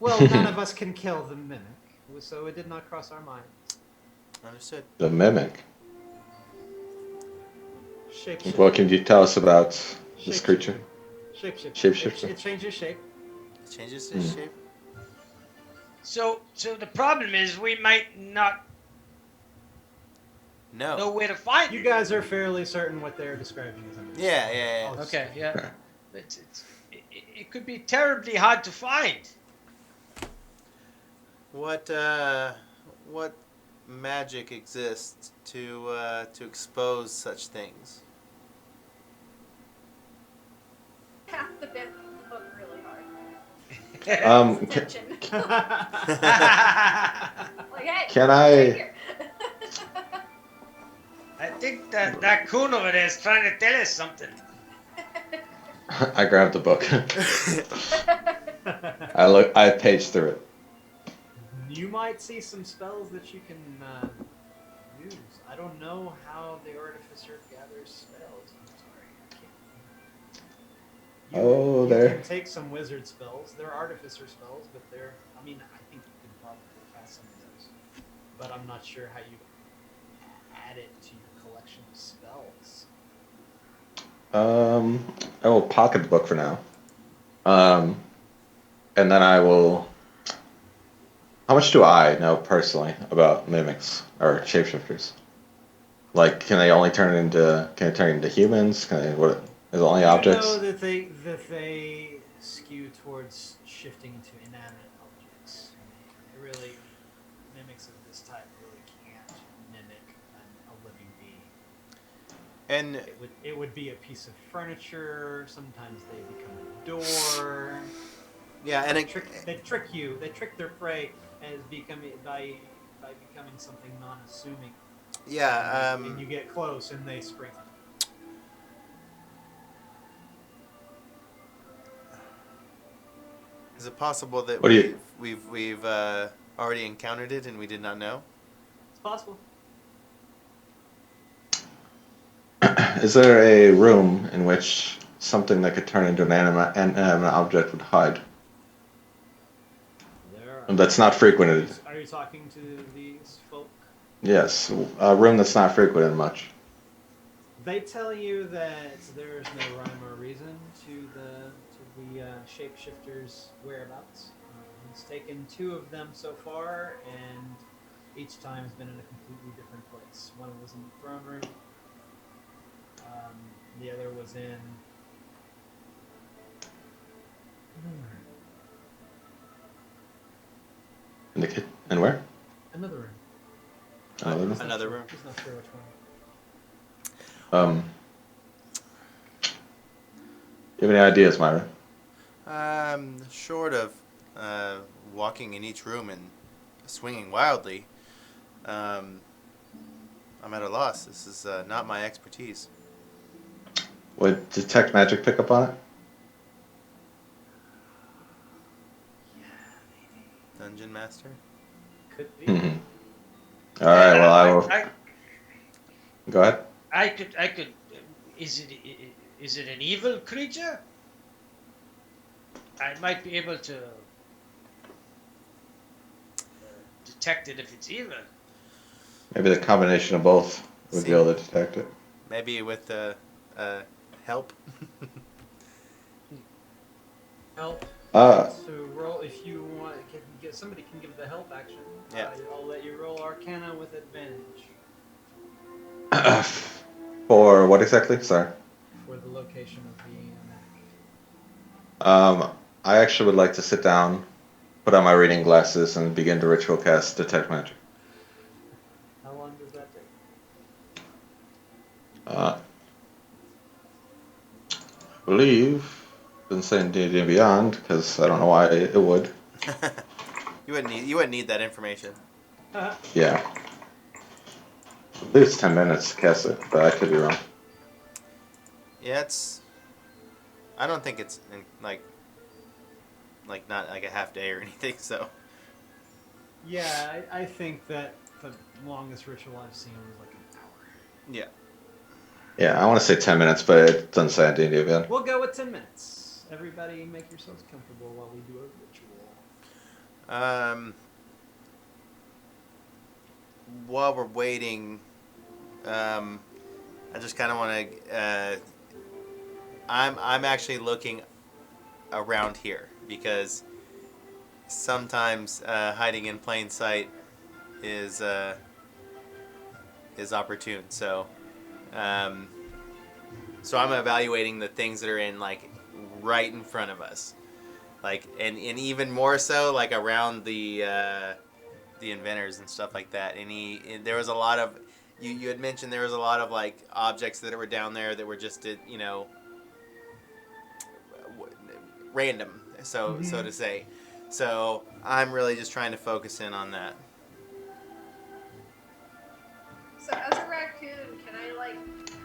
well, none of us can kill the mimic, so it did not cross our mind. Understood. The mimic. Shapeshifter. What can you tell us about this Shapeshifter. creature? Shapeshifter. Shapeshifter. It changes shape. It changes its shape? So the problem is we might not No. know where to find You it. guys are fairly certain what they're describing as under. Yeah. I'll just- Okay, yeah. It could be terribly hard to find. What magic exists to expose such things? Half the book really hard. Can, Attention. I Like, hey, Can right I- here. I think that coon over there is trying to tell us something. I grabbed the book. I paged through it. You might see some spells that you can use. I don't know how the Artificer gathers spells. I'm sorry, I can't. You There. can take some wizard spells. They're Artificer spells, but I think you can probably cast some of those. But I'm not sure how you add it to your collection of spells. I will pocket the book for now. And then I will. How much do I know personally about mimics or shapeshifters? Like, can they turn into humans? Is it only objects? You know that they skew towards shifting into inanimate objects. Mimics of this type really can't mimic a living being. And It would be a piece of furniture. Sometimes they become a door. yeah, and They trick you. They trick their prey as by becoming something non-assuming. yeah, And you get close, and they spring. is it possible that What do you- we've already encountered it and we did not know? It's possible. Is there a room in which something that could turn into an animate object would hide? That's not frequented. Are you talking to these folk? Yes, a room that's not frequented much. They tell you that there is no rhyme or reason to the shapeshifter's whereabouts. He's taken 2 of them so far, and each time has been in a completely different place. One was in the throne room. The other was in. And where? Another room. Another room. He's not sure which one. You have any ideas, Myra? Short of walking in each room and swinging wildly, I'm at a loss. This is not my expertise. Would detect magic pick up on it? Dungeon Master. Could be. Mhm. All right. Well, I will. Go ahead. I could. Is it an evil creature? I might be able to detect it if it's evil. Maybe the combination of both would be See. able to detect it. Maybe with the help. Help. Uh, So roll if you want. Get somebody can give the help action. Yeah. I'll let you roll Arcana with advantage for what exactly? Sorry. for the location of the map. I actually would like to sit down, put on my reading glasses, and begin to ritual cast Detect Magic. How long does that take? I believe didn't say in D&D Beyond because I don't know why it would. You wouldn't need that information. Yeah. I believe it's 10 minutes to cast it, but I could be wrong. Yeah, I don't think it's like not like a half day or anything. So. Yeah, I think that the longest ritual I've seen was like an hour. Yeah. Yeah, I want to say 10 minutes, but it doesn't say in D&D Beyond. We'll go with 10 minutes. Everybody make yourselves comfortable while we do a ritual. While we're waiting, I just kind of want to. I'm actually looking around here because sometimes hiding in plain sight is opportune. So I'm evaluating the things that are in like right in front of us, like and even more so like around the inventors and stuff like that. There was a lot of you had mentioned there was a lot of like objects that were down there that were just random, so to say. So I'm really just trying to focus in on that. So as a raccoon, can I like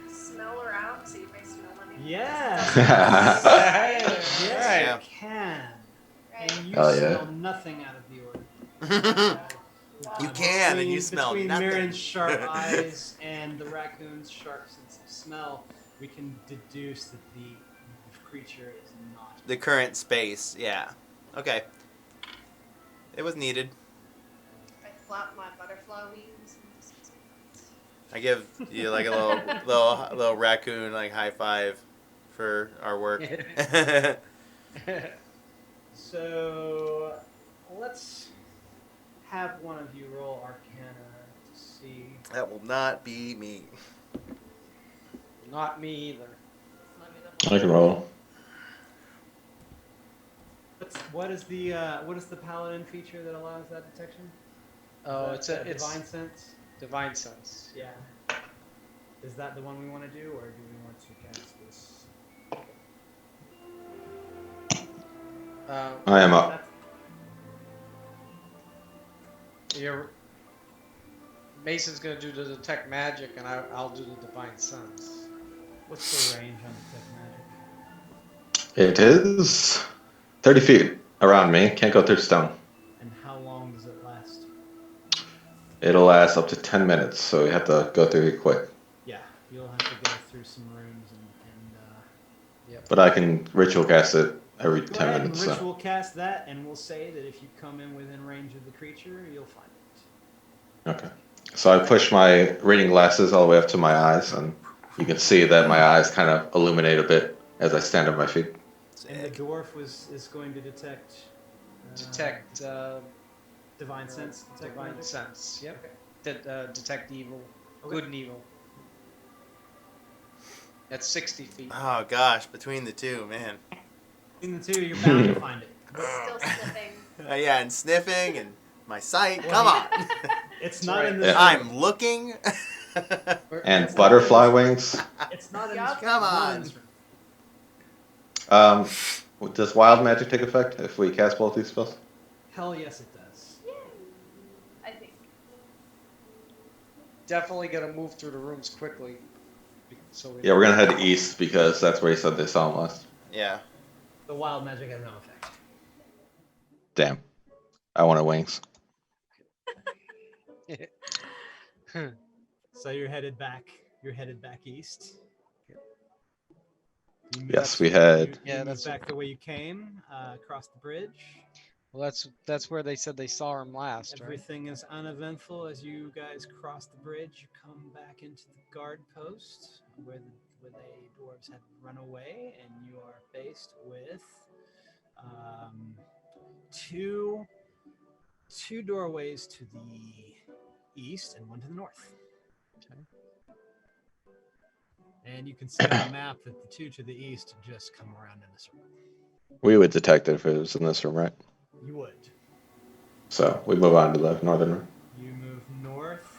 smell around, see if I smell anything? Yeah. Yes, Yes, Yeah. you can. Right. And you Hell yeah. smell nothing out of the ordinary. You can, and you smell between nothing. Myrin's sharp eyes and the raccoon's sharp sense of smell, we can deduce that the creature is not. The current space, yeah. Okay. It was needed. I flap my butterfly wings. I give you like a little raccoon like high five for our work. So let's have one of you roll Arcana to see. That will not be me. Not me either. I can roll. What is the paladin feature that allows that detection? Oh, Is that it's divine sense. divine sense. Yeah. Is that the one we want to do, or do we want to cast this? I am up. Your Mason's gonna do the detect magic, and I'll do the divine sense. What's the range on detect magic? It is 30 feet around me. Can't go through stone. And how long does it last? It'll last up to 10 minutes, so you have to go through it quick. Yeah, you'll have to go through some rooms and But I can ritual cast it every go 10 ahead minutes. and So. ritual cast that, and we'll say that if you come in within range of the creature, you'll find it. Okay. So I push my reading glasses all the way up to my eyes, and you can see that my eyes kind of illuminate a bit as I stand on my feet. And the dwarf is going to detect. Detect Divine sense. Detect divine magic? sense. Yep. Okay. Detect evil, Okay. good and evil. At 60 feet. Oh gosh, between the two, man. Between the two, you're bound to find it. Still sniffing. Yeah, and sniffing and my sight. Come on. It's not right. in this. Yeah. room. I'm looking. And butterfly wings. It's not in Yup. this. Come it's not in on. this room. Does wild magic take effect if we cast both these spells? Hell yes, it does. Yay. I think. Definitely gotta move through the rooms quickly. So we Yeah, we're gonna head east because that's where he said they saw him last. Yeah. The wild magic has no effect. Damn. I wanted wings. So you're headed back. You're headed back east. You move- Yes, we had. You Yeah, move that's back the way you came, across the bridge. Well, that's where they said they saw him last, right? Everything is uneventful as you guys cross the bridge. You come back into the guard post where the dwarves had run away, and you are faced with two doorways to the east and one to the north. Okay. And you can see on the map that the two to the east just come around in a circle. We would detect it if it was in this room, right? You would. So we move on to the northern room. You move north.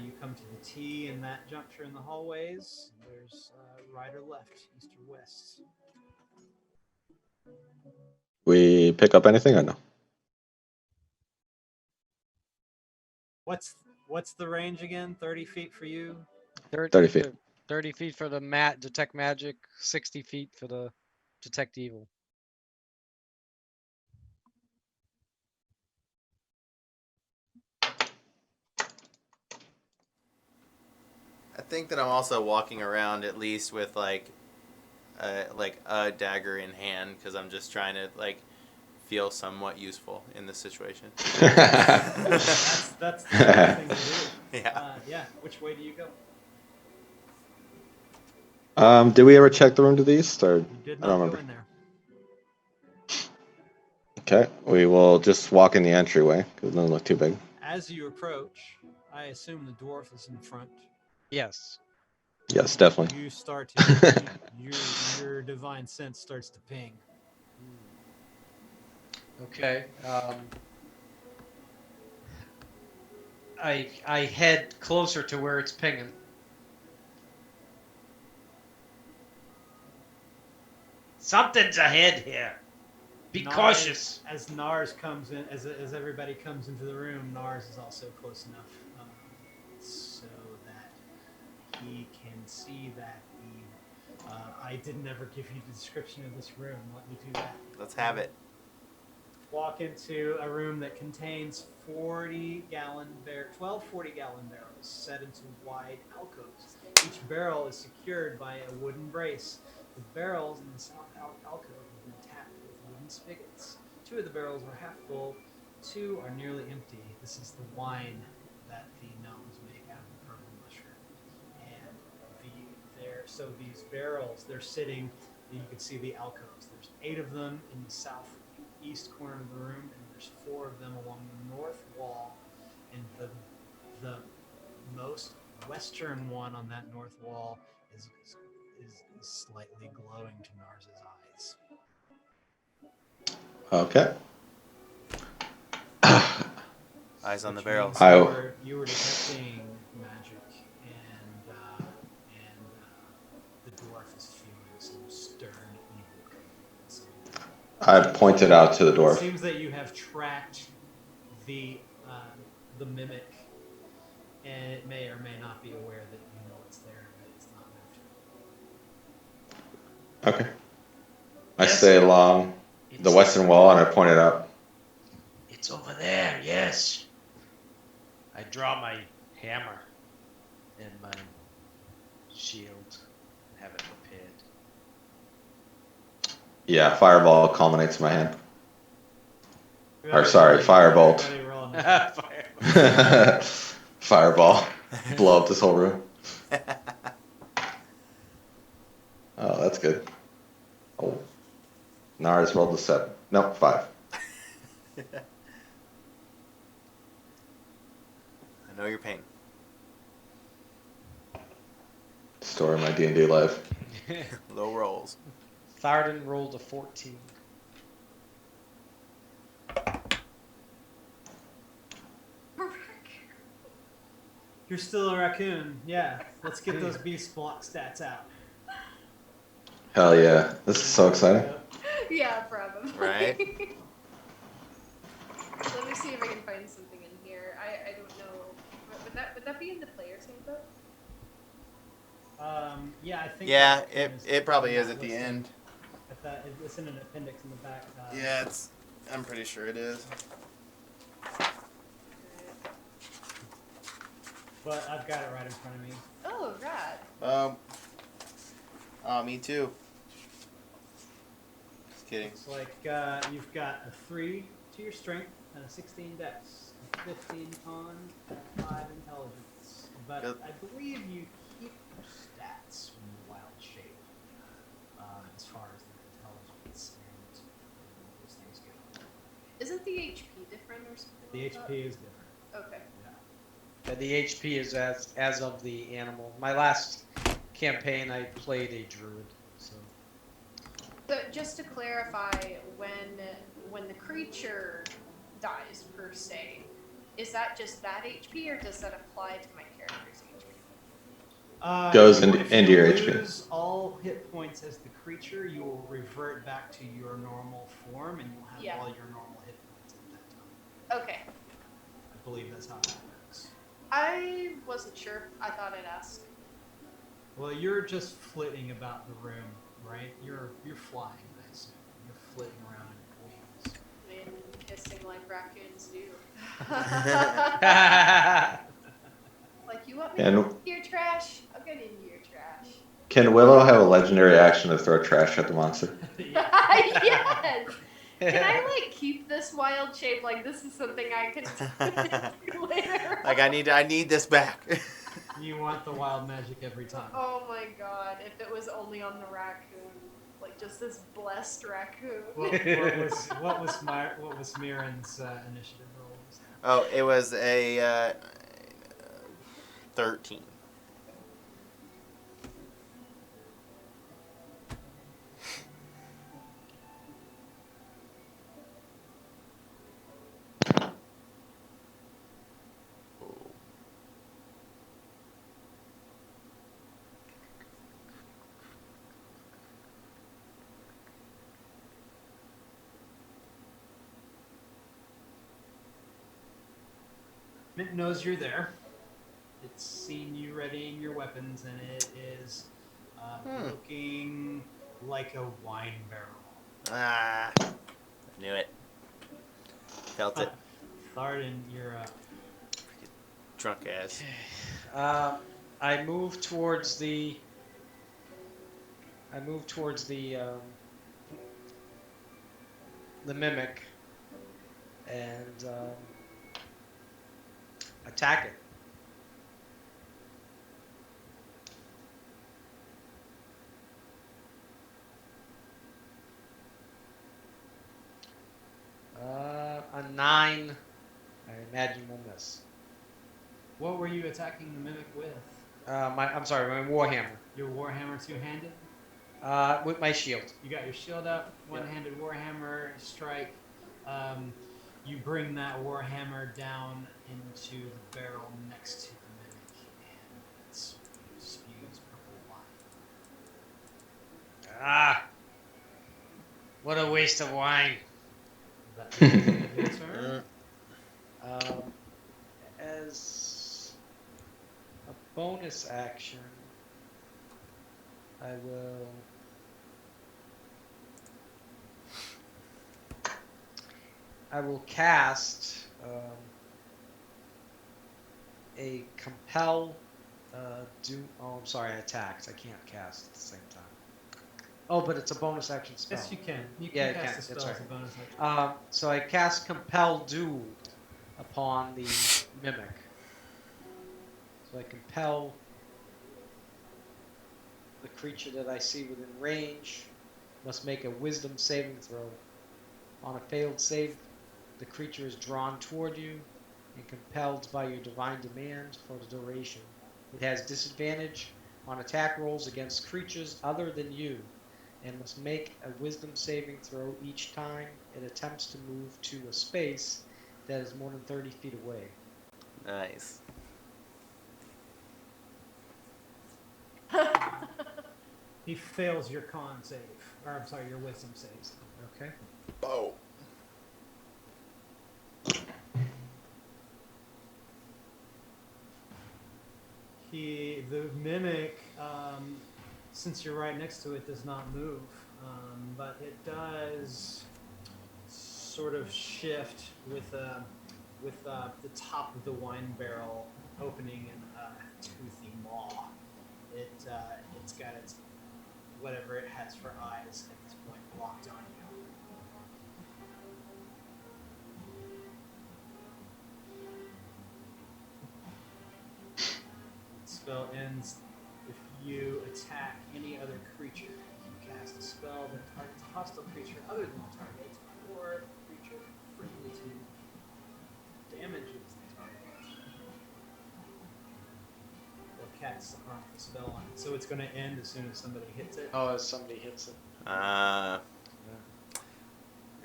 You come to the T in that juncture in the hallways. There's right or left, east or west. We pick up anything or no? What's the range again? 30 feet for you? 30 feet. 30 feet for the detect magic, 60 feet for the detect evil. I think that I'm also walking around at least with like a dagger in hand because I'm just trying to like feel somewhat useful in this situation. That's the right thing to do. Yeah. Yeah. Which way do you go? Did we ever check the room to the east, or You did I not don't go remember. in there. Okay, we will just walk in the entryway because it doesn't look too big. As you approach, I assume the dwarf is in front. Yes. Yes, definitely. You start to your divine sense starts to ping. Okay. I head closer to where it's pinging. Something's ahead here. Be Nars- cautious. As Nars comes in, as everybody comes into the room, Nars is also close enough so that he can see that I didn't ever give you the description of this room. Let me do that. Let's have it. Walk into a room that contains 12 40-gallon barrels set into wide alcoves. Each barrel is secured by a wooden brace. The barrels in the south alcove have been tapped with wooden spigots. 2 of the barrels are half full, 2 are nearly empty. This is the wine that the gnomes make out of the purple mushroom. And so these barrels, they're sitting, you can see the alcoves. There's 8 of them in the southeast corner of the room, and there's 4 of them along the north wall. And the most western one on that north wall is slightly glowing to Nars's eyes. Okay. Eyes on the Which barrels. means you were detecting magic, and the dwarf is feeling some stern evil coming from inside. I pointed out to the It dwarf. seems that you have tracked the mimic, and it may or may not be aware that you know it's there, but it's not moved. Okay. I Yes. stay along the western wall and I point it out. It's over there, yes. I draw my hammer and my shield and have it prepared. Yeah, fireball culminates in my hand. Or sorry, firebolt. Everybody roll on Fire. Fireball. Blow up this whole room. Oh, that's good. Oh. Nars rolled a 7. Nope, 5. I know your pain. Story of my D&D life. Low rolls. Thardin rolled a 14. You're still a raccoon. Yeah. Let's get those beast block stats out. Hell yeah. This is so exciting. Yeah, probably. Right? Let me see if I can find something in here. I don't know. Would that be in the player's handbook? Yeah, I think. Yeah, that it probably is not at the listed. end. It's in an appendix in the back. Yeah, I'm pretty sure it is. but I've got it right in front of me. Oh, rad. Me too. Just kidding. Looks like you've got a 3 to your strength and a 16 dex, a 15 con, and a 5 intelligence. But Good. I believe you keep your stats from the wild shape as far as the intelligence and those things go. Isn't the HP different or something? The like HP is different. that? Okay. Yeah. The HP is as of the animal. My last campaign, I played a druid. So So just to clarify, when the creature dies per se, is that just that HP or does that apply to my character's HP? Goes if into you your HP. lose all hit points as the creature, you will revert back to your normal form, and you'll have Yeah. all your normal hit points at that time. Okay. I believe that's how that works. I wasn't sure. I thought I'd ask. Well, you're just flitting about the room, right? You're flying, I assume. You're flitting around in your wings. And hissing like raccoons do. Like, you want me And- to into your trash? I'll get into your trash. Can Willow have a legendary action to throw trash at the monster? Yeah. Yes! Can I, like, keep this wild shape? Like, this is something I can do later. Like I need this back. You want the wild magic every time. Oh my god, if it was only on the raccoon. Like, just this blessed raccoon. What was Myrin's initiative roll? Oh, it was a 13. It knows you're there. It's seen you readying your weapons, and it is looking like a wine barrel. Ah, knew it. Felt it. Thardin, you're up. Drunk ass. I move towards the. The mimic, and attack it. A 9, I imagine will miss. What were you attacking the mimic with? My warhammer. Your warhammer two-handed? With my shield. You got your shield up, one-handed warhammer strike. You bring that warhammer down into the barrel next to the mimic, and it spews purple wine. Ah, what a waste of wine. That is your turn. As a bonus action, I will cast a compel doom. Oh, I'm sorry, I attacked. I can't cast at the same time. Oh, but it's a bonus action spell. Yes, you can. You Yeah, can you cast can. a spell That's as a right. bonus action. So I cast compel doom upon the mimic. So I compel the creature that I see within range must make a wisdom saving throw. On a failed save, the creature is drawn toward you and compelled by your divine demand for the duration. It has disadvantage on attack rolls against creatures other than you and must make a wisdom saving throw each time it attempts to move to a space that is more than 30 feet away. Nice. He fails your con save, or I'm sorry, your wisdom saves. Okay. Oh. The mimic, since you're right next to it, does not move, but it does sort of shift with the top of the wine barrel opening and toothy maw. It's got its whatever it has for eyes at this point locked on you. Spell ends if you attack any other creature. You cast a spell that targets a hostile creature other than the target, or a creature friendly to you. Damages the target. Or casts a harmful spell on it. So it's going to end as soon as somebody hits it. Oh, as somebody hits it.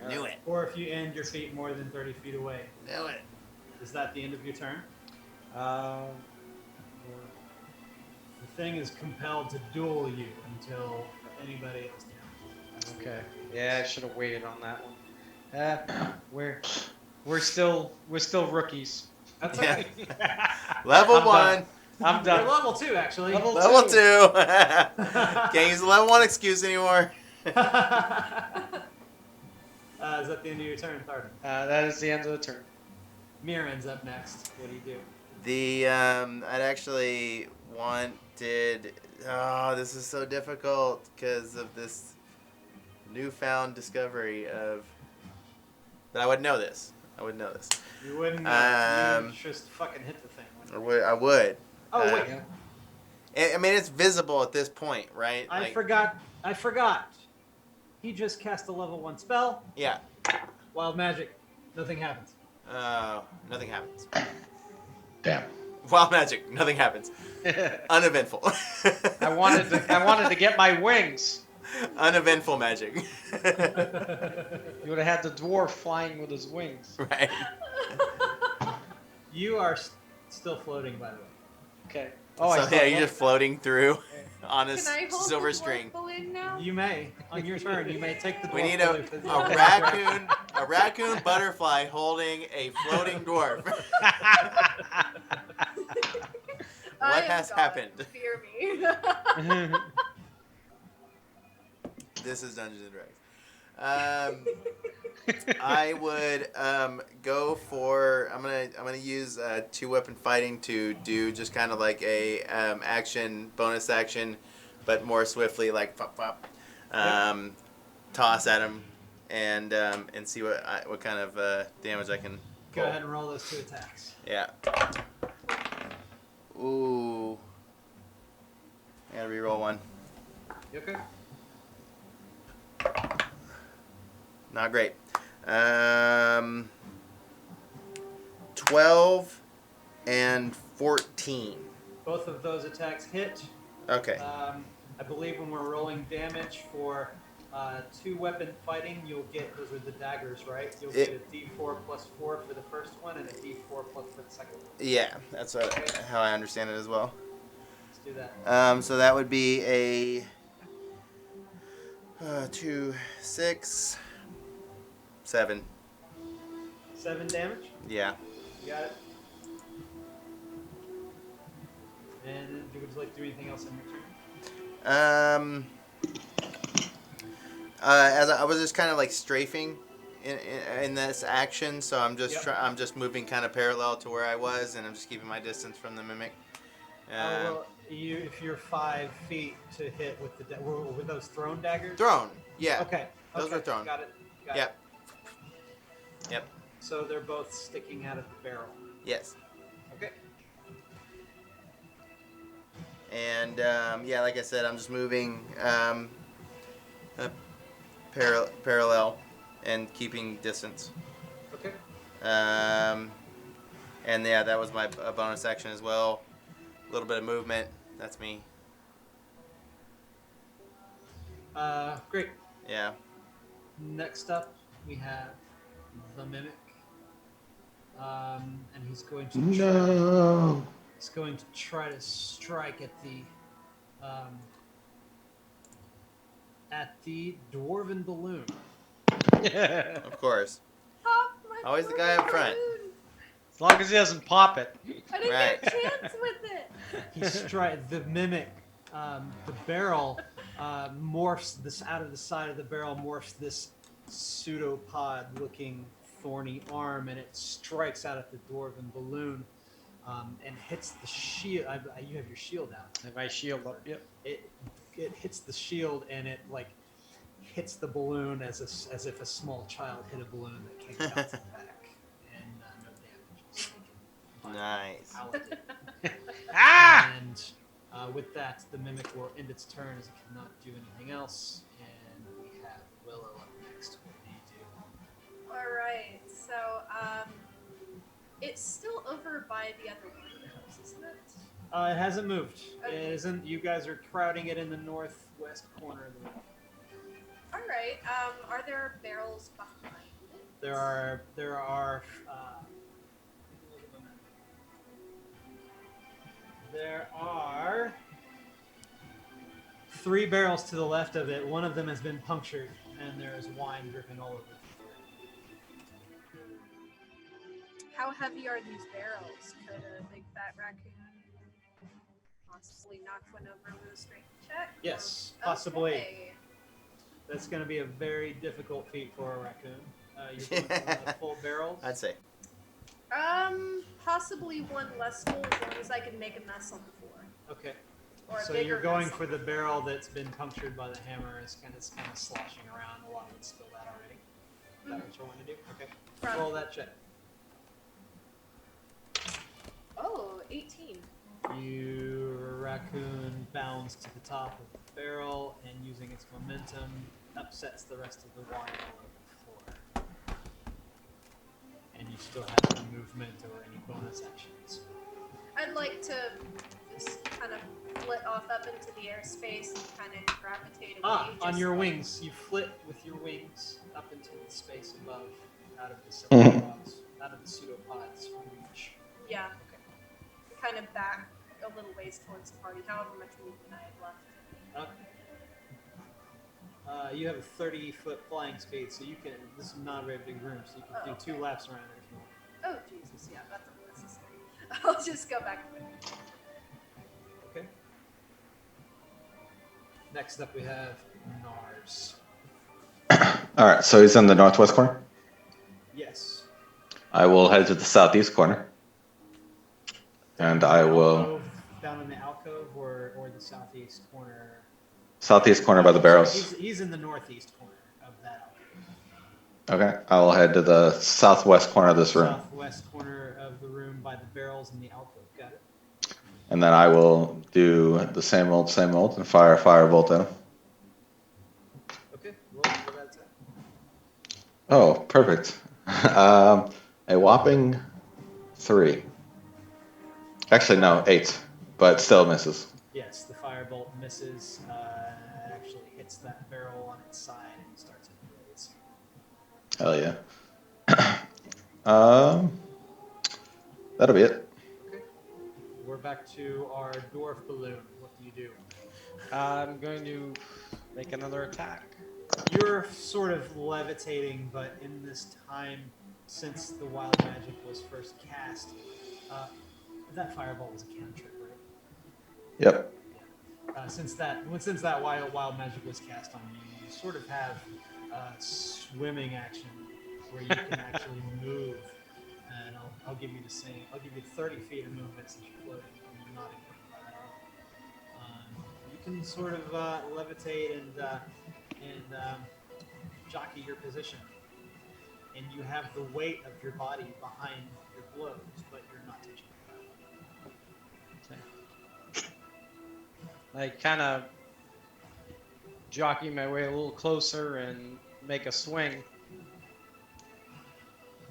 Knew it. Or if you end your feet more than 30 feet away. Knew it. Is that the end of your turn? The thing is compelled to duel you until anybody else down. Okay. Yeah, I should have waited on that one. We're still rookies. That's Yeah. okay. Level I'm 1. done. I'm You're done. level 2, actually. Level Level 2. two. Can't use the level 1 excuse anymore. Is that the end of your turn, Thardin? That is the end of the turn. Myrin's up next. What do you do? I'd actually wanted. Oh, this is so difficult because of this newfound discovery of. But I would know this. You wouldn't you just fucking hit the thing. I would. Oh, wait. I mean, it's visible at this point, right? I forgot. He just cast a level 1 spell. Yeah. Wild magic. Nothing happens. Nothing happens. Damn. Wild magic. Nothing happens. Uneventful. I wanted to get my wings. Uneventful magic. You would have had the dwarf flying with his wings. Right. You are still floating, by the way. Okay. You're just floating through on a Can I hold silver the string. dwarf balloon now? You may, on your turn, you may take the dwarf We need balloon. a raccoon butterfly holding a floating dwarf. I What am has God. happened? Fear me. This is Dungeons and Dragons. I would go for. I'm gonna use 2-weapon fighting to do just kind of like a bonus action, but more swiftly, like pop pop, toss at him, and see what kind of damage I can. Go pull. ahead and roll those 2 attacks. Yeah. Ooh. I gotta reroll one. You okay? Not great. 12 and 14. Both of those attacks hit. Okay. I believe when we're rolling damage for 2-weapon fighting, you'll get, those are the daggers, right? You'll get a D4 plus 4 for the first one and a D4 plus for the second one. Yeah, that's how I understand it as well. Let's do that. So that would be a 2, 6, 7. 7 damage. Yeah. You got it. And would you like to do anything else on your turn? As I was just kind of like strafing in this action, so I'm just Yep. I'm just moving kind of parallel to where I was, and I'm just keeping my distance from the mimic. Well, if you're 5 feet to hit with the were those thrown daggers? Thrown. Yeah. Okay. Those were thrown. Got it. Yep. Yep. So they're both sticking out of the barrel. Yes. Okay. And yeah, like I said, I'm just moving parallel and keeping distance. Okay. And yeah, that was my bonus action as well. A little bit of movement. That's me. Great. Yeah. Next up, we have the mimic, and he's going to he's going to try to strike at the dwarven balloon. Of course. Pop my Always the guy up front. balloon. As long as he doesn't pop it. I didn't Right. get a chance with it. The mimic, the barrel morphs this out of the side of the barrel, morphs this pseudopod-looking thorny arm, and it strikes out at the dwarven balloon. and hits the shield. You have your shield out. Have my shield up? Yep. It hits the shield and it like hits the balloon as if a small child hit a balloon that came bouncing back, and no damage is taken. by Nice. Paladin. Ah! And with that, the mimic will end its turn as it cannot do anything else. And we have Willow up next. What do you do? All right. So it's still over by the other windows, isn't it? It hasn't moved. Okay. It isn't. You guys are crowding it in the northwest corner of the room. All right. Are there barrels behind it? There are. There are 3 barrels to the left of it. One of them has been punctured, and there is wine dripping all over the floor. How heavy are these barrels? Could a big fat raccoon possibly knock one over with a strength check? Yes, possibly. Okay. That's going to be a very difficult feat for a raccoon. You're going for full barrels. I'd say. Possibly one less full as long as I can make a mess on the floor. Okay. Or a So bigger you're going mess for on the barrel that's been punctured by the hammer. It's kind of sloshing around. A lot of it's spilled out already. Is that what you want to do? Okay. From- Roll that check. Oh, 18. Your raccoon bounds to the top of the barrel and using its momentum upsets the rest of the wine all over the floor. And you still have no movement or any bonus actions. I'd like to just kind of flit off up into the airspace and kind of gravitate away. On just your like- wings. You flit with your wings up into the space above, out of the pseudopods, reach. Yeah. Kind of back a little ways towards the party, however much movement I had left. Okay. You have a 30-foot flying speed, so you can. This is not a very big room, so you can do 2 laps around it if you want. Oh, Jesus, yeah, that's unnecessary. I'll just go back to it. Okay. Next up, we have Nars. All right, so he's in the northwest corner. Yes. I will head to the southeast corner, and I will Down in the alcove or the southeast corner. southeast corner by the barrels. He's in the northeast corner of that alcove. Okay, I will head to the southwest corner of this room, Southwest corner of the room by the barrels in the alcove. Got it. and then I will do the same old, and fire a firebolt at him. Okay. Roll for that attack. Oh, perfect. A whopping 3. Actually, no, 8, but still misses. Yes, the firebolt misses. Actually hits that barrel on its side and starts to blaze. Hell yeah. That'll be it. Okay. We're back to our dwarf balloon. What do you do? I'm going to make another attack. You're sort of levitating, but in this time since the wild magic was first cast, that fireball was a cantrip, right? Yep. Since that wild magic was cast on you, you sort of have swimming action where you can actually move. And I'll give you the same. I'll give you 30 feet of movement since you're floating and you're not encumbered by that armor. You can sort of levitate and jockey your position, and you have the weight of your body behind your blows, but you're not touching the ground. I kind of jockey my way a little closer and make a swing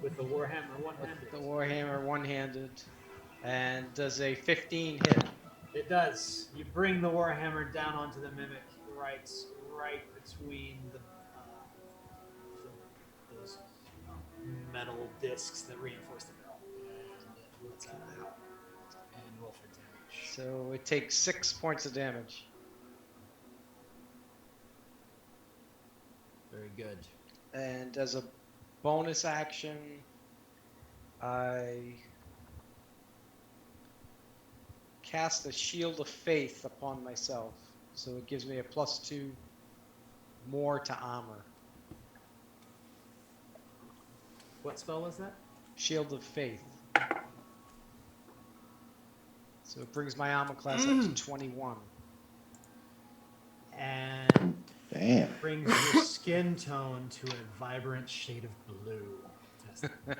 With the warhammer one-handed. with the warhammer one-handed, and does a 15 hit. It does. You bring the warhammer down onto the mimic, right between those metal discs that reinforce the barrel, and it lets out and roll for damage. So it takes 6 points of damage. Very good. And as a bonus action, I cast a shield of faith upon myself. So it gives me a +2 more to armor. What spell was that? Shield of faith. So it brings my armor class up to 21. And Damn. brings your skin tone to a vibrant shade of blue. Just All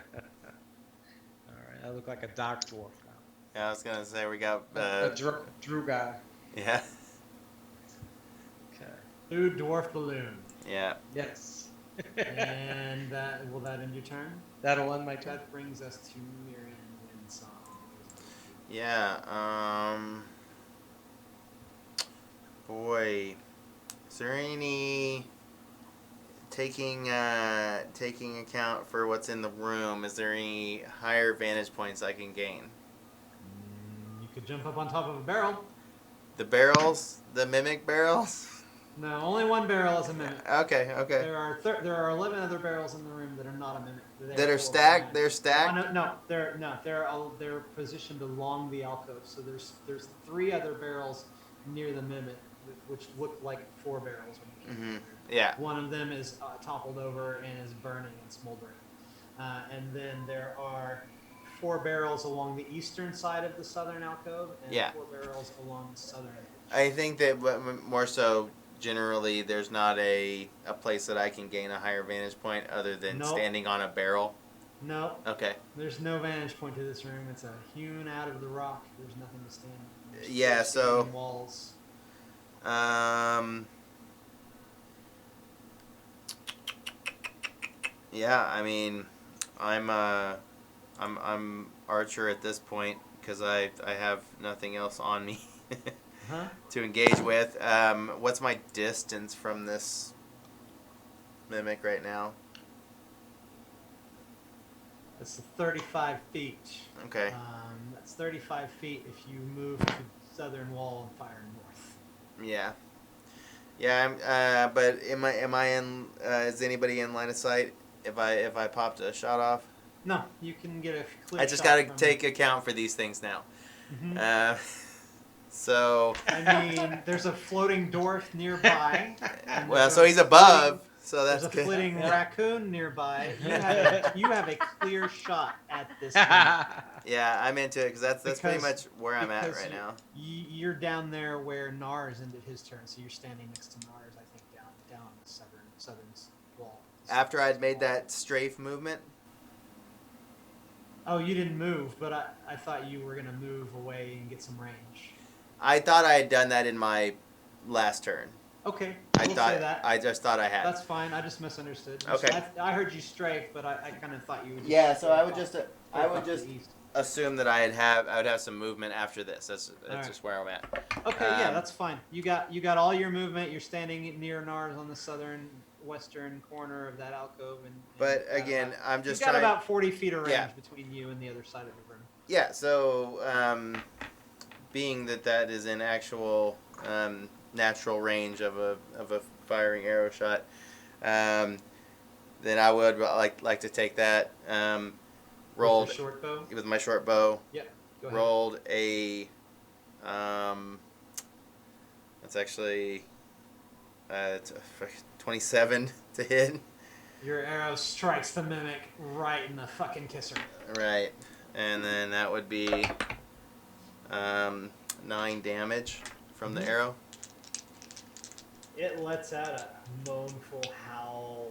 right, I look like a dark dwarf now. Yeah, I was gonna say we got. A Drew guy. Yeah. Okay. blue dwarf balloon. Yeah. Yes. And will that end your turn? That'll end my turn. That brings us to Myrin Windsong. Yeah. Boy, is there any taking account for what's in the room? Is there any higher vantage points I can gain? You could jump up on top of a barrel. The barrels, the mimic barrels. No, only one barrel is a mimic. Okay. There are 11 other barrels in the room that are not a mimic. That are stacked. They're stacked. No, they're positioned along the alcove. So there's 3 other barrels near the mimic, which look like 4 barrels. Mm-hmm. Yeah. One of them is toppled over and is burning and smoldering. And then there are 4 barrels along the eastern side of the southern alcove, and 4 barrels along the southern edge. I think that more so generally, there's not a place that I can gain a higher vantage point other than standing on a barrel. No. Okay. There's no vantage point to this room. It's hewn out of the rock. There's nothing to stand on. There's Yeah. So. Walls. Yeah. I mean, I'm archer at this point because I have nothing else on me to engage with. What's my distance from this mimic right now? It's 35 feet. Okay. That's 35 feet if you move to the southern wall and fire north. Yeah. Yeah. But am I in? Is anybody in line of sight? If I popped a shot off. No, you can get a clear I just shot got to from take account for these things now. Mhm. So. I mean, there's a floating dwarf nearby. Well, so he's above, so that's there's a good. flitting raccoon nearby. You have a clear shot at this point. Yeah, I'm into it because that's pretty Because- much where I'm at because right now. You're down there where Nars ended his turn, so you're standing next to Nars, I think, down on the southern wall. After I'd made that strafe movement. Oh, you didn't move, but I thought you were gonna move away and get some range. I thought I had done that in my last turn. Okay, I we'll thought say that. I just thought I had. That's fine. I just misunderstood. Okay. I heard you strafe, but I kind of thought you would. Yeah, so I would strafe just off the east. assume that I would have some movement after this. That's Alright. just where I'm at. Okay, yeah, that's fine. You got all your movement. You're standing near Nars on the western corner of that alcove, and But you've got again, about- I'm just you've got trying. about 40 feet of range Yeah. between you and the other side of the room. Yeah, so being that is in actual natural range of a firing arrow shot, then I would like to take that. Rolled With your short bow. with my short bow. Yep. Go ahead. Rolled a. That's actually. It's 27 to hit. Your arrow strikes the mimic right in the fucking kisser. Right, and then that would be 9 damage from the arrow. It lets out a mournful howl.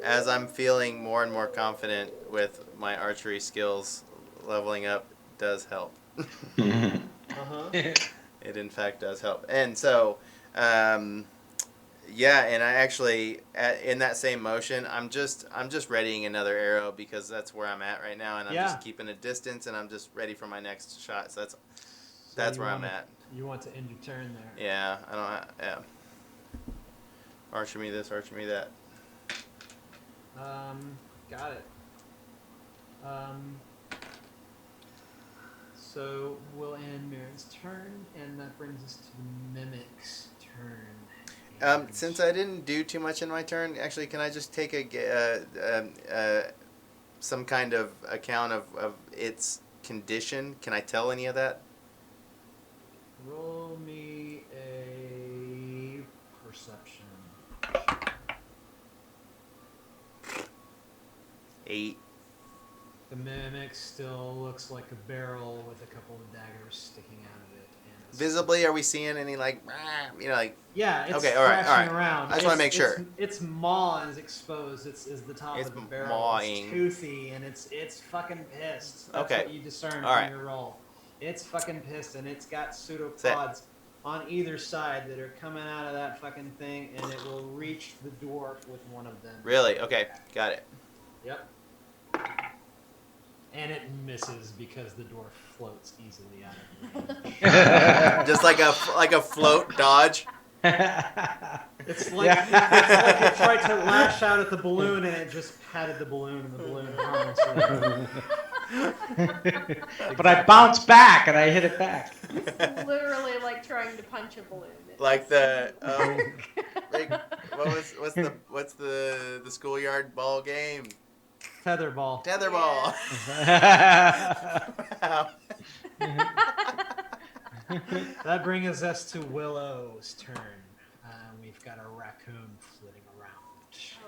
As I'm feeling more and more confident with my archery skills, leveling up does help. Uh-huh. It in fact does help. And so, yeah, and I actually in that same motion, I'm just readying another arrow because that's where I'm at right now, and I'm just keeping a distance, and I'm just ready for my next shot. So that's where I'm at. You want to end your turn there. Yeah, I don't. Yeah. Archer me this, archer me that. Got it. So we'll end Myrin's turn, and that brings us to the Mimic's turn. And Since I didn't do too much in my turn, actually, can I just take some kind of account of its condition? Can I tell any of that? roll me a perception. 8. The mimic still looks like a barrel with a couple of daggers sticking out of it. And Visibly, are we seeing any like, like? Yeah, it's Okay, all right, thrashing around. I just want to make sure. Its maw is exposed. It's the top It's of the barrel. mawing. It's toothy and it's fucking pissed. That's Okay. what you discern All from right. your roll. It's fucking pissed and it's got pseudopods on either side that are coming out of that fucking thing, and it will reach the dwarf with one of them. Really? Okay, got it. Yep. And it misses because the dwarf floats easily out of range. Just like a float dodge. It's like it tried to lash out at the balloon, and it just patted the balloon, and the balloon harmlessly. But I bounced back and I hit it back. It's literally like trying to punch a balloon. Like the Rick, what's the schoolyard ball game? Tetherball. Tetherball. Wow. That brings us to Willow's turn. We've got a raccoon flitting around.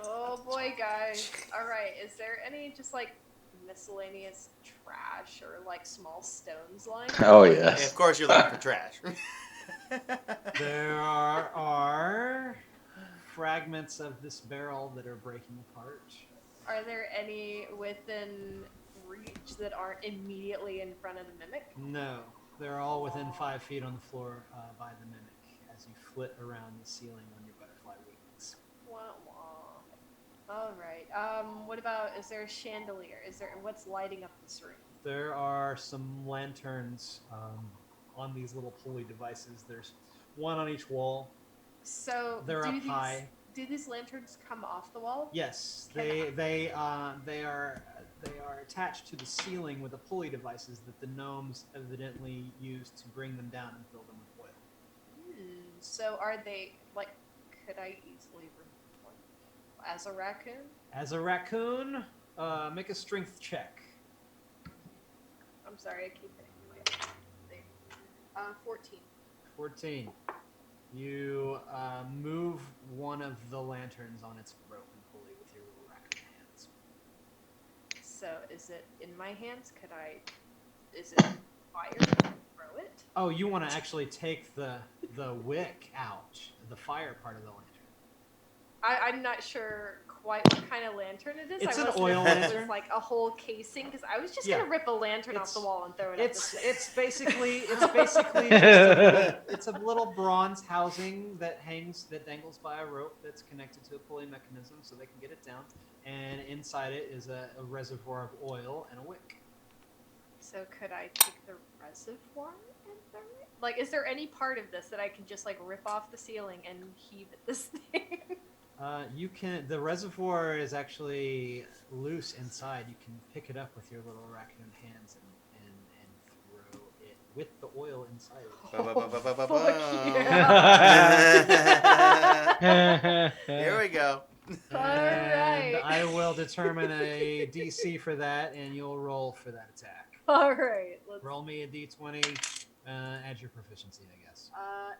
Oh boy, guys. Alright, is there any just like miscellaneous trash or like small stones lying? Oh And yes. of course, you're looking for trash. There are fragments of this barrel that are breaking apart. Are there any within reach that aren't immediately in front of the mimic? No, they're all within 5 feet on the floor by the mimic as you flit around the ceiling on your butterfly wings. Wah, wah. All right. What about? Is there a chandelier? What's lighting up this room? There are some lanterns on these little pulley devices. There's one on each wall. So They're up high. Do these lanterns come off the wall? Yes, Can they are attached to the ceiling with the pulley devices that the gnomes evidently use to bring them down and fill them with oil. So are they like? Could I easily remove one as a raccoon? As a raccoon, make a strength check. I'm sorry, I keep hitting my thing. 14. 14. You move one of the lanterns on its rope and pulley with your little raccoon hands. So is it in my hands? Is it fire? Throw it? Oh, you want to actually take the wick out, the fire part of the lantern. I'm not sure quite what kind of lantern it is. It's I an wasn't oil sure if it lantern. was like a whole casing because I was just Yeah. gonna rip a lantern off the wall and throw it. It's basically it's a little bronze housing that dangles by a rope that's connected to a pulley mechanism so they can get it down. And inside it is a reservoir of oil and a wick. So could I take the reservoir and throw it? Like, is there any part of this that I can just like rip off the ceiling and heave at this thing? You can. The reservoir is actually loose inside. You can pick it up with your little raccoon hands and throw it with the oil inside it. Here we go. And Alright. I will determine a DC for that, and you'll roll for that attack. All right. Roll me a D20, add your proficiency, I guess.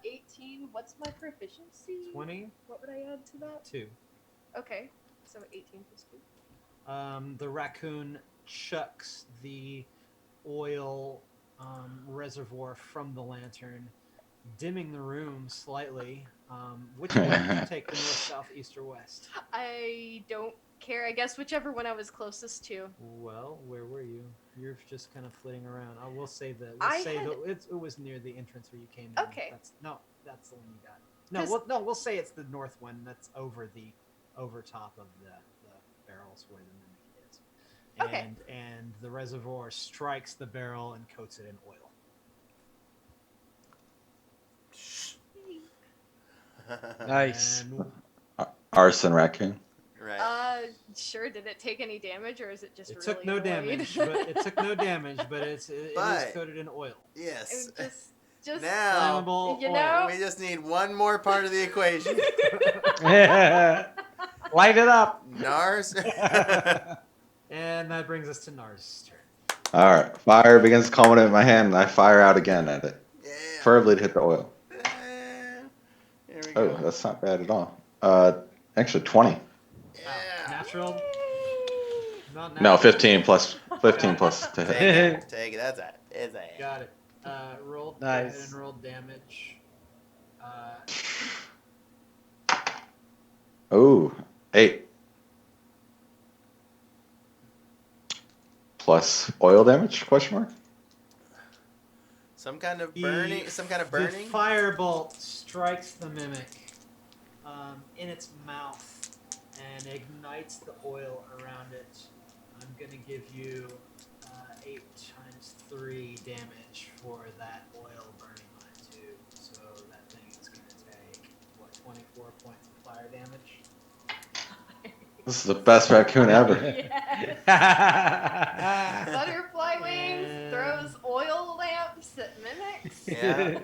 18. What's my proficiency? 20, What would I add to that? 2. Okay, so 18 plus 2. The raccoon chucks the oil reservoir from the lantern, dimming the room slightly. Which way did you take, the north, south, east, or west? I don't care. I guess whichever one I was closest to. Well, where were you? You're just kind of flitting around. I will say that. It was near the entrance where you came in. Okay. That's the one you got. 'Cause- We'll say it's the north one. That's over top of the barrels where the mimic is. Okay. And the reservoir strikes the barrel and coats it in oil. Nice. And Arson raccoon. Right. Sure. Did it take any damage, or is it just it really took no annoyed? damage, but it is But- coated in oil. It Yes. was just Now Flammable you oil. know? we just need one more part of the equation. Light it up. Nars. And that brings us to Nars' turn. All right. Fire begins calming in my hand, and I fire out again at it, Yeah. preferably to hit the oil. Here we Oh, go. that's not bad at all. Actually, 20. Yeah. Natural. Not now. No, 15 plus to hit. Take it. Take it. That's a. Got it. Roll. Go Nice. ahead and roll damage. Oh, 8. Plus oil damage? Question mark. Some kind of burning. Some kind of burning. The firebolt strikes the mimic in its mouth and ignites the oil around it. I'm gonna give you 8 times 3 damage for that oil burning on 2. So that thing is gonna take 24 points of fire damage. This is the best raccoon ever. Yes. Butterfly wings And- throws oil lamps at mimics. Yeah.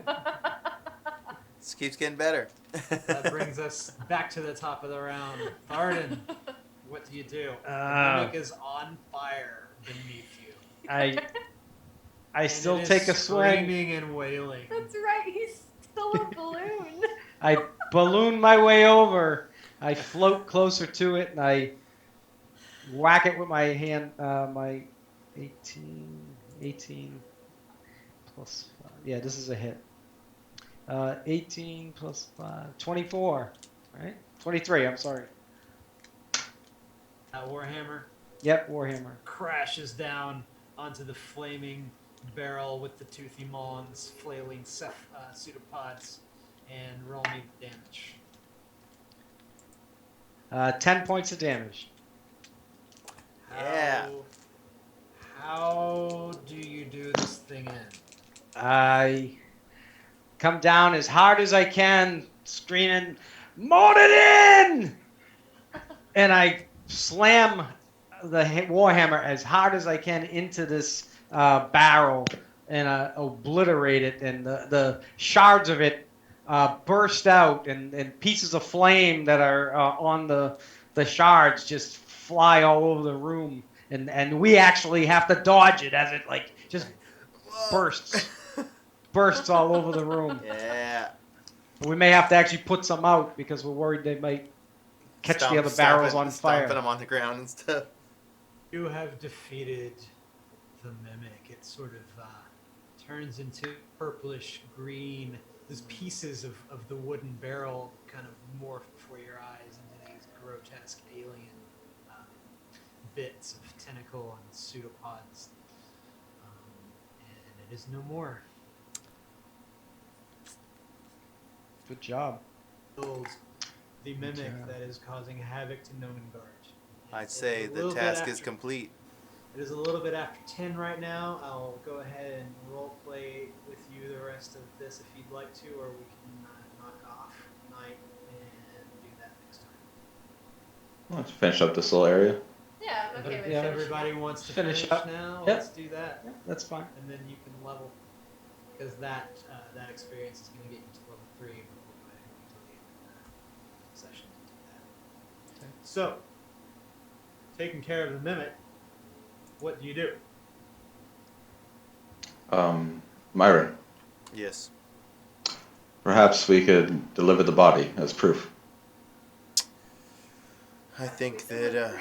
This keeps getting better. That brings us back to the top of the round. Thardin, what do you do? The Uh, mimic is on fire beneath you. I And still it is take a swing. screaming and wailing. That's right, he's still a balloon. I balloon my way over. I float closer to it and I whack it with my hand. My 18 plus 5. Yeah, this is a hit. 18 plus 5, 24. Right? 23. I'm sorry. Warhammer Yep, Warhammer. crashes down onto the flaming barrel with the toothy maws, flailing pseudopods, and roll me the damage. 10 points of damage. Yeah. How do you do this thing in? I come down as hard as I can, screaming, "Mold it in!" And I slam the warhammer as hard as I can into this barrel and obliterate it. And the shards of it burst out, and pieces of flame that are on the shards just fly all over the room. And we actually have to dodge it as it just bursts all over the room. Yeah. We may have to actually put some out because we're worried they might catch the other barrels on fire. Stomping them on the ground and stuff. You have defeated the mimic. It sort of turns into purplish green. Those pieces of the wooden barrel kind of morph before your eyes into these grotesque alien bits of tentacle and pseudopods. And it is no more. Good job. Killed the mimic job. that is causing havoc to Nomengard. I'd say It's a the little bit task is after- complete. It is a little bit after 10 right now. I'll go ahead and role play with you the rest of this if you'd like to, or we can knock off night and do that next time. Let's finish up this little area. Yeah, I'm okay with If Yeah. finishing. everybody wants to Finish finish, up. now, Yep. let's do that. Yeah, that's fine. And then you can level, because that experience is going to get you to level 3, but we'll go ahead and wait till the end of the session to do that. Okay. So, taking care of the mimic, what do you do? Myrin, Yes. perhaps we could deliver the body as proof. I think that,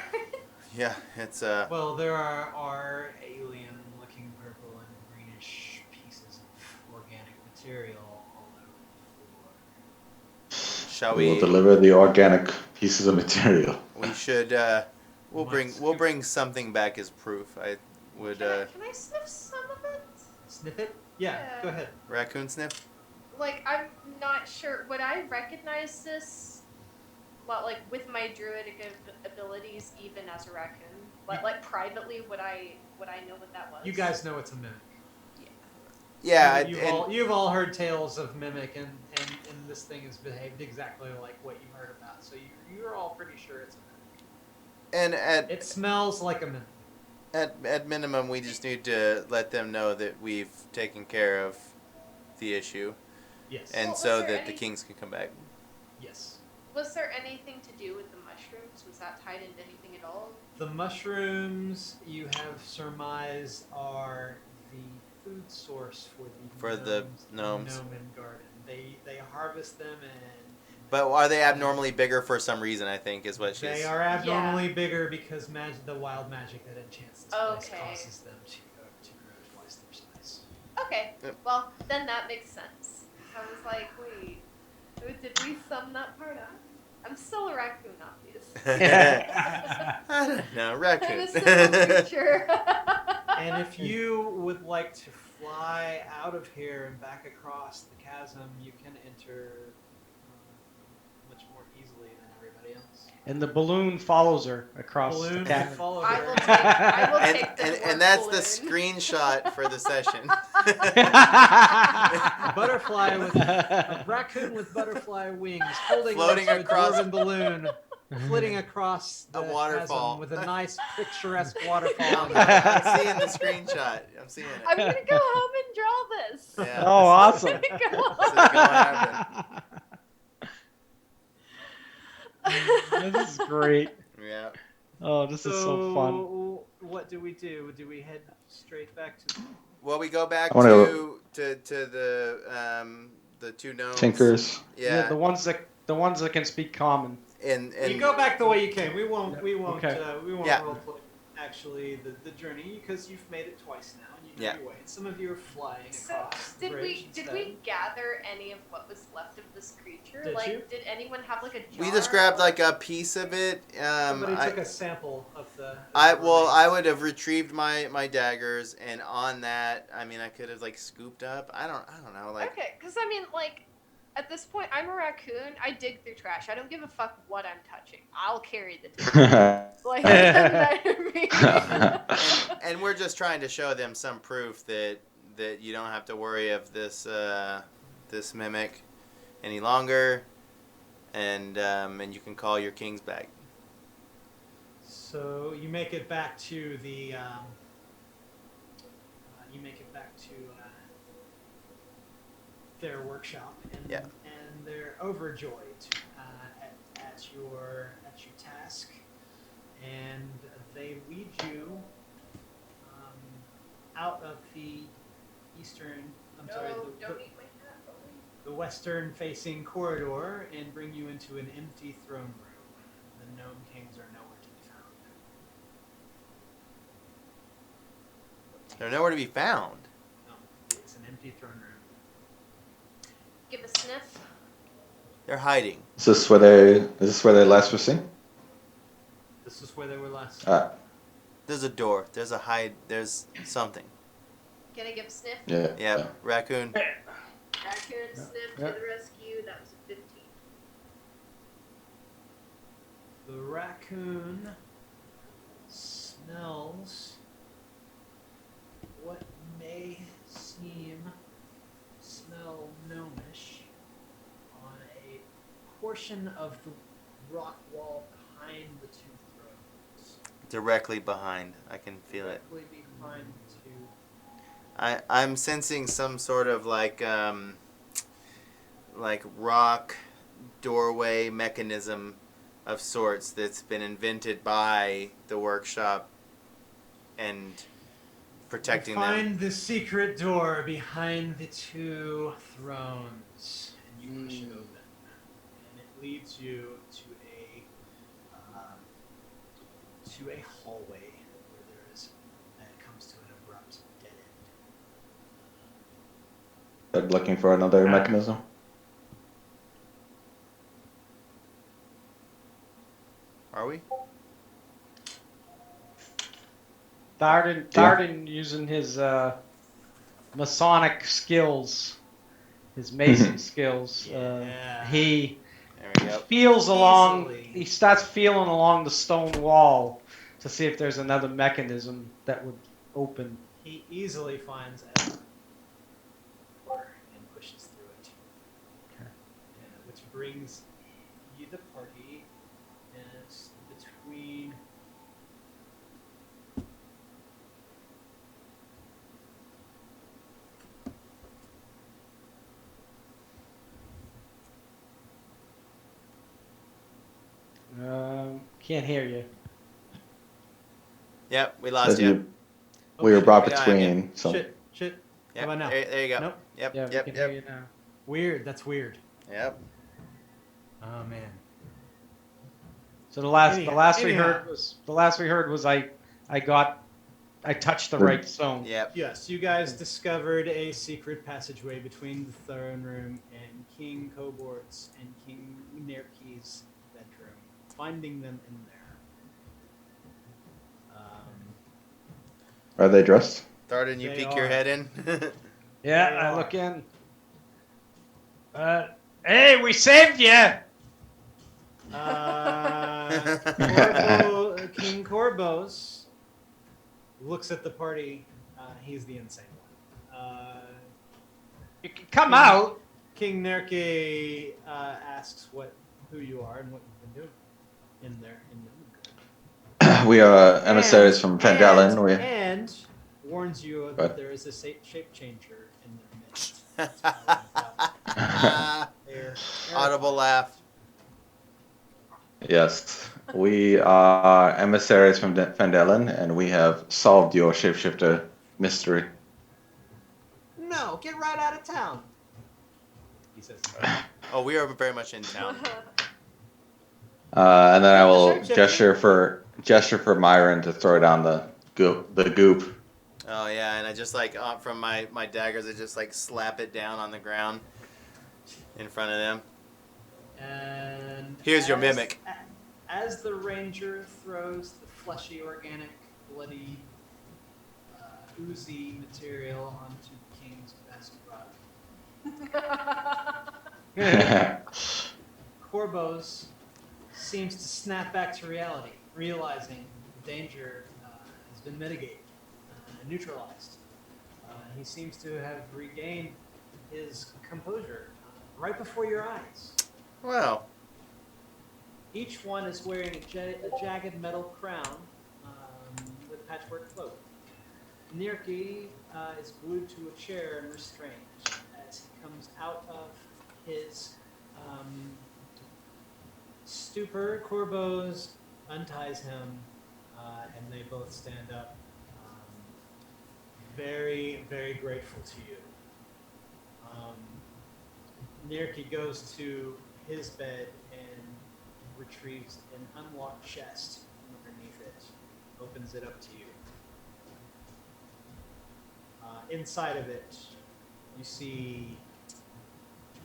yeah, it's, Well, there are alien-looking purple and greenish pieces of organic material all over the floor. shall We will we, deliver the organic pieces of material. we should, we'll bring something back as proof. I would, Can I sniff some of it? Sniff it? Yeah, Yeah. go ahead. raccoon sniff? Like, I'm not sure. Would I recognize this? Well, like, with my druidic abilities, even as a raccoon? Like privately, would I know what that was? You guys know it's a mimic. Yeah, You've all heard tales of mimic, and this thing has behaved exactly like what you heard about. So you're all pretty sure it's a mimic. and It smells like a mimic. at minimum, we just need to let them know that we've taken care of the issue, Yes. and Well, so was there that the any- kings can come back. Yes. Was there anything to do with the mushrooms? Was that tied into anything at all? The mushrooms you have surmised are the food source for the For the gnomes. Gnome garden. They harvest them and But are they abnormally bigger for some reason? I think is what she's. They are abnormally bigger because the wild magic that enchants this place Okay. causes them to grow twice their size. Okay, Yep. well, then that makes sense. I was like, wait, did we sum that part up? I'm still a raccoon, obviously. I don't know, I'm a raccoon. simple creature. And if you would like to fly out of here and back across the chasm, you can enter much more easily than everybody else. And the balloon follows her across Balloon the cat. follow I her. will take the dwarf And that's the balloon. screenshot for the session. A butterfly with a raccoon with butterfly wings, holding Floating onto across- a dwarven balloon, flitting across A the waterfall. chasm with a nice picturesque waterfall. I'm seeing the screenshot. I'm seeing it. I'm gonna go home and draw this. Yeah, Oh, awesome. I'm gonna go This is gonna happen. This is great. Yeah. Oh, this is so fun. What do we do? Do we head straight back to? Well, we go back I wanna to the two gnomes. Tinkers. Yeah. The ones that can speak common. And You go back the way you came. We won't. Okay. We won't Yeah. roleplay actually the journey because you've made it twice now. And you know Yeah. your way. Some of you are flying So across the did bridge we instead. gather any of what was left of this creature? Did like you? did anyone have like a jar? we just grabbed or- like a piece of it. Somebody I took a sample of the. I of the I remains. would have retrieved my daggers, and on that, I mean, I could have like scooped up. I don't know, like. Okay, because I mean, like, at this point, I'm a raccoon. I dig through trash. I don't give a fuck what I'm touching. I'll carry the trash. Like, it doesn't matter to me. And we're just trying to show them some proof that you don't have to worry of this this mimic any longer, and you can call your kings back. So you make it back to the. Their workshop, and Yeah. and they're overjoyed at your task, and they lead you out of the eastern. I'm sorry, No, the, don't eat my hat. the western facing corridor, and bring you into an empty throne room. The gnome kings are nowhere to be found. They're nowhere to be found. No, it's an empty throne room. Give a sniff. They're hiding. Is this where they last were seen? This is where they were last. There's a door. There's a hide. There's something. Can I give a sniff? Yeah. Yep. Raccoon. Raccoon sniff Yeah. to the rescue. That was a 15. The raccoon smells what may smell gnomish on a portion of the rock wall behind the two thrones. Directly behind. I can feel it. Directly behind the two. I'm sensing some sort of like rock doorway mechanism of sorts that's been invented by the workshop and protecting You them. find the secret door behind the two thrones, and you push it open, and it leads you to a hallway where it comes to an abrupt dead end. They're looking for another mechanism. Are we? Thardin using his Masonic skills, his Mason skills. Yeah. He There we go. feels along. Easily. He starts feeling along the stone wall to see if there's another mechanism that would open. He easily finds a door and pushes through it. Okay. Which brings you the party, and it's between. Can't hear you. Yep, we lost Says you. we were brought we got him, between. So Shit. Yep, How about now? there you go. Nope. Yep, Yeah, we yep, can yep, hear you now. Weird. That's weird. yep. Oh man. So the last Anyhow. we heard was I touched the right stone. Yep. Yes, you guys discovered a secret passageway between the throne room and King Cobort's and King Nerki's bedroom, finding them in there. Are they dressed? Thardin, you They peek your are. head in. Yeah, They I are. look in. Hey, we saved you. King Corbos looks at the party. He's the insane one. You can come King- out. King Nerke asks who you are and what you've been doing in there. We are emissaries from Fandalen. And warns you that What? there is a shape changer in their midst. That's how they're Audible laugh. Yes, we are emissaries from Fandalen, and we have solved your shapeshifter mystery. No, get right out of town. He says. Oh, we are very much in town. And then I will Shapeshifter. gesture for Myrin to throw down the goop. Oh yeah, and I just like from my daggers, I just like slap it down on the ground in front of them. And Here's your mimic. As the ranger throws the fleshy, organic, bloody, oozy material onto the king's best rug, Corbos seems to snap back to reality, realizing the danger has been mitigated and neutralized. He seems to have regained his composure right before your eyes. Wow. Each one is wearing a jagged metal crown with a patchwork cloak. Nirki is glued to a chair and restrained as he comes out of his stupor. Corbos unties him, and they both stand up, very, very grateful to you. Nirki goes to his bed and retrieves an unlocked chest underneath it, opens it up to you. Inside of it, you see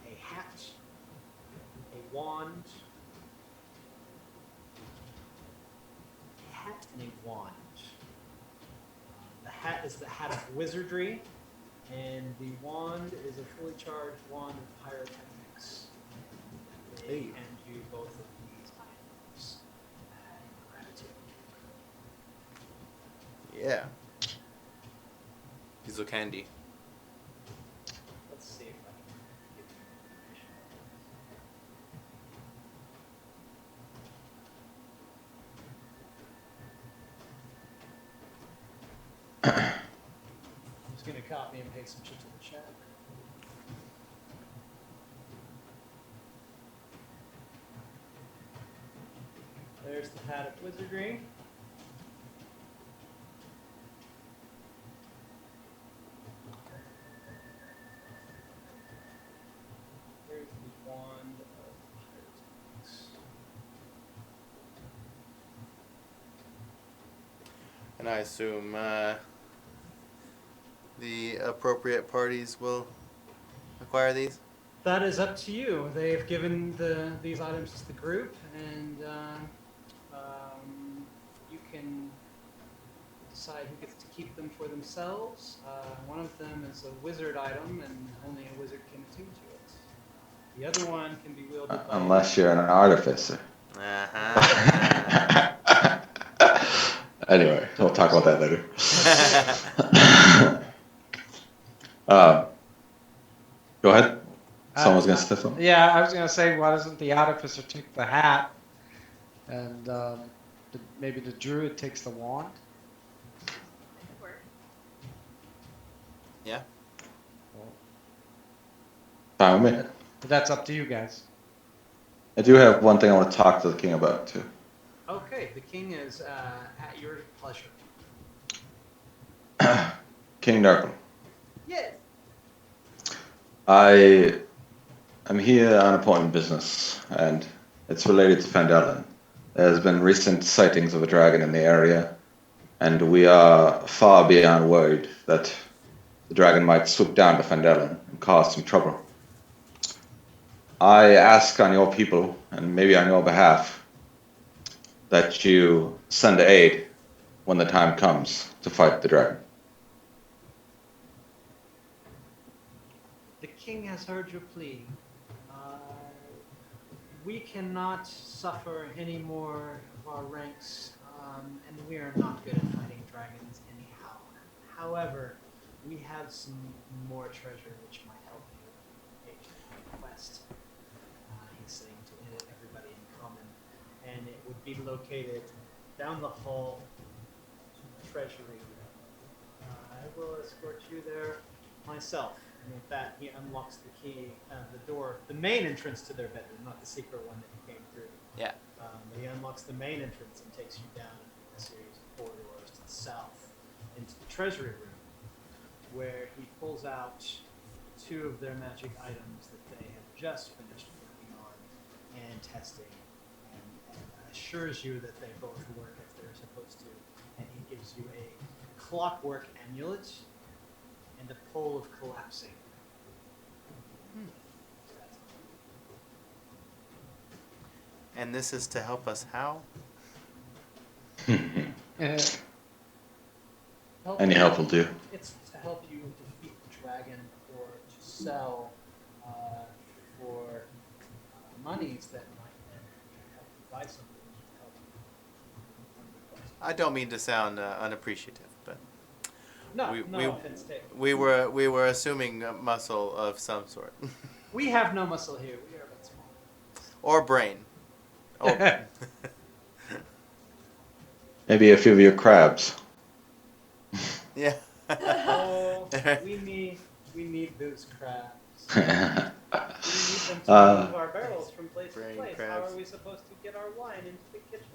a hat, a wand, and a wand. The hat is the hat of wizardry, and the wand is a fully charged wand of pyrotechnics. They Hey. hand you both of these items in gratitude. Yeah. These look handy. Let's see if I can get the information. I'm just gonna copy and paste some shit to the chat. There's the hat of wizardry. There's the wand of pyrotechnics. And I assume the appropriate parties will acquire these. That is up to you. They've given these items to the group, and you can decide who gets to keep them for themselves. One of them is a wizard item, and only a wizard can attune to it. The other one can be wielded by Unless you're an artificer. Uh-huh. Anyway, we'll talk about that later. Go ahead. Someone's gonna say something. Yeah, I was gonna say, why doesn't the artificer take the hat, and maybe the druid takes the wand? Yeah. Fine with me. But that's up to you guys. I do have one thing I want to talk to the king about too. Okay, the king is at your pleasure. King Narkle. Yes. I I'm here on important business, and it's related to Phandalin. There's been recent sightings of a dragon in the area, and we are far beyond worried that the dragon might swoop down to Phandalin and cause some trouble. I ask on your people, and maybe on your behalf, that you send aid when the time comes to fight the dragon. The king has heard your plea. We cannot suffer any more of our ranks, and we are not good at fighting dragons anyhow. However, we have some more treasure which might help you aid your quest. He's saying to everybody in common, and it would be located down the hall to the treasury. I will escort you there myself. And with that, he unlocks the key, the door, the main entrance to their bedroom, not the secret one that you came through. Yeah. But he unlocks the main entrance and takes you down a series of corridors to the south into the treasury room, where he pulls out 2 of their magic items that they have just finished working on and testing, and assures you that they both work as they're supposed to. And he gives you a clockwork amulet and a pole of collapsing. And this is to help us how? Any help will do. It's to help you defeat the dragon or to sell for monies that might then help you buy something to help you. I don't mean to sound unappreciative, but No, we- no we- offense taken. we were assuming muscle of some sort. We have no muscle here. We are but small. Or brain. Oh. Maybe a few of your crabs. Yeah. Oh, we need those crabs. We need them to move our barrels from place to Brain place. crabs. How are we supposed to get our wine into the kitchen?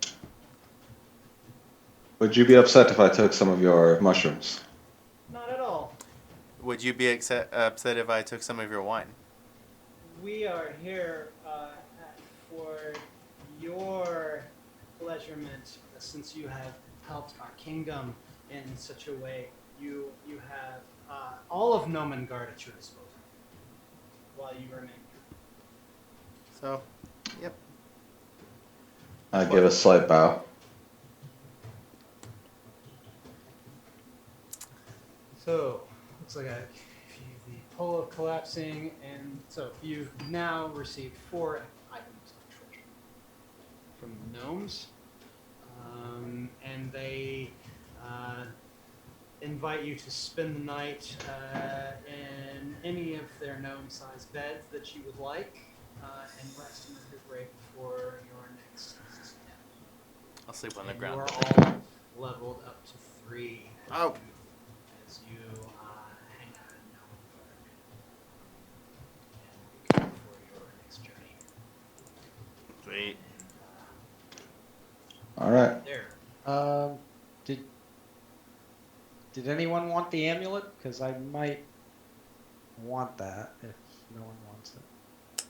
Would you be upset if I took some of your mushrooms? Not at all. Would you be upset if I took some of your wine? We are here for your pleasurement, since you have helped our kingdom in such a way. You have all of Nomengard at your disposal while you remain here. So, yep. I give a slight bow. So, looks like the pole of collapsing, and so you've now received 4 items of treasure from the gnomes, and they invite you to spend the night in any of their gnome-sized beds that you would like, and rest and recuperate before your next step. I'll sleep on the And ground. you are all leveled up to 3 Oh. as you hang out in Nomengard and prepare for your next journey. Sweet. All right. There. Did anyone want the amulet? Because I might want that if no one wants it.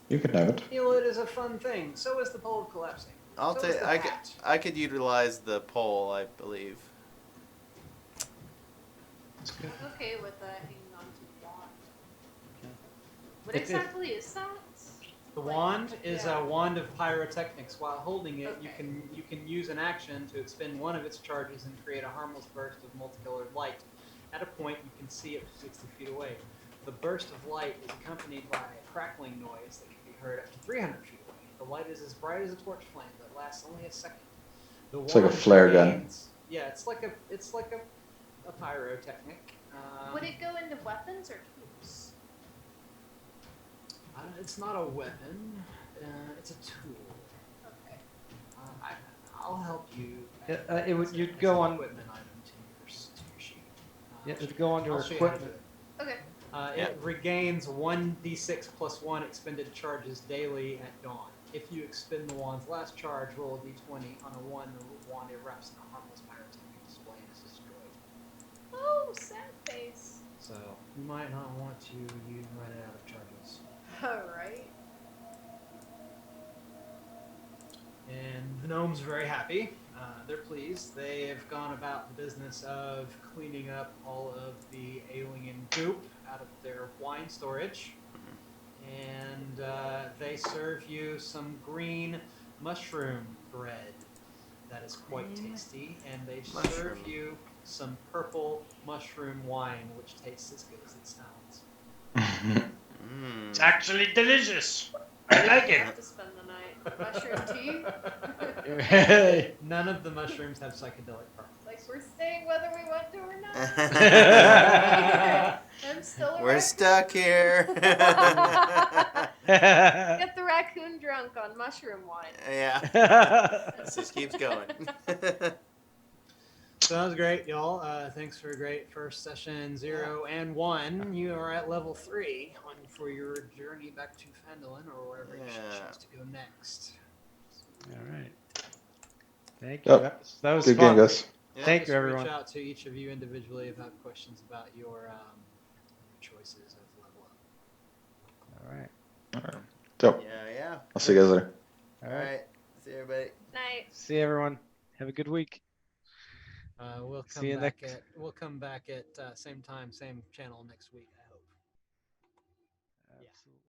You can have it. Amulet is a fun thing. So is the pole of collapsing. I'll So take. is the hat. I could utilize the pole, I believe. I'm okay with hanging on to the wand. Okay. What If- exactly is that? The Like, wand is yeah. a wand of pyrotechnics. While holding it, Okay. you can use an action to expend one of its charges and create a harmless burst of multicolored light. At a point, you can see up to 60 feet away. The burst of light is accompanied by a crackling noise that can be heard up to 300 feet away. The light is as bright as a torch flame that lasts only a second. The It's like a wand flare gun. remains- Yeah, it's like a pyrotechnic. Would it go into weapons or tools? It's not a weapon. It's a tool. Okay. I'll help you. Yeah, it would- It's you'd it's go an on- equipment item to your sheet. Yeah, it'd go under I'll show you how to do equipment. it. Okay. It regains 1d6 plus 1 expended charges daily at dawn. If you expend the wand's last charge, roll a d20. On a 1, the wand erupts in a harmless pyrotechnic display and is destroyed. Oh, sad face. So you might not want to run out of charges. Alright. The gnomes are very happy. They're pleased. They have gone about the business of cleaning up all of the alien goop out of their wine storage. And they serve you some green mushroom bread that is quite tasty. And they serve Mushroom. you some purple mushroom wine, which tastes as good as it sounds. It's actually delicious. I like I it. have to spend the night. Mushroom tea? None of the mushrooms have psychedelic properties. Like, we're staying whether we want to or not. I'm still a We're raccoon. stuck here. Get the raccoon drunk on mushroom wine. Yeah. It just keeps going. Sounds great, y'all. Thanks for a great first session 0 and 1. You are at level 3 for your journey back to Phandalin or wherever you should Yeah. choose to go next. All right. Thank you. Yep. That was Good fun. game, guys. Yeah. Thank Just you, everyone. Reach out to each of you individually if you have questions about your choices of level up. All right. All right. So, Yeah. I'll see you guys later. All All right. right. See you, everybody. Night. See you, everyone. Have a good week. We'll See come you back next- at same time, same channel next week.